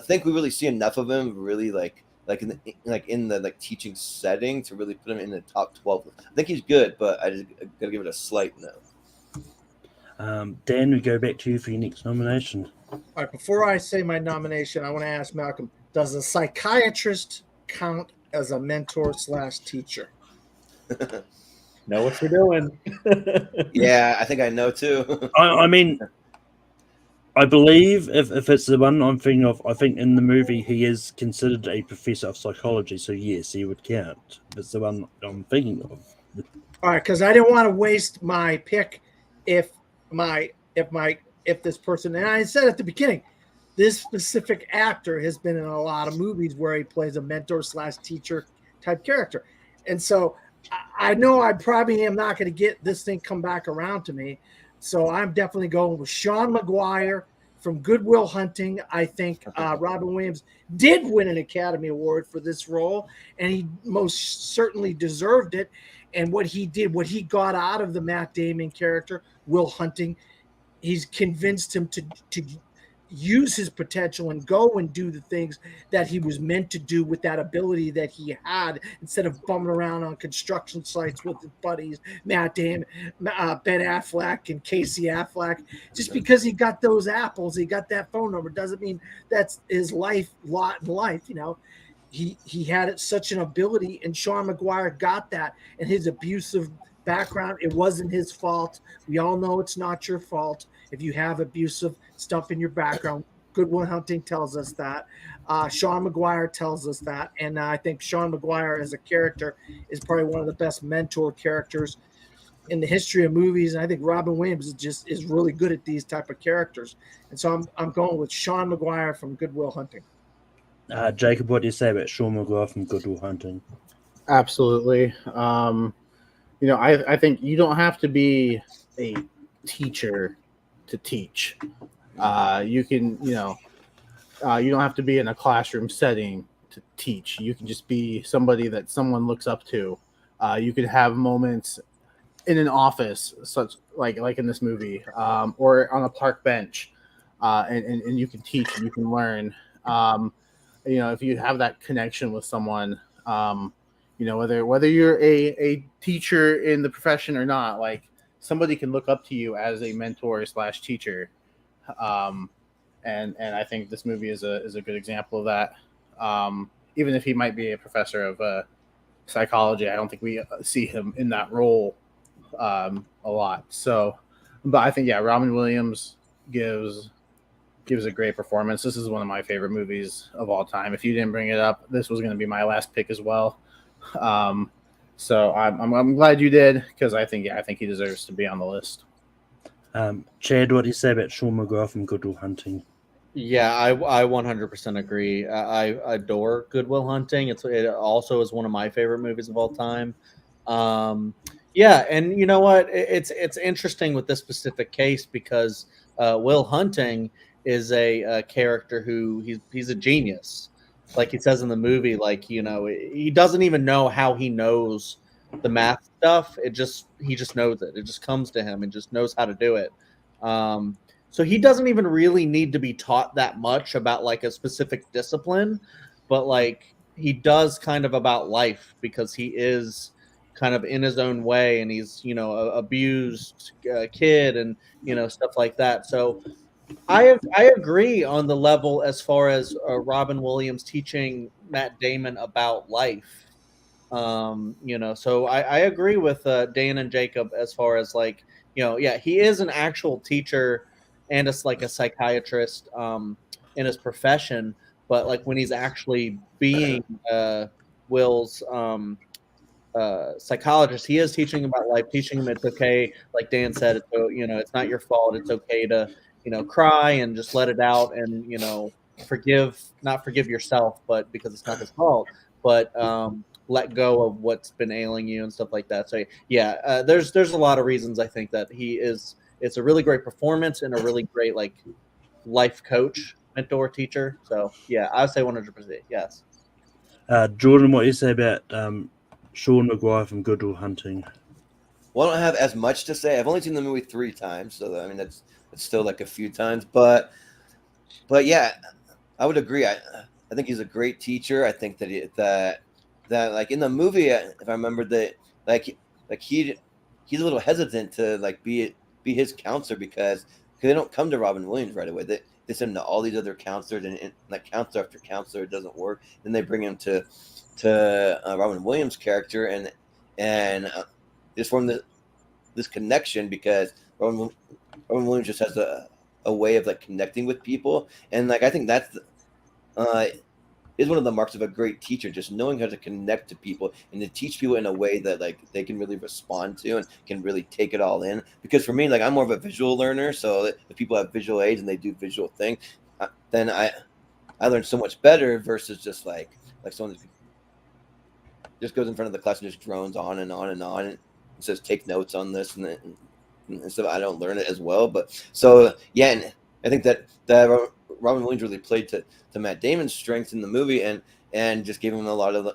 think we really see enough of him really like in the teaching setting to really put him in the top 12. I think he's good, but I just gotta give it a slight no. Dan, we go back to you for your next nomination. All right, before I say my nomination, I want to ask Malcolm, does a psychiatrist count as a mentor / teacher? Know what you're doing. Yeah, I think I know too. I mean, I believe if it's the one I'm thinking of, I think in the movie he is considered a professor of psychology, so yes, he would count. If it's the one I'm thinking of. All right, because I didn't want to waste my pick if this person, and I said at the beginning, this specific actor has been in a lot of movies where he plays a mentor / teacher type character. And so I know I probably am not going to get this thing come back around to me. So I'm definitely going with Sean Maguire from Good Will Hunting. I think Robin Williams did win an Academy Award for this role, and he most certainly deserved it. And what he got out of the Matt Damon character, Will Hunting, he's convinced him to use his potential and go and do the things that he was meant to do with that ability that he had, instead of bumming around on construction sites with his buddies, Matt Damon, Ben Affleck and Casey Affleck. Just because he got those apples, he got that phone number, doesn't mean that's his lot in life. He had such an ability, and Sean Maguire got that. And his abusive background, it wasn't his fault. We all know it's not your fault if you have abusive stuff in your background. Good Will Hunting tells us that. Sean Maguire tells us that. And I think Sean Maguire as a character is probably one of the best mentor characters in the history of movies. And I think Robin Williams is really good at these type of characters. And so I'm going with Sean Maguire from Good Will Hunting. Jacob, what do you say about Sean Maguire from Good Will Hunting? Absolutely. I think you don't have to be a teacher to teach. You can, you don't have to be in a classroom setting to teach. You can just be somebody that someone looks up to. You can have moments in an office, such like in this movie, or on a park bench, and you can teach and you can learn. If you have that connection with someone, whether you're a teacher in the profession or not, like somebody can look up to you as a mentor / teacher. and I think this movie is a good example of that. Even if he might be a professor of psychology, I don't think we see him in that role a lot. So, but I think Robin Williams gives a great performance. This is one of my favorite movies of all time. If you didn't bring it up, this was going to be my last pick as well. So I'm glad you did, because I think he deserves to be on the list. Chad, what do you say about Sean McGrath from Good Will Hunting? Yeah, I 100% agree. I adore Good Will Hunting. It also is one of my favorite movies of all time. Yeah, and you know what? It's interesting with this specific case because Will Hunting is a character who he's a genius. Like he says in the movie, like, you know, he doesn't even know how he knows the math stuff. He just knows it. It just comes to him and just knows how to do it. So he doesn't even really need to be taught that much about like a specific discipline, but like he does kind of about life because he is kind of in his own way, and he's, you know, a abused kid, and you know, stuff like that. So I agree on the level as far as Robin Williams teaching Matt Damon about life. You know, so I agree with Dan and Jacob as far as like, you know, yeah, he is an actual teacher and it's like a psychiatrist in his profession, but like when he's actually being Will's psychologist, he is teaching about life, teaching him it's okay, like Dan said, it's, you know, it's not your fault, it's okay to, you know, cry and just let it out, and you know, not forgive yourself, but because it's not his fault, but let go of what's been ailing you and stuff like that. So yeah, there's a lot of reasons I think that it's a really great performance and a really great like life coach, mentor, teacher. So yeah, I would say 100% yes. Jordan, what do you say about Sean McGuire from Good Will Hunting? Well, I don't have as much to say. I've only seen the movie 3 times, so I mean that's still like a few times. But yeah, I would agree. I think he's a great teacher. I think that like in the movie, if I remember that, like he's a little hesitant to like be his counselor because they don't come to Robin Williams right away. They send him to all these other counselors, and like counselor after counselor, it doesn't work. Then they bring him to Robin Williams' character, and just form this connection because Robin Williams just has a way of like connecting with people, and like I think that's is one of the marks of a great teacher, just knowing how to connect to people and to teach people in a way that like they can really respond to and can really take it all in. Because for me, like I'm more of a visual learner, so if people have visual aids and they do visual things, then I learn so much better versus just like someone just goes in front of the class and just drones on and on and on and says take notes on this and stuff. I don't learn it as well, but so yeah, and I think that Robin Williams really played to Matt Damon's strengths in the movie, and just gave him a lot of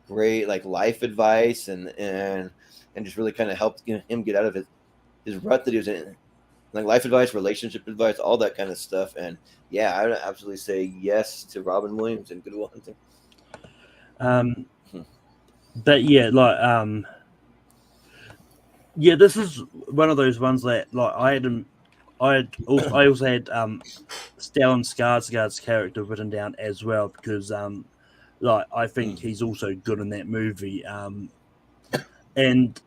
great like life advice and just really kind of helped him get out of his rut that he was in, like life advice, relationship advice, all that kind of stuff. And yeah, I would absolutely say yes to Robin Williams and Good Will Hunting. But yeah, like yeah, this is one of those ones that like I also had Stellan Skarsgård's character written down as well because like I think he's also good in that movie. And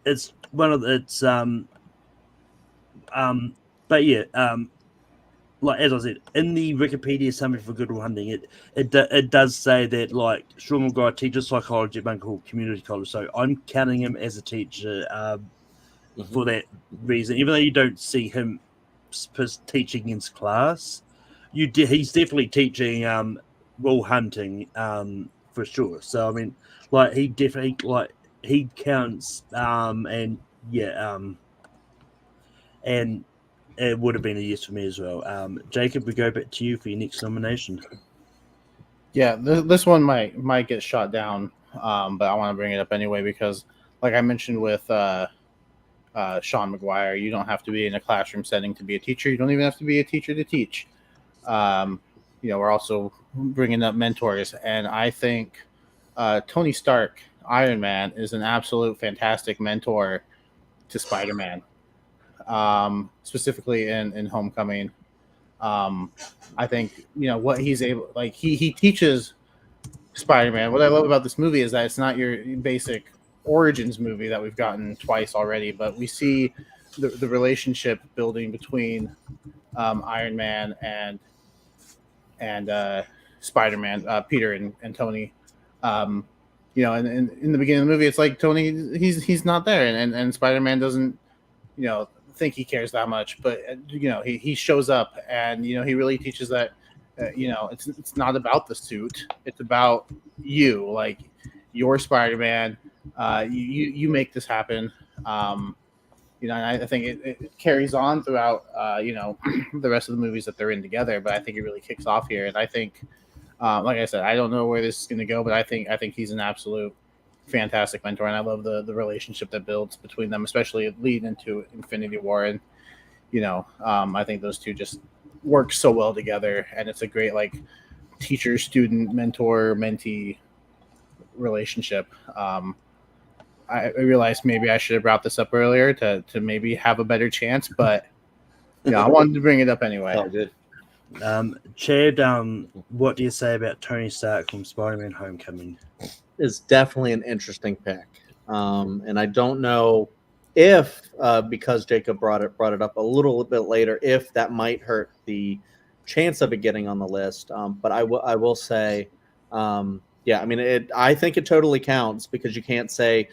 it's one of it's but yeah, like as I said in the Wikipedia summary for Good Will Hunting, it does say that like Sean McGuire teaches psychology at Bunker Community College, so I'm counting him as a teacher for that reason. Even though you don't see him teaching in class, he's definitely teaching Will Hunting for sure. So I mean, like he definitely like he counts and yeah and it would have been a yes for me as well. Jacob, we go back to you for your next nomination. Yeah, this one might get shot down, but I want to bring it up anyway because, like I mentioned with Sean McGuire, you don't have to be in a classroom setting to be a teacher. You don't even have to be a teacher to teach. You know, we're also bringing up mentors, and I think Tony Stark, Iron Man, is an absolute fantastic mentor to Spider-Man, specifically in Homecoming. I think what he's able, like he teaches Spider-Man. What I love about this movie is that it's not your basic origins movie that we've gotten twice already, but we see the relationship building between Iron Man and Spider-Man, Peter and Tony. And in the beginning of the movie, it's like Tony he's not there, and Spider-Man doesn't think he cares that much, but he shows up, and he really teaches that it's not about the suit, it's about you, like you're Spider-Man. You make this happen. And I think it carries on throughout the rest of the movies that they're in together, but I think it really kicks off here. And I think like I said, I don't know where this is going to go, but I think he's an absolute fantastic mentor, and I love the relationship that builds between them, especially leading into Infinity War. And I think those two just work so well together, and it's a great like teacher, student, mentor, mentee relationship. I realized maybe I should have brought this up earlier to maybe have a better chance, but I wanted to bring it up anyway. Oh, good. Chad, what do you say about Tony Stark from Spider-Man Homecoming? Is definitely an interesting pick. And I don't know if, because Jacob brought it up a little bit later, if that might hurt the chance of it getting on the list. But I will say, I mean, I think it totally counts, because you can't say,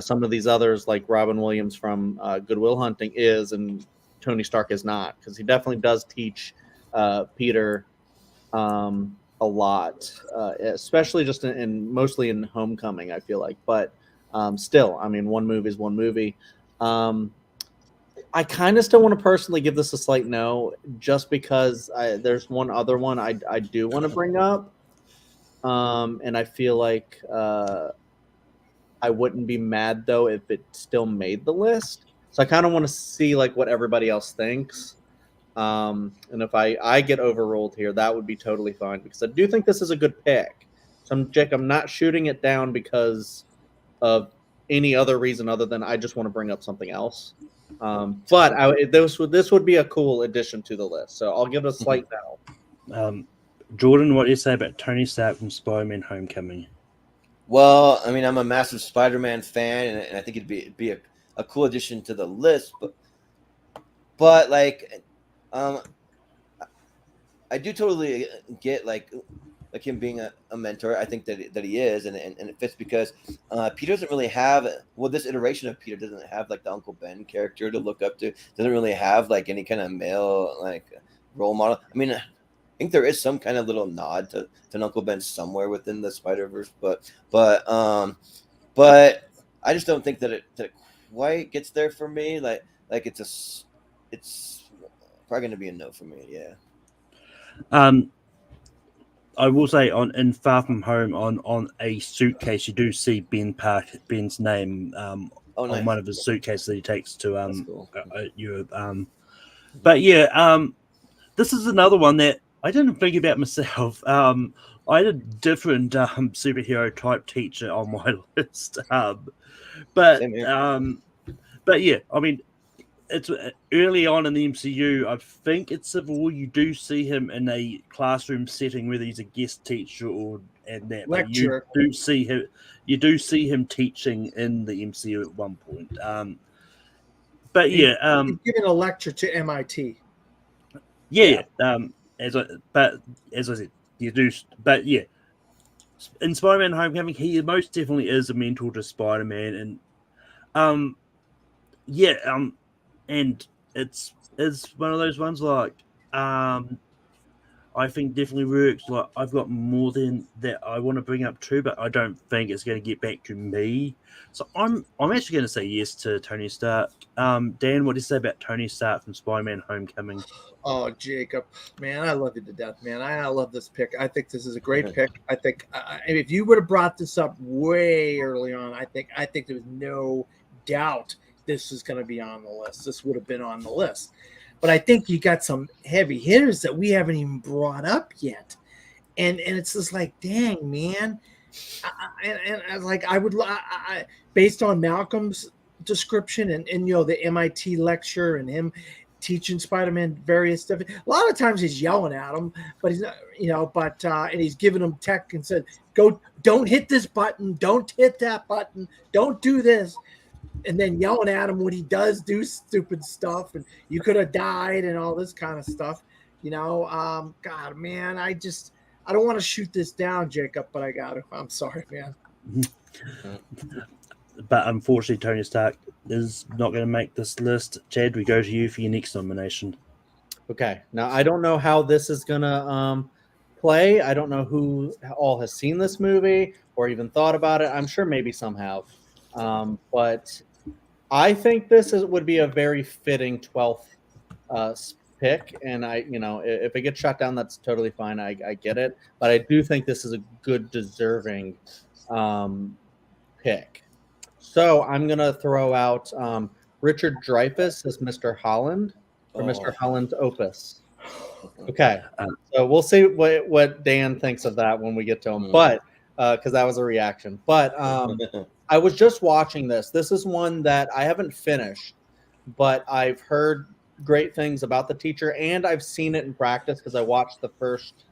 some of these others like Robin Williams from Good Will Hunting is and Tony Stark is not, because he definitely does teach Peter a lot, especially just in mostly in Homecoming, I feel like. But still, I mean, one movie is one movie. I kind of still want to personally give this a slight no, just because there's one other one I do want to bring up. And I feel like I wouldn't be mad, though, if it still made the list. So I kind of want to see like what everybody else thinks. And if I get overruled here, that would be totally fine, because I do think this is a good pick. So I'm not shooting it down because of any other reason other than I just want to bring up something else. But this would be a cool addition to the list. So I'll give it a slight no. Jordan, what do you say about Tony Stark from Spider-Man Homecoming? Well, I mean, I'm a massive Spider-Man fan, and I think it'd be a cool addition to the list. But like, I do totally get like him being a mentor. I think that he is, and it fits because Peter doesn't really have, well, this iteration of Peter doesn't have like the Uncle Ben character to look up to. Doesn't really have like any kind of male like role model. I mean, I think there is some kind of little nod to Uncle Ben somewhere within the Spider-Verse, but I just don't think that it quite gets there for me. Like it's probably going to be a no for me. Yeah. I will say in Far From Home on a suitcase you do see Ben's name Nice. on one of his suitcases that he takes to cool. Europe. But yeah, this is another one that I didn't think about myself. I had a different superhero type teacher on my list, but yeah, I mean, it's early on in the MCU. I think it's Civil War. You do see him in a classroom setting, whether he's a guest teacher or and that. Lecturer. You do see him teaching in the MCU at one point. But yeah, he's giving a lecture to MIT. Yeah. As I said, you do. But yeah, in Spider-Man: Homecoming, he most definitely is a mentor to Spider-Man, and and it's one of those ones like I think definitely works. Like I've got more than that I want to bring up too, but I don't think it's going to get back to me. So I'm actually going to say yes to Tony Stark. Dan, what do you say about Tony Stark from Spider-Man: Homecoming? Oh, Jacob, man, I love you to death, man. I love this pick. I think this is a great pick. I think if you would have brought this up way early on, I think there was no doubt this is going to be on the list. This would have been on the list. But I think you got some heavy hitters that we haven't even brought up yet. And it's just like, dang, man. Based on Malcolm's description and the MIT lecture and him teaching Spider-Man various stuff. A lot of times he's yelling at him, but he's not, and he's giving him tech and said, "Go, don't hit this button, don't hit that button, don't do this," and then yelling at him when he does do stupid stuff, and you could have died and all this kind of stuff. God, man, I don't want to shoot this down, Jacob, but I got to. I'm sorry, man. But unfortunately, Tony Stark is not going to make this list. Chad, we go to you for your next nomination. Okay. Now, I don't know how this is going to play. I don't know who all has seen this movie or even thought about it. I'm sure maybe some have. But I think this would be a very fitting 12th pick. And if it gets shot down, that's totally fine. I get it. But I do think this is a good, deserving pick. So I'm going to throw out Richard Dreyfuss as Mr. Holland for Mr. Holland's Opus. Okay. So we'll see what Dan thinks of that when we get to him. But because that was a reaction. But I was just watching this. This is one that I haven't finished, but I've heard great things about the teacher, and I've seen it in practice because I watched the first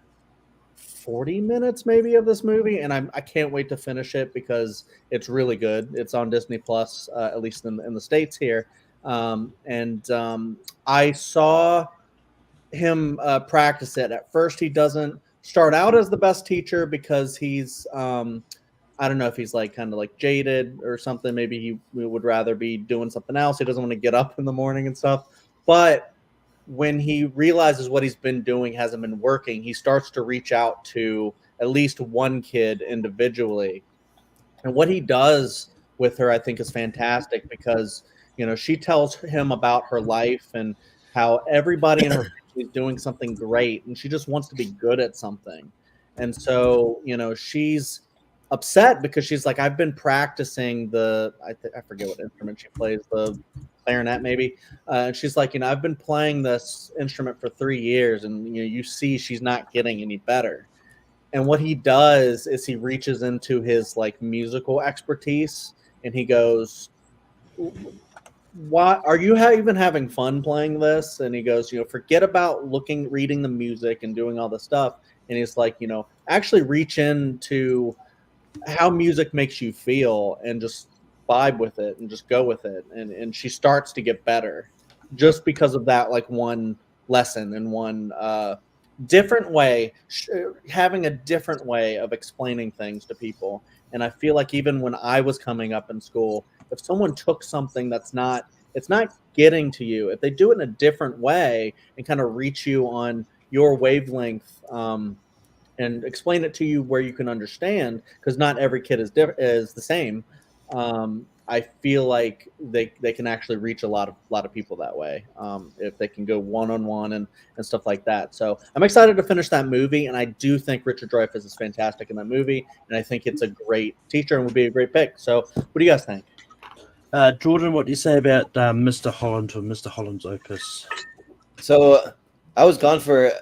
40 minutes maybe of this movie, and I can't wait to finish it because it's really good. It's on Disney Plus, at least in the States here. I saw him practice it. At first, he doesn't start out as the best teacher because he's I don't know if he's like kind of like jaded or something. Maybe he would rather be doing something else. He doesn't want to get up in the morning and stuff. But when he realizes what he's been doing hasn't been working, he starts to reach out to at least one kid individually. And what he does with her, I think, is fantastic because, she tells him about her life and how everybody in her family is doing something great. And she just wants to be good at something. And so, she's upset because she's like, I've been practicing I forget what instrument she plays, the clarinet maybe. And she's like, I've been playing this instrument for 3 years and you see she's not getting any better. And what he does is he reaches into his like musical expertise and he goes, why are you even having fun playing this? And he goes, forget about reading the music and doing all the stuff. And he's like, actually reach into how music makes you feel and just vibe with it and just go with it. And she starts to get better just because of that, like one lesson and one different way, having a different way of explaining things to people. And I feel like even when I was coming up in school, if someone took something it's not getting to you, if they do it in a different way and kind of reach you on your wavelength, and explain it to you where you can understand, because not every kid is the same. I feel like they can actually reach a lot of people that way if they can go one-on-one and stuff like that. So I'm excited to finish that movie, and I do think Richard Dreyfuss is fantastic in that movie, and I think it's a great teacher and would be a great pick. So what do you guys think? Jordan, what do you say about Mr. Holland or Mr. Holland's Opus? So I was gone for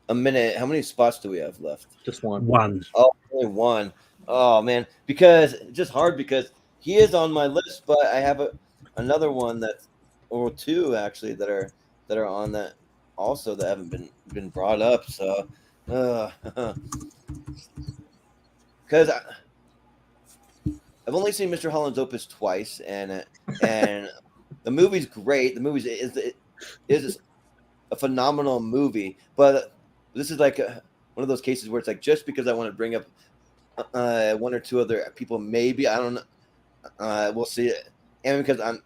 a minute. How many spots do we have left? Just one. One. Oh, only one. Oh man, because it's just hard because he is on my list, but I have another one or two actually that are on that also that haven't been brought up. So, because I've only seen Mr. Holland's Opus twice, and the movie's great. The movie is a phenomenal movie, but this is like one of those cases where it's like just because I want to bring up one or two other people, maybe I don't know. We'll see it, and because I'm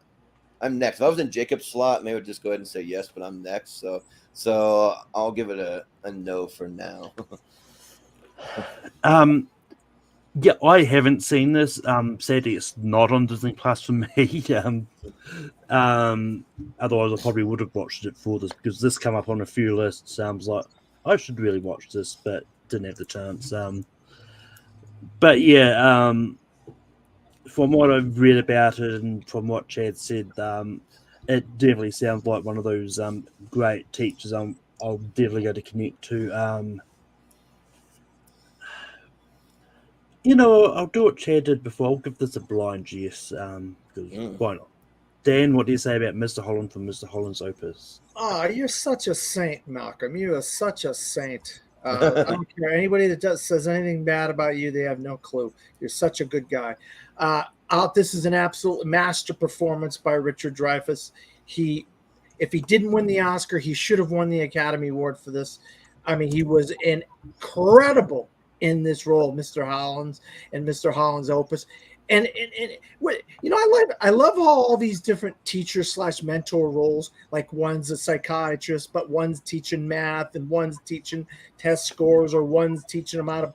next. If I was in Jacob's slot, maybe I would just go ahead and say yes, but I'm next, so I'll give it a no for now. Yeah, I haven't seen this. Sadly, it's not on Disney Plus for me. Otherwise, I probably would have watched it for this because this came up on a few lists. I was like, I should really watch this, but didn't have the chance. But yeah, from what I've read about it and from what Chad said, it definitely sounds like one of those great teachers. I'll definitely go to connect to. I'll do what Chad did before. I'll give this a blind yes, because why not? Dan, what do you say about Mr. Holland from Mr. Holland's Opus? Oh, you're such a saint, Malcolm. You are such a saint. I don't care. Anybody that says anything bad about you, they have no clue. You're such a good guy. This is an absolute master performance by Richard Dreyfuss. If he didn't win the Oscar, he should have won the Academy Award for this. I mean, he was incredible in this role, Mr. Holland's and Mr. Holland's Opus. And I love how all these different teacher/mentor roles, like one's a psychiatrist, but one's teaching math, and one's teaching test scores, or one's teaching them how to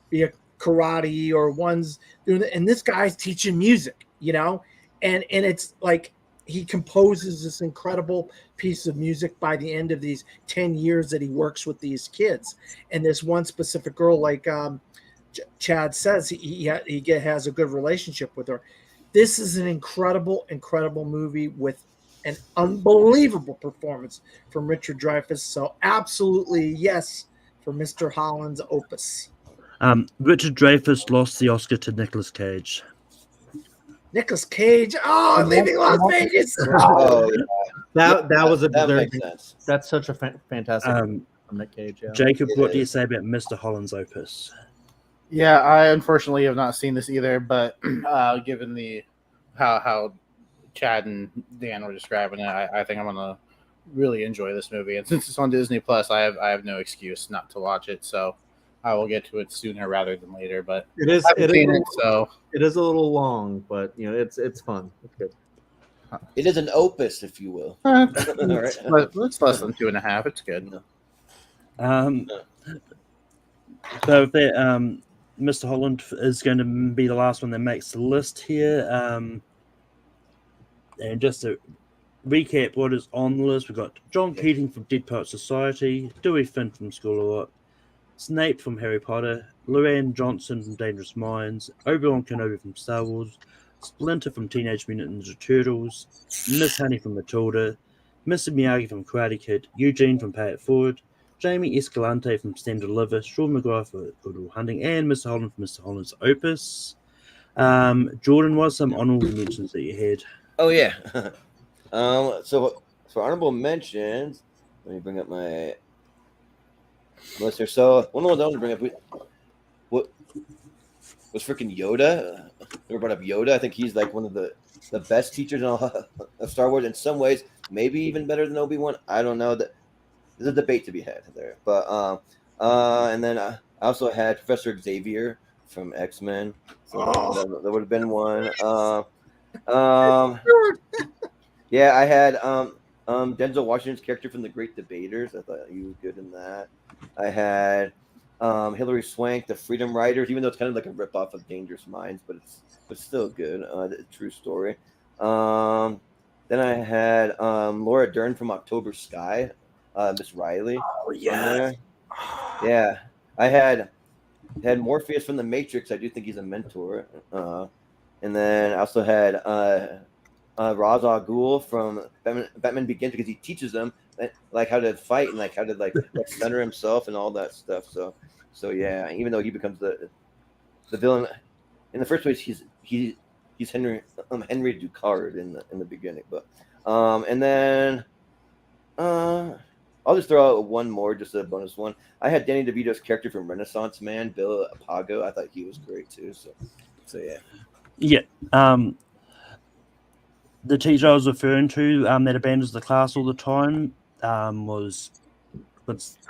be a karate, or one's doing it, and this guy's teaching music, and it's like he composes this incredible piece of music by the end of these 10 years that he works with these kids. And this one specific girl, like Chad says, he has a good relationship with her. This is an incredible movie with an unbelievable performance from Richard Dreyfuss. So absolutely yes for Mr. Holland's Opus. Richard Dreyfuss lost the Oscar to Nicolas Cage. Nicolas Cage. Oh, leaving Las Vegas. Oh, yeah. That was a That deserving. makes sense. That's such a fantastic from Nick Cage. Yeah. Jacob, what do you say about Mr. Holland's Opus? Yeah, I unfortunately have not seen this either, but given the how Chad and Dan were describing it, I think I'm gonna really enjoy this movie. And since it's on Disney Plus, I have no excuse not to watch it. So I will get to it sooner rather than later. But It is I haven't seen it, so it is a little long, but it's fun. It's good. It is an opus, if you will. it's less than 2.5. It's good. So that Mr. Holland is going to be the last one that makes the list here. And just to recap what is on the list, we've got John Keating from Dead Poets Society, Dewey Finn from School of Rock, Snape from Harry Potter, Luann Johnson from Dangerous Minds, Obi-Wan Kenobi from Star Wars, Splinter from Teenage Mutant Ninja Turtles, Miss Honey from Matilda, Mr. Miyagi from Karate Kid, Eugene from Pay It Forward, Jamie Escalante from Stand and Deliver, Sean McGrath for Good Will Hunting, and Mr. Holland from Mr. Holland's Opus. Jordan, what are some honorable mentions that you had? Oh yeah. So for honorable mentions, let me bring up my list here. So one of the ones I want to bring up, what was freaking Yoda? We brought up Yoda. I think he's like one of the best teachers in all of Star Wars. In some ways, maybe even better than Obi-Wan. I don't know. There's a debate to be had there. But and then I also had Professor Xavier from X-Men. So that would have been one. Yeah, I had Denzel Washington's character from The Great Debaters. I thought he was good in that. I had Hilary Swank, The Freedom Riders, even though it's kind of like a ripoff of Dangerous Minds, but it's still good. True story. Then I had Laura Dern from October Sky, Miss Riley. Oh yeah, yeah. I had Morpheus from The Matrix. I do think he's a mentor. And then I also had Ra's al Ghul from Batman Begins, because he teaches them like how to fight and like how to like center himself and all that stuff. So yeah, even though he becomes the villain in the first place, he's Henry Ducard in the beginning. But and then I'll just throw out one more, just a bonus one. I had Danny DeVito's character from Renaissance Man, Bill Apago. I thought he was great too. So yeah. Yeah. The teacher I was referring to that abandons the class all the time was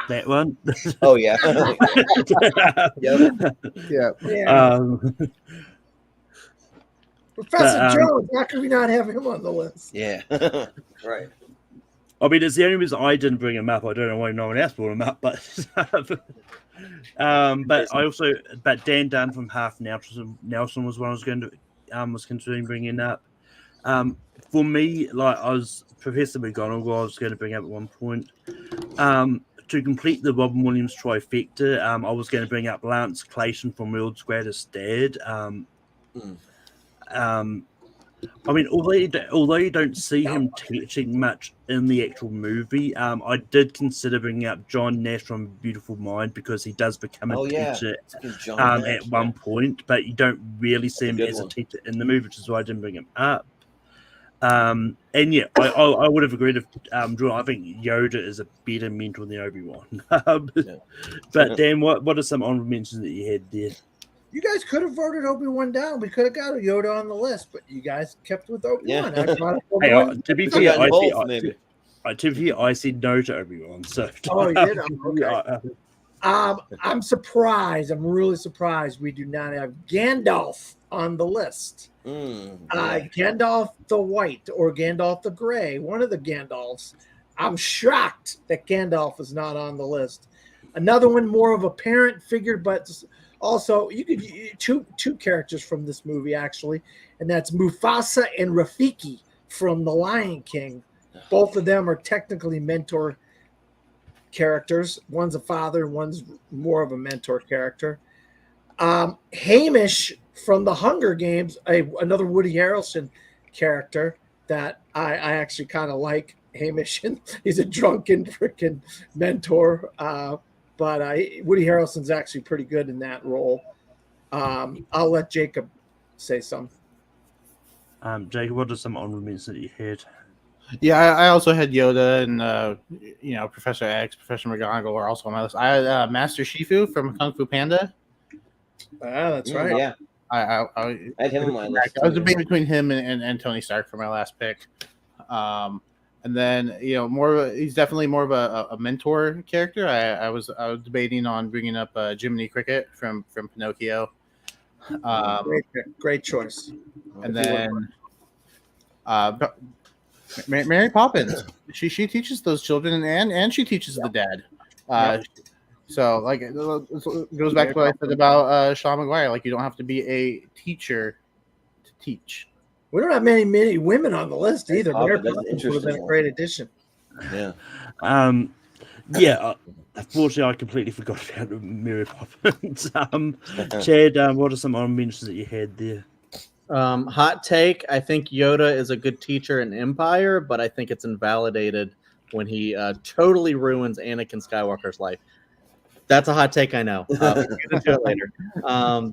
that one. Oh yeah. Yeah. Professor Jones, how can we not have him on the list? Yeah. Right. I mean, it's the only reason I didn't bring him up. I don't know why no one else brought him up, but but Dan Dunn from Half Nelson was one I was going to was considering bringing up. For me, like I was Professor McGonagall, I was going to bring up at one point. To complete the Robin Williams trifecta, I was going to bring up Lance Clayton from World's Greatest Dad. I mean, although you don't see him teaching much in the actual movie, I did consider bringing up John Nash from Beautiful Mind, because he does become a teacher at one point, but you don't really see him as a teacher in the movie, which is why I didn't bring him up. And yeah, I would have agreed with Drew. I think Yoda is a better mentor than Obi-Wan. But Dan, what are some honorable mentions that you had there? You guys could have voted Obi-Wan down. We could have got a Yoda on the list, but you guys kept with Obi-Wan. Yeah. I brought up Hey, Obi-Wan. to be We fair, got both, maybe. I said no to Obi-Wan. So Oh, you did? Okay. I'm surprised. I'm really surprised we do not have Gandalf on the list. Gandalf the White or Gandalf the Gray, one of the Gandalfs. I'm shocked that Gandalf is not on the list. Another one, more of a parent figure, but also you could two characters from this movie actually, and that's Mufasa and Rafiki from The Lion King. Both of them are technically mentor characters. One's a father, one's more of a mentor character. Hamish from the Hunger Games, another Woody Harrelson character that I actually kind of like. Hamish, and he's a drunken freaking mentor, but Woody Harrelson's actually pretty good in that role. I'll let Jacob say something. Jacob, what are some honorable mentions that you had? Yeah, I also had Yoda and Professor X, Professor McGonagall are also on my list. I had Master Shifu from Kung Fu Panda. That's right. Yeah, I had him on my list. I was debating between him and Tony Stark for my last pick. And then he's definitely more of a mentor character. I was debating on bringing up Jiminy Cricket from Pinocchio. Great choice. And then Mary Poppins. She teaches those children and she teaches the dad. So like it goes back to what I said about Sean McGuire. Like you don't have to be a teacher to teach. We don't have many women on the list either. Oh, Mary that's Poppins would have been a great addition. Yeah. Unfortunately, I completely forgot about Mary Poppins. Chad, what are some honorable mentions that you had there? Hot take. I think Yoda is a good teacher in Empire, but I think it's invalidated when he totally ruins Anakin Skywalker's life. That's a hot take, I know. We'll get into it later.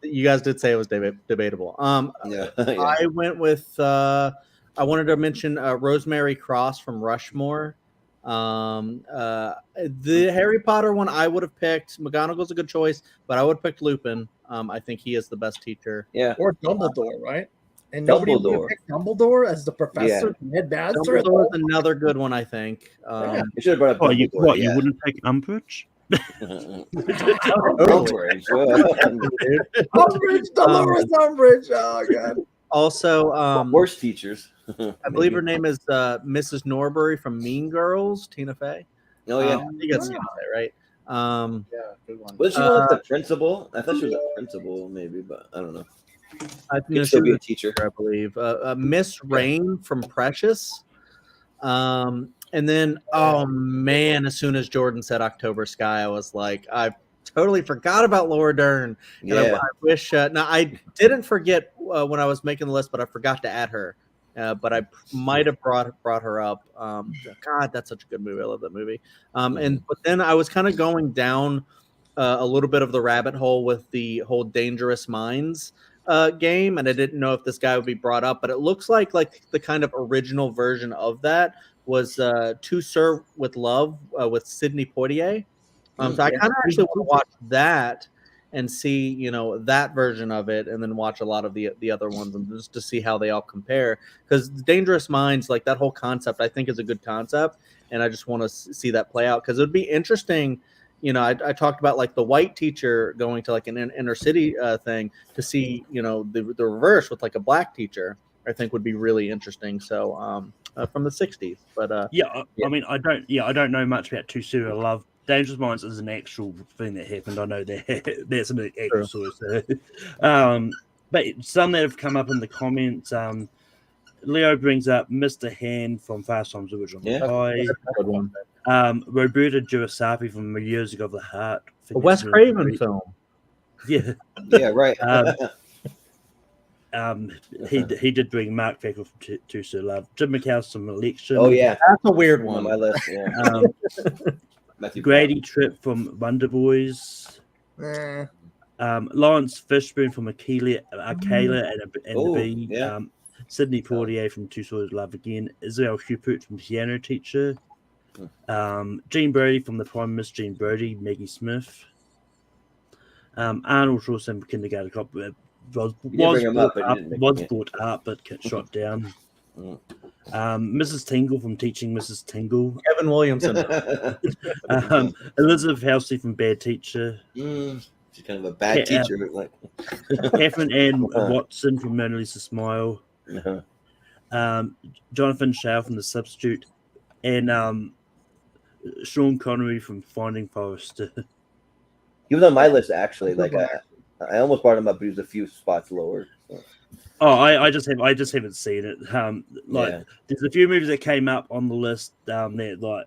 You guys did say it was debatable. I went with. I wanted to mention Rosemary Cross from Rushmore. The Harry Potter one I would have picked. McGonagall's a good choice, but I would have picked Lupin. I think he is the best teacher. Yeah. Or Dumbledore, right? And nobody would have picked Dumbledore as the professor. Ned Badster. Dumbledore is another good one, I think. You should have brought up Dumbledore. You wouldn't pick Umbridge? Umbridge. Dolores Umbridge. Oh god. Also, worst teachers. I believe her name is Mrs. Norbury from Mean Girls, Tina Fey. Oh yeah, I think it's Tina Fey, right? Good one. Was she like the principal? I thought she was a principal, maybe, but I don't know. I think She'll be a teacher, I believe. Miss Rain from Precious. And then, oh man, as soon as Jordan said October Sky, I was like, I totally forgot about Laura Dern. And I wish. Now, I didn't forget when I was making the list, but I forgot to add her. But I might have brought her up. God, that's such a good movie. I love that movie. But then I was kind of going down a little bit of the rabbit hole with the whole Dangerous Minds game, and I didn't know if this guy would be brought up. But it looks like the kind of original version of that was To Serve with Love with Sidney Poitier. So I kind of actually want to watch that and see, that version of it, and then watch a lot of the other ones, and just to see how they all compare. Because Dangerous Minds, like that whole concept, I think is a good concept, and I just want to see that play out because it would be interesting. I talked about like the white teacher going to like an inner city thing to see, the reverse with like a black teacher. I think would be really interesting. So from the 60s, but I mean, I don't know much about To Serve with Love. Dangerous Minds is an actual thing that happened. I know that that's an actual source. But some that have come up in the comments, Leo brings up Mr. Hand from Fast Times at Ridgemont High. good one. Roberta Giuseppe from Years Ago of the Heart. A Wes Craven film. Yeah. Yeah, right. He did bring Mark Fackle from To Serve Love. Jim McCall's from Election. Oh yeah, that's a weird one on my list. Yeah. Grady Tripp from Wonder Boys. Lawrence Fishburne from Akela and the Bee. Yeah. Sidney Poitier from Two Swords of Love Again, Isabel Huppert from Piano Teacher, Jean Brody from The Prime Miss Jean Brody, Maggie Smith, Arnold Schwarzenegger from Kindergarten Cop was brought up but shot down. Mrs. Tingle from Teaching Mrs. Tingle, Kevin Williamson. Elizabeth Halsey from Bad Teacher, She's kind of a bad teacher. Like Catherine Ann Watson from Mona Lisa Smile, Jonathan Shaw from The Substitute, and Sean Connery from Finding Forrester. He was on my list actually. Like I almost brought him up, but he was a few spots lower. So. Oh, I just haven't seen it. There's a few movies that came up on the list there, like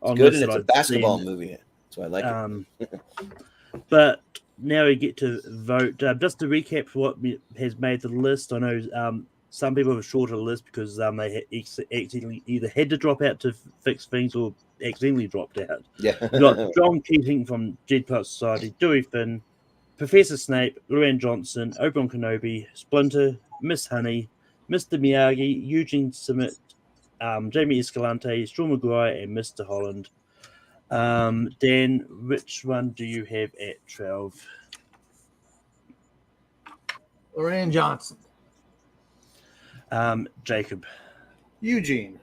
on good, list and it's a basketball movie. That's why I like it. But now we get to vote. Just to recap what has made the list, I know some people have a shorter list because they accidentally either had to drop out to fix things or accidentally dropped out. Yeah. We got John Keating from Jed Plus Society, Dewey Finn, Professor Snape, Luann Johnson, Obi-Wan Kenobi, Splinter, Miss Honey, Mr. Miyagi, Eugene Summit, Jamie Escalante, Sean McGuire, and Mr. Holland. Dan, which one do you have at 12? Lorraine Johnson. Jacob. Eugene.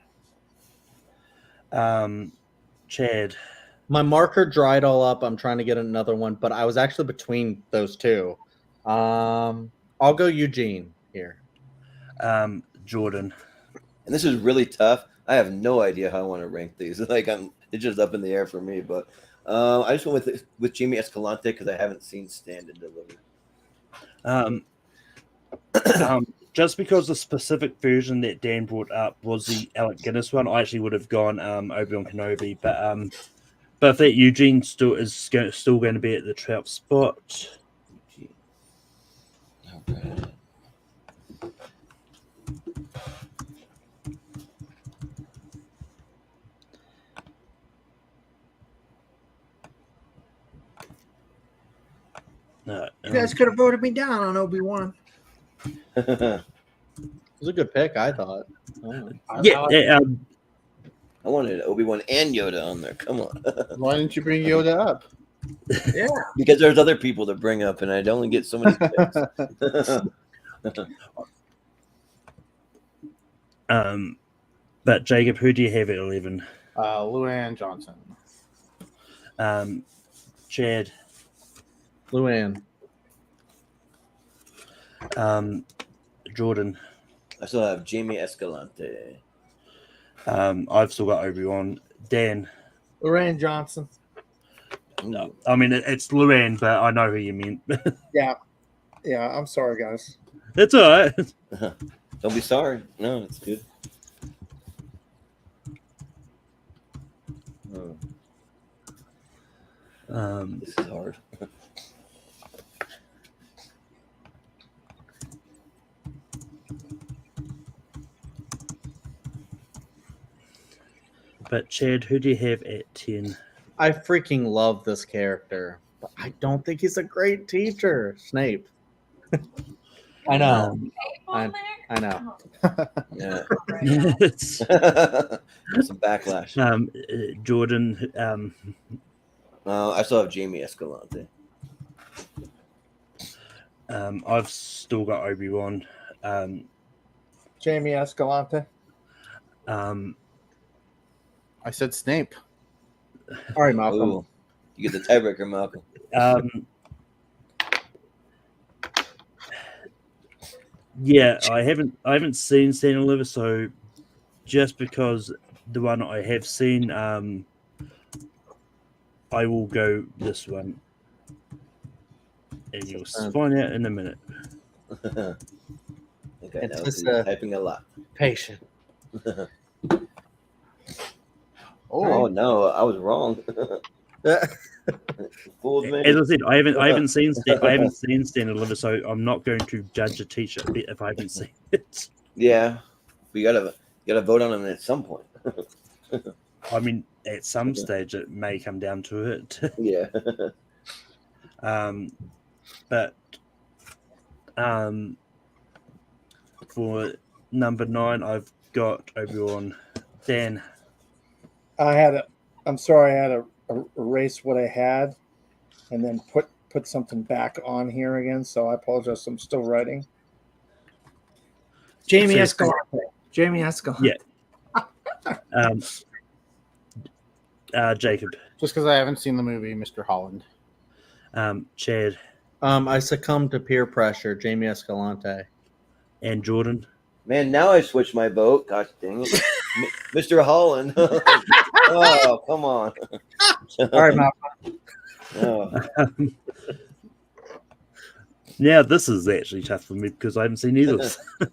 Chad. My marker dried all up. I'm trying to get another one, but I was actually between those two. I'll go Eugene here. Jordan. And this is really tough. I have no idea how I want to rank these. It's just up in the air for me. But I just went with Jamie Escalante because I haven't seen Stand and Deliver. Just because the specific version that Dan brought up was the Alec Guinness one, I actually would have gone Obi-Wan Kenobi. But if that Eugene still going to be at the 12th spot. Okay. No, You guys could have voted me down on Obi-Wan. It was a good pick, I thought. I wanted Obi-Wan and Yoda on there. Come on. Why didn't you bring Yoda up? Yeah. Because there's other people to bring up, and I'd only get so many picks. But Jacob, who do you have at 11? Luann Johnson. Chad. Luann. Jordan. I still have Jamie Escalante. I've still got Obi-Wan. Dan. Lorraine Johnson. No, I mean it's Luann, but I know who you mean. Yeah. I'm sorry, guys. It's all right. Don't be sorry. No, it's good. This is hard. But Chad, who do you have at 10? I freaking love this character, but I don't think he's a great teacher. Snape. I know. I know. Yeah. It's Some backlash. Jordan. I still have Jamie Escalante. I've still got Obi-Wan. Jamie Escalante. I said Snape. All right, Malcolm. Ooh, you get the tiebreaker, Malcolm. Yeah, I haven't seen Stand and Deliver, so just because the one I have seen, I will go this one, and you'll find out in a minute. Okay, It's now just, you're typing a lot. Patient. Oh no, I was wrong. Fooled me. As I said, I haven't seen Stand and Deliver, so I'm not going to judge a teacher if I haven't seen it. Yeah, we gotta vote on him at some point. I mean, at some stage it may come down to it. Yeah. But for number 9, I've got Obi-Wan. Dan. I'm sorry, I had to erase what I had and then put something back on here again. So I apologize. I'm still writing. Jamie Escalante. Jamie Escalante. Yeah. Jacob. Just because I haven't seen the movie, Mr. Holland. Chad. I succumbed to peer pressure. Jamie Escalante. And Jordan. Man, now I switched my vote. Gosh dang it. Mr. Holland. Oh, come on. All right, Malcolm. Oh. Now this is actually tough for me because I haven't seen either.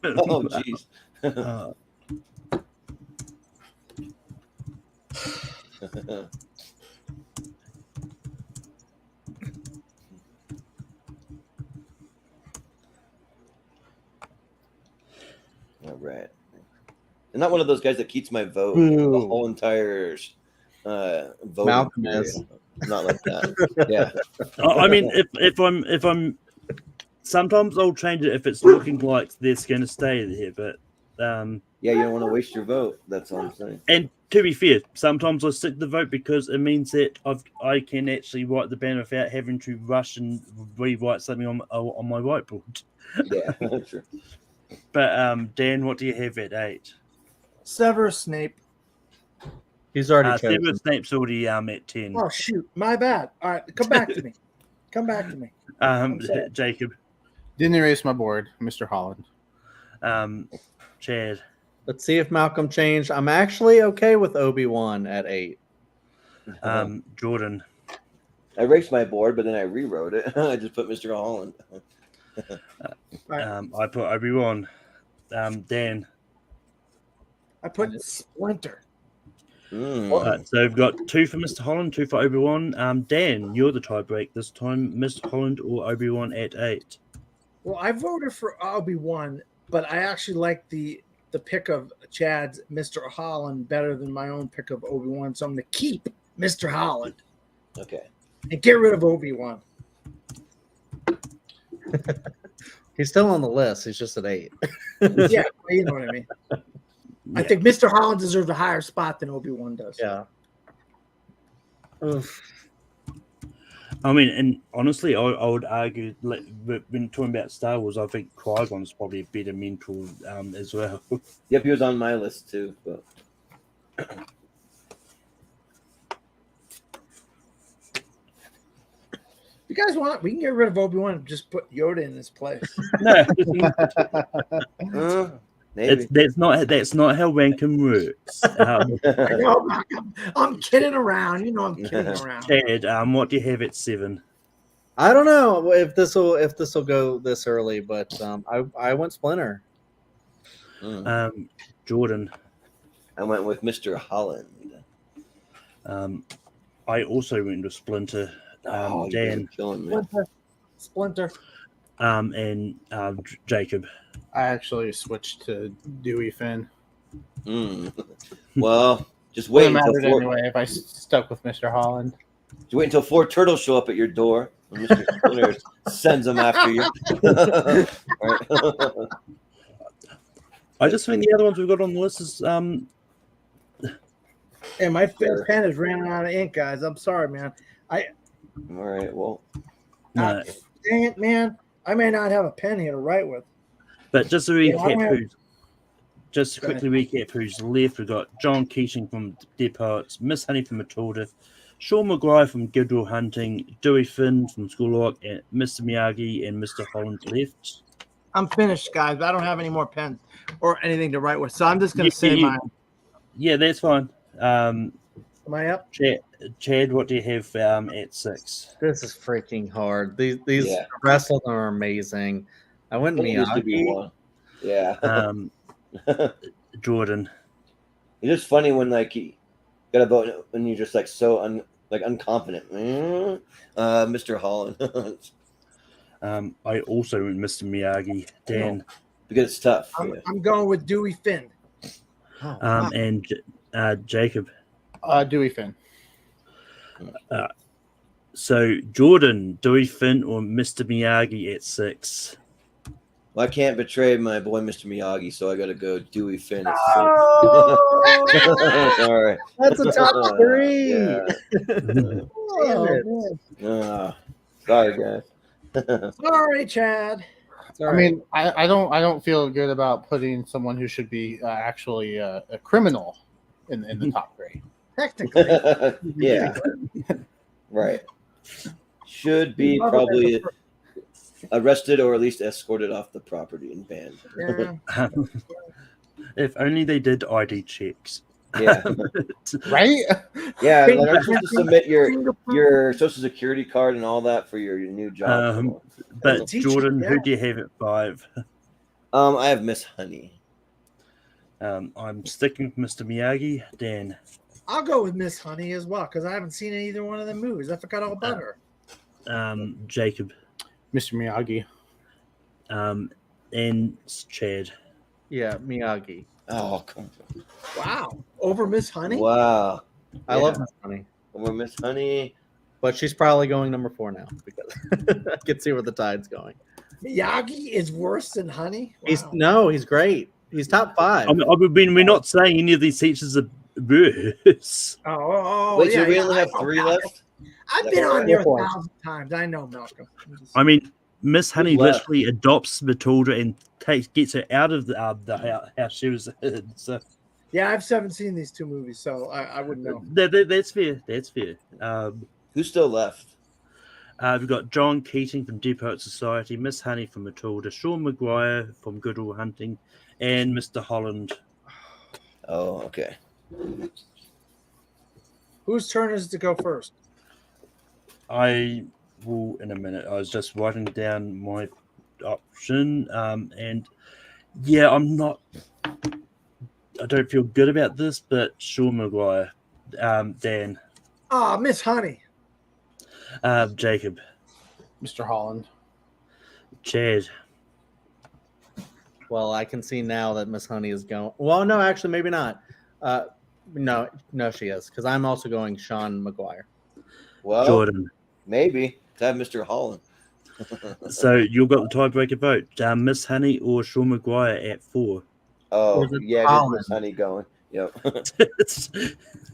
Oh, jeez. All right. I'm not one of those guys that keeps my vote the whole entire voting Malcolm period. is. Not like that. Yeah. I mean, if I'm, sometimes I'll change it if it's looking like they're going to stay there. But yeah, you don't want to waste your vote. That's all I'm saying. And to be fair, sometimes I stick the vote because it means that I can actually write the banner without having to rush and rewrite something on my whiteboard. Yeah, true. But Dan, what do you have at 8? Severus Snape. He's already chosen. Severus Snape's already at 10. Oh shoot, my bad. All right, come back to me. Come back to me. Jacob. Didn't erase my board, Mr. Holland. Chad. Let's see if Malcolm changed. I'm actually okay with Obi-Wan at 8. Jordan. I erased my board, but then I rewrote it. I just put Mr. Holland. I put Obi-Wan. Dan. I put Splinter. So we've got 2 for Mr. Holland, 2 for Obi-Wan. Dan, you're the tiebreak this time. Mr. Holland or Obi-Wan at 8? Well, I voted for Obi-Wan, but I actually like the pick of Chad's Mr. Holland better than my own pick of Obi-Wan. So I'm going to keep Mr. Holland. Okay. And get rid of Obi-Wan. He's still on the list. He's just at 8. Yeah, you know what I mean. Yeah. I think Mr. Holland deserves a higher spot than Obi-Wan does. Yeah. Oof. I mean, and honestly, I would argue, when talking about Star Wars, I think Qui-Gon's probably a better mentor as well. Yep, he was on my list too. But if you guys want, we can get rid of Obi-Wan and just put Yoda in his place. No, maybe that's not how ranking works. I'm kidding around. You know, I'm kidding around. Chad, what do you have at 7? I don't know if this will go this early, but I went Splinter. Jordan. I went with Mr. Holland. I also went with Splinter. You guys Dan. are killing me. Splinter. And Jacob. I actually switched to Dewey Finn. Well, just wait Wouldn't until matter anyway if I stuck with Mr. Holland. Just wait until 4 turtles show up at your door. And Mr. Splinter sends them after you. I just think the other ones we've got on the list is And my pen is running out of ink, guys. I'm sorry, man. All right. Well, no. Dang it, man. I may not have a pen here to write with. But just to recap, Go quickly recap who's left. We've got John Keating from Dead Poets, Miss Honey from Matilda, Sean McGuire from Good Will Hunting, Dewey Finn from School Rock, and Mr. Miyagi and Mr. Holland left. I'm finished, guys. I don't have any more pens or anything to write with, so I'm just going to say mine. Yeah, that's fine. Am I up? Chad, what do you have at 6? This is freaking hard. These the rest of them are amazing. I went Miyagi. Yeah. Jordan. It's just funny when you got to vote when you're just so unconfident. Mr. Holland. I also went Mr. Miyagi. Dan. Because it's tough. I'm going with Dewey Finn. And Jacob. Dewey Finn. So Jordan, Dewey Finn, or Mr. Miyagi at 6? Well, I can't betray my boy, Mr. Miyagi, so I got to go Dewey Finn. At Oh, Sorry. that's a top 3. Yeah. Damn it. Sorry, guys. Sorry, Chad. All I right. mean, I don't feel good about putting someone who should be actually a criminal in the top 3. Technically, Yeah. Right. Should be probably arrested or at least escorted off the property and banned. yeah. If only they did ID checks. Yeah. Right? Yeah, like I'm supposed to submit your social security card and all that for your new job. But Teacher, Jordan, yeah. who do you have at 5? I have Miss Honey. I'm sticking with Mr. Miyagi. Dan. I'll go with Miss Honey as well because I haven't seen either one of the movies. I forgot all about her. Jacob. Mr. Miyagi. And Chad. Yeah, Miyagi. Oh, come on. Wow, over Miss Honey. Wow. I love Miss Honey, We're Miss Honey. but she's probably going number 4 now because I can see where the tide's going. Miyagi is worse than Honey. Wow. He's great. He's top 5. I mean, we're not saying any of these teachers are worse. Oh, Wait, yeah, so we yeah, only I have know 3 Malcolm. left? I've been on there Four. 1,000 times. I know, Malcolm. I mean, Miss Honey left? literally adopts Matilda and gets her out of the house she was in. So Yeah, I've haven't seen these 2 movies, so I wouldn't know. that's fair. That's fair. Who's still left? We've got John Keating from Deep Poet Society, Miss Honey from Matilda, Sean Maguire from Good Will Hunting, and Mr. Holland. Oh, okay. Whose turn is it to go first? I will in a minute. I was just writing down my option, and yeah, I don't feel good about this, but Sean Maguire, Dan, Miss Honey. Jacob, Mr. Holland. Chad. Well, I can see now that Miss Honey is going. Well, no, actually, maybe not. No, she is because I'm also going Sean Maguire. Well, Jordan. maybe. To have Mr. Holland. So you've got the tiebreaker vote: Miss Honey or Sean Maguire at 4. Oh, Or is it yeah, it is Holland? Miss Honey going. Yep.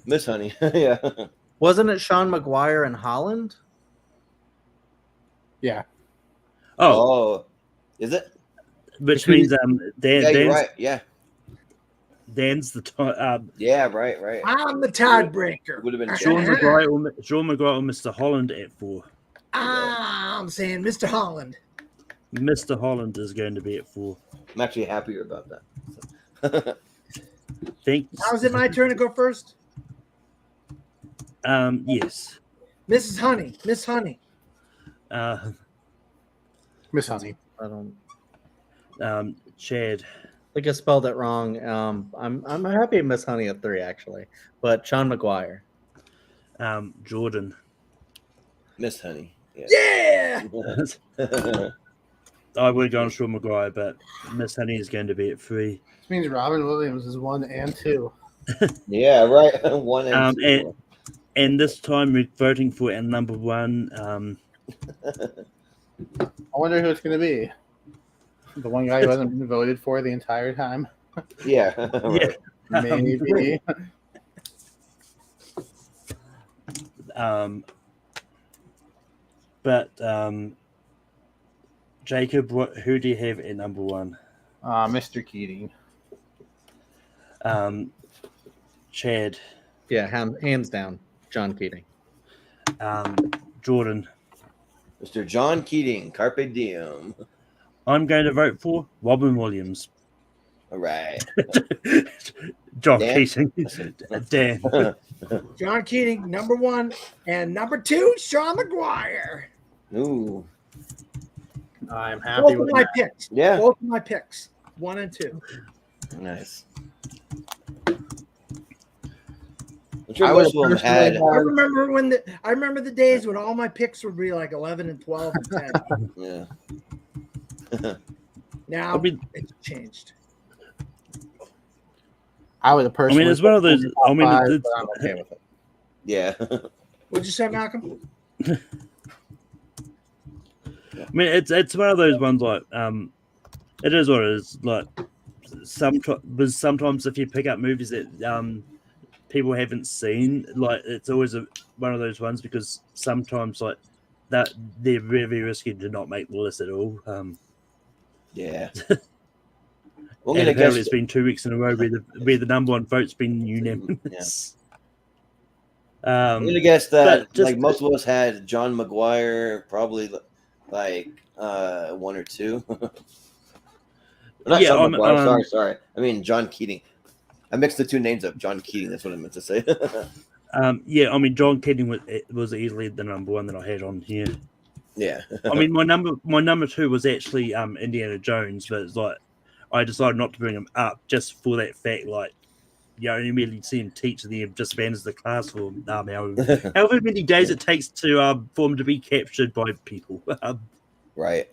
Miss Honey. Yeah. Wasn't it Sean Maguire and Holland? Yeah. Oh, Is it? which means Dan, Yeah, you're Dan's, right. Yeah. Dan's the tie. Yeah, right. I'm the tiebreaker. Would have been Sean Jack. Maguire or Mr. Holland at 4. I'm saying Mr. Holland. Mr. Holland is going to be at 4. I'm actually happier about that. Thanks. Now is it my turn to go first? Yes. Mrs. Honey. Miss Honey. Miss Honey. I don't Chad. think I spelled it wrong. I'm happy at Miss Honey at 3 actually, but Sean Maguire. Jordan. Miss Honey. Yeah. I would go on Sean Maguire, but Miss Honey is going to be at 3. This means Robin Williams is 1 and 2. Yeah, right. 1 and 2. And this time we're voting for our number 1. I wonder who it's going to be. The one guy who hasn't been voted for the entire time. Yeah. Yeah. Maybe. But Jacob, who do you have at number 1? Mr. Keating. Chad. Yeah, hands down, John Keating. Jordan. Mr. John Keating, Carpe Diem. I'm going to vote for Robin Williams. All right. John Dan? Keating. Dan. John Keating, number 1. And number 2, Sean Maguire. Ooh. I'm happy Both of with my that. picks. Yeah. Both of my picks. 1 and 2. Nice. I'm sure I most would of them had. I remember the days when all my picks would be like 11 and 12 and 10. Yeah. Now I mean- it's changed. I would have personally. it's one of those. I mean, but it's, I'm okay with it. Yeah. What'd you say, Malcolm? it's one of those ones like it is what it is. Like sometimes if you pick up movies that people haven't seen, like it's always one of those ones because sometimes like that they're very risky to not make the list at all. Yeah. And apparently it's been 2 weeks in a row where the number one vote's been unanimous. I'm gonna guess that like most of us had John Maguire, probably like 1 or 2. Not John Maguire. Sorry. I mean John Keating. I mixed the 2 names up. John Keating. That's what I meant to say. Yeah, I mean John Keating was easily the number one that I had on here. Yeah. I mean my number 2 was actually Indiana Jones, but it's like I decided not to bring him up just for that fact. Like you only really see him teach the just abandons the class for however many days it takes to for him to be captured by people. Right.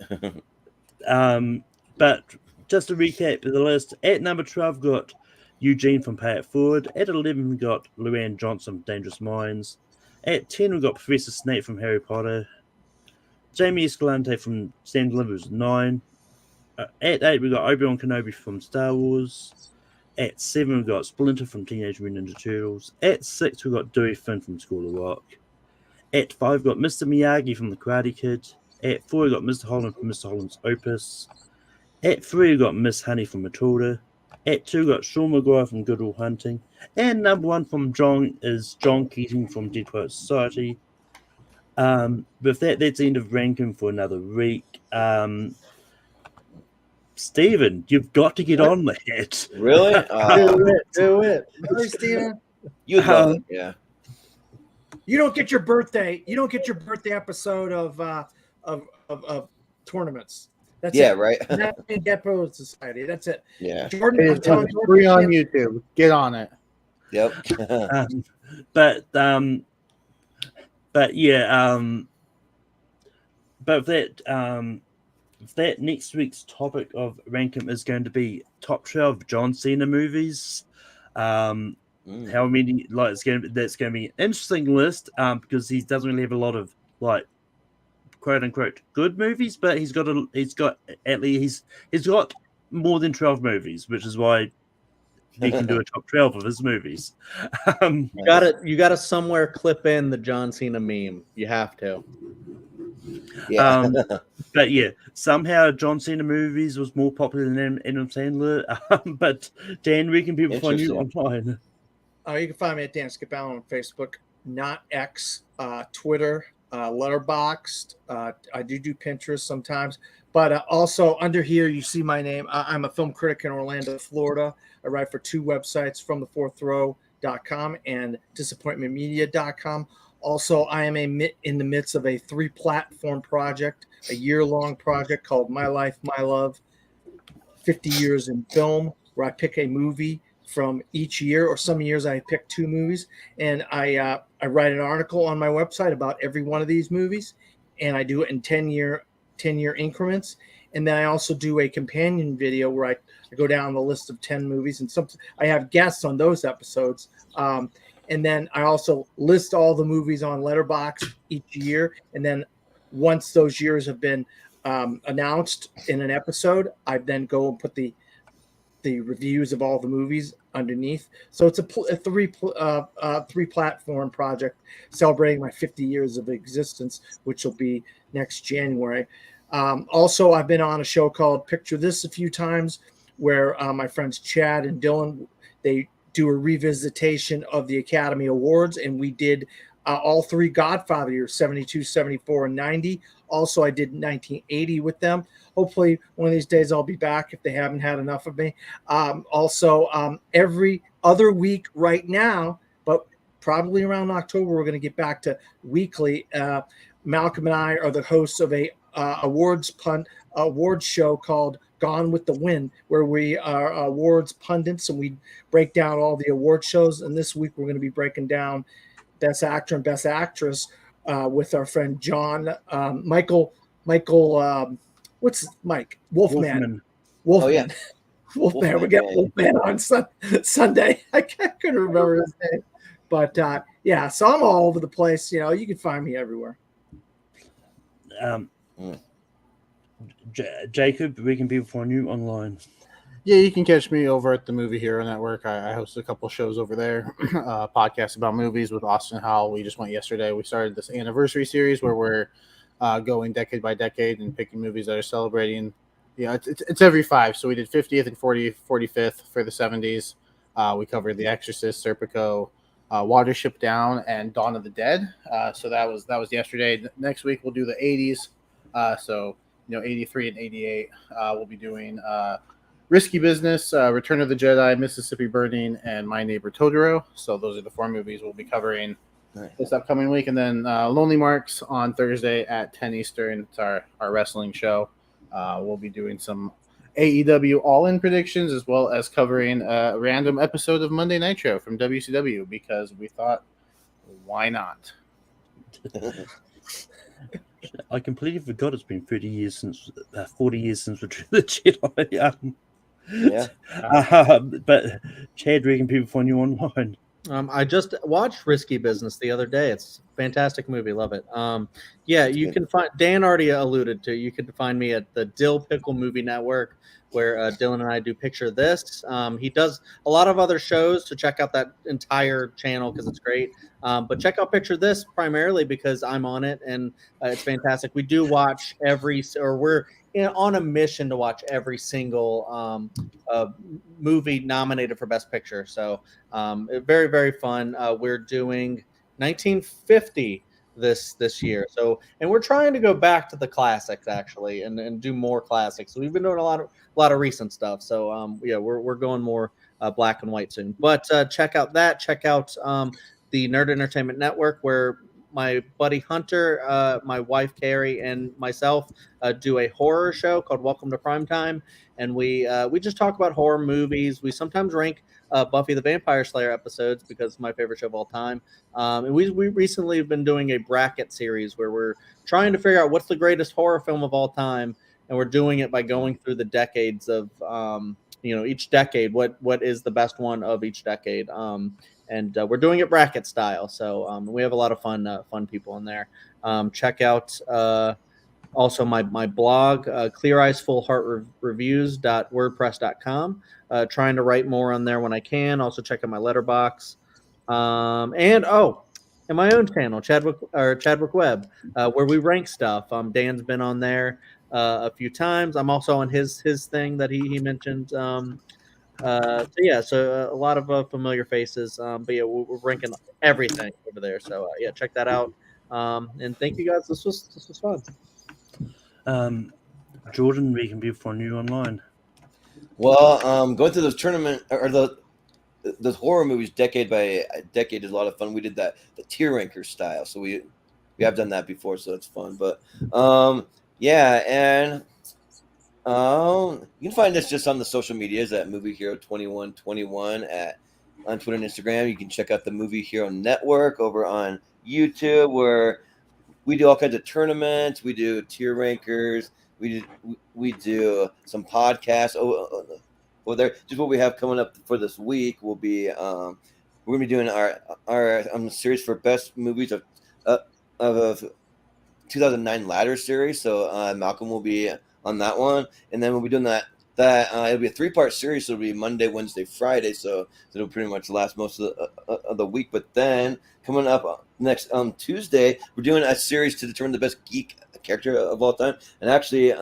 But just to recap the list, at number 12 got Eugene from Pay It Forward. At 11 we got Luann Johnson from Dangerous Minds. At 10 we got Professor Snape from Harry Potter. Jamie Escalante from Stand Deliver was 9. At 8 we got Obi-Wan Kenobi from Star Wars. At 7 we got Splinter from Teenage Mutant Ninja Turtles. At 6 we got Dewey Finn from School of Rock. At 5 we got Mr. Miyagi from The Karate Kid. At 4 we got Mr. Holland from Mr. Holland's Opus. At 3 we got Miss Honey from Matilda. At 2 we got Sean Maguire from Good Will Hunting. And number 1 from John is John Keating from Dead Poets Society. With that, that's the end of ranking for another week. Stephen, you've got to get on that. Really? Do it. Really, Steven? You'd love it, yeah. You don't get your birthday. You don't get your birthday episode of tournaments. That's Yeah, it. right. Dead Poets Society. That's it. Yeah. Jordan, I'm It's telling free on Jordan, YouTube. Get on it. Yep. But yeah, but that next week's topic of ranking is going to be top 12 John Cena movies. How many? Like that's going to be an interesting list because he doesn't really have a lot of like quote unquote good movies, but he's got more than 12 movies, which is why he can do a top 12 of his movies. You gotta somewhere clip in the John Cena meme. You have to. Yeah. But yeah, somehow John Cena movies was more popular than Adam Sandler. But Dan, where can people find you online? You can find me at Dan Skipallen on Facebook, not X, Twitter, Letterboxd. I do Pinterest sometimes, but also under here you see my name. I'm a film critic in Orlando, Florida. I write for 2 websites, FromTheFourthRow.com and DisappointmentMedia.com. Also, I am in the midst of a 3-platform project, a year-long project called My Life, My Love, 50 Years in Film, where I pick a movie from each year, or some years I pick 2 movies, and I write an article on my website about every one of these movies, and I do it in 10-year increments. And then I also do a companion video where I go down the list of 10 movies, and I have guests on those episodes. And then I also list all the movies on Letterboxd each year. And then once those years have been announced in an episode, I then go and put the reviews of all the movies underneath. So it's a 3-platform project celebrating my 50 years of existence, which will be next January. Also, I've been on a show called Picture This a few times, where my friends Chad and Dylan, they do a revisitation of the Academy Awards, and we did all 3 Godfather years, 72, 74, and 90. Also, I did 1980 with them. Hopefully, one of these days I'll be back if they haven't had enough of me. Every other week right now, but probably around October, we're going to get back to weekly. Malcolm and I are the hosts of a awards show called Gone with the Wind, where we are awards pundits and we break down all the award shows. And this week we're going to be breaking down Best Actor and Best Actress with our friend John Michael. What's Mike? Wolfman. Oh, yeah. Wolfman. We get Wolfman on Sunday. I couldn't remember his name, but yeah. So I'm all over the place. You can find me everywhere. Jacob, where can people find you online? Yeah, you can catch me over at the Movie Hero Network. I host a couple shows over there, podcasts about movies with Austin Howell. We just went yesterday. We started this anniversary series where we're going decade by decade and picking movies that are celebrating. Yeah, it's every 5. So we did 50th and 45th for the 70s. We covered The Exorcist, Serpico, Watership Down, and Dawn of the Dead. So that was yesterday. Next week we'll do the 80s. So 83 and 88. We'll be doing Risky Business, Return of the Jedi, Mississippi Burning, and My Neighbor Totoro. So those are the 4 movies we'll be covering this upcoming week. And then Lonely Marks on Thursday at 10 Eastern. It's our wrestling show. We'll be doing some AEW All-In predictions as well as covering a random episode of Monday Nitro from WCW because we thought, why not? I completely forgot it's been 40 years since Return of the Jedi. Yeah. But Chad, where can people find you online? I just watched Risky Business the other day. It's a fantastic movie. Love it. Yeah, you can find, Dan already alluded to, you can find me at the Dill Pickle Movie Network, where Dylan and I do Picture This. He does a lot of other shows, to check out that entire channel because it's great. But check out Picture This primarily because I'm on it and it's fantastic. We do watch we're on a mission to watch every single movie nominated for Best Picture. So very, very fun. We're doing 1950 this year. So, and we're trying to go back to the classics actually, and do more classics. So we've been doing a lot of recent stuff. So yeah, we're going more black and white soon. But check out that. Check out the Nerd Entertainment Network, where my buddy Hunter, my wife Carrie, and myself do a horror show called Welcome to Primetime, and we just talk about horror movies. We sometimes rank Buffy the Vampire Slayer episodes because it's my favorite show of all time. And we recently have been doing a bracket series where we're trying to figure out what's the greatest horror film of all time, and we're doing it by going through the decades of each decade. What is the best one of each decade? And we're doing it bracket style. So we have a lot of fun people in there. Check out also my blog, Clear Eyes Full Heart Reviews.wordpress.com. Trying to write more on there when I can. Also check out my letterbox. And my own channel, Chadwick Webb, where we rank stuff. Dan's been on there a few times. I'm also on his thing that he mentioned. So a lot of familiar faces. But yeah, we're ranking everything over there. So yeah, check that out. And thank you guys. This was fun. Jordan, where can people find you online? Well, going through those tournament or those horror movies decade by decade is a lot of fun. We did the tier ranker style, so we have done that before, so it's fun. But yeah, and you can find us just on the social medias at Movie Hero 2121 on Twitter and Instagram. You can check out the Movie Hero Network over on YouTube, where we do all kinds of tournaments. We do tier rankers. We do some podcasts over there. Just what we have coming up for this week will be we're gonna be doing our series for best movies of 2009 ladder series. So Malcolm will be on that one, and then we'll be doing that it'll be a 3-part series. So it'll be Monday, Wednesday, Friday. So it'll pretty much last most of the week. But then coming up next Tuesday, we're doing a series to determine the best geek character of all time. And actually,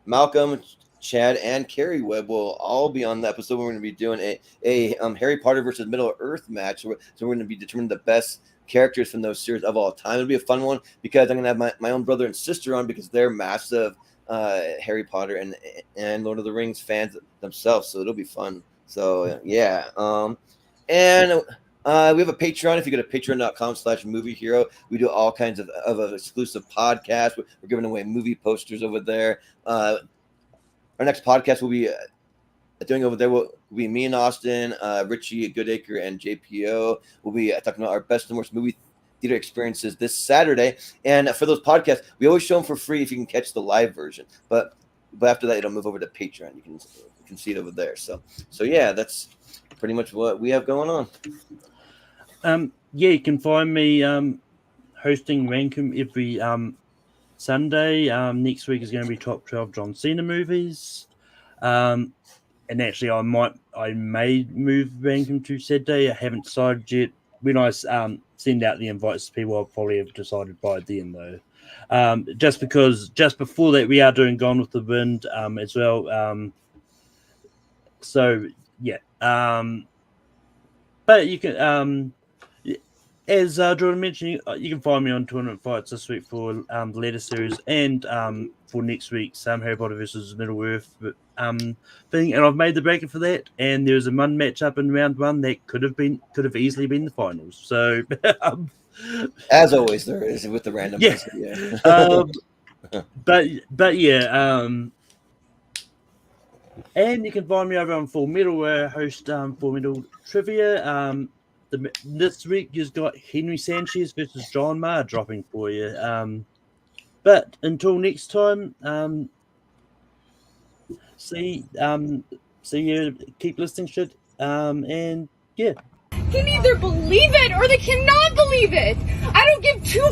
Malcolm, Chad, and Carrie Webb will all be on the episode. We're going to be doing a Harry Potter versus Middle Earth match. So we're going to be determining the best characters from those series of all time. It'll be a fun one because I'm going to have my own brother and sister on because they're massive Harry Potter and Lord of the Rings fans themselves. So it'll be fun. So yeah. And we have a Patreon. If you go to patreon.com/movie hero, we do all kinds of exclusive podcasts. We're giving away movie posters over there. Our next podcast will be doing over there will be me and Austin, Richie Goodacre, and JPO. We'll be talking about our best and worst movie theater experiences this Saturday. And for those podcasts, we always show them for free if you can catch the live version. But after that, it'll move over to Patreon. You can see it over there. So yeah, that's pretty much what we have going on. Yeah, you can find me hosting Rankum every Sunday. Next week is going to be top 12 John Cena movies. And actually, I may move Rankin to Saturday. I haven't decided yet. When I send out the invites to people, I'll probably have decided by then, though. Just because just before that, we are doing Gone with the Wind as well. So, yeah. But you can, as Jordan mentioned, you can find me on Tournament Fights this week for the latter series and for next week's Harry Potter versus Middle Earth thing. And I've made the bracket for that. And there's a one matchup in round one that could have easily been the finals. So, As always, there is with the random. Yeah. But yeah. And you can find me over on Full Metal, where I host Full Metal Trivia. This week you've got Henry Sanchez versus John Maher dropping for you. But until next time, see you. Keep listening, shit. And yeah. Can either believe it or they cannot believe it. I don't give two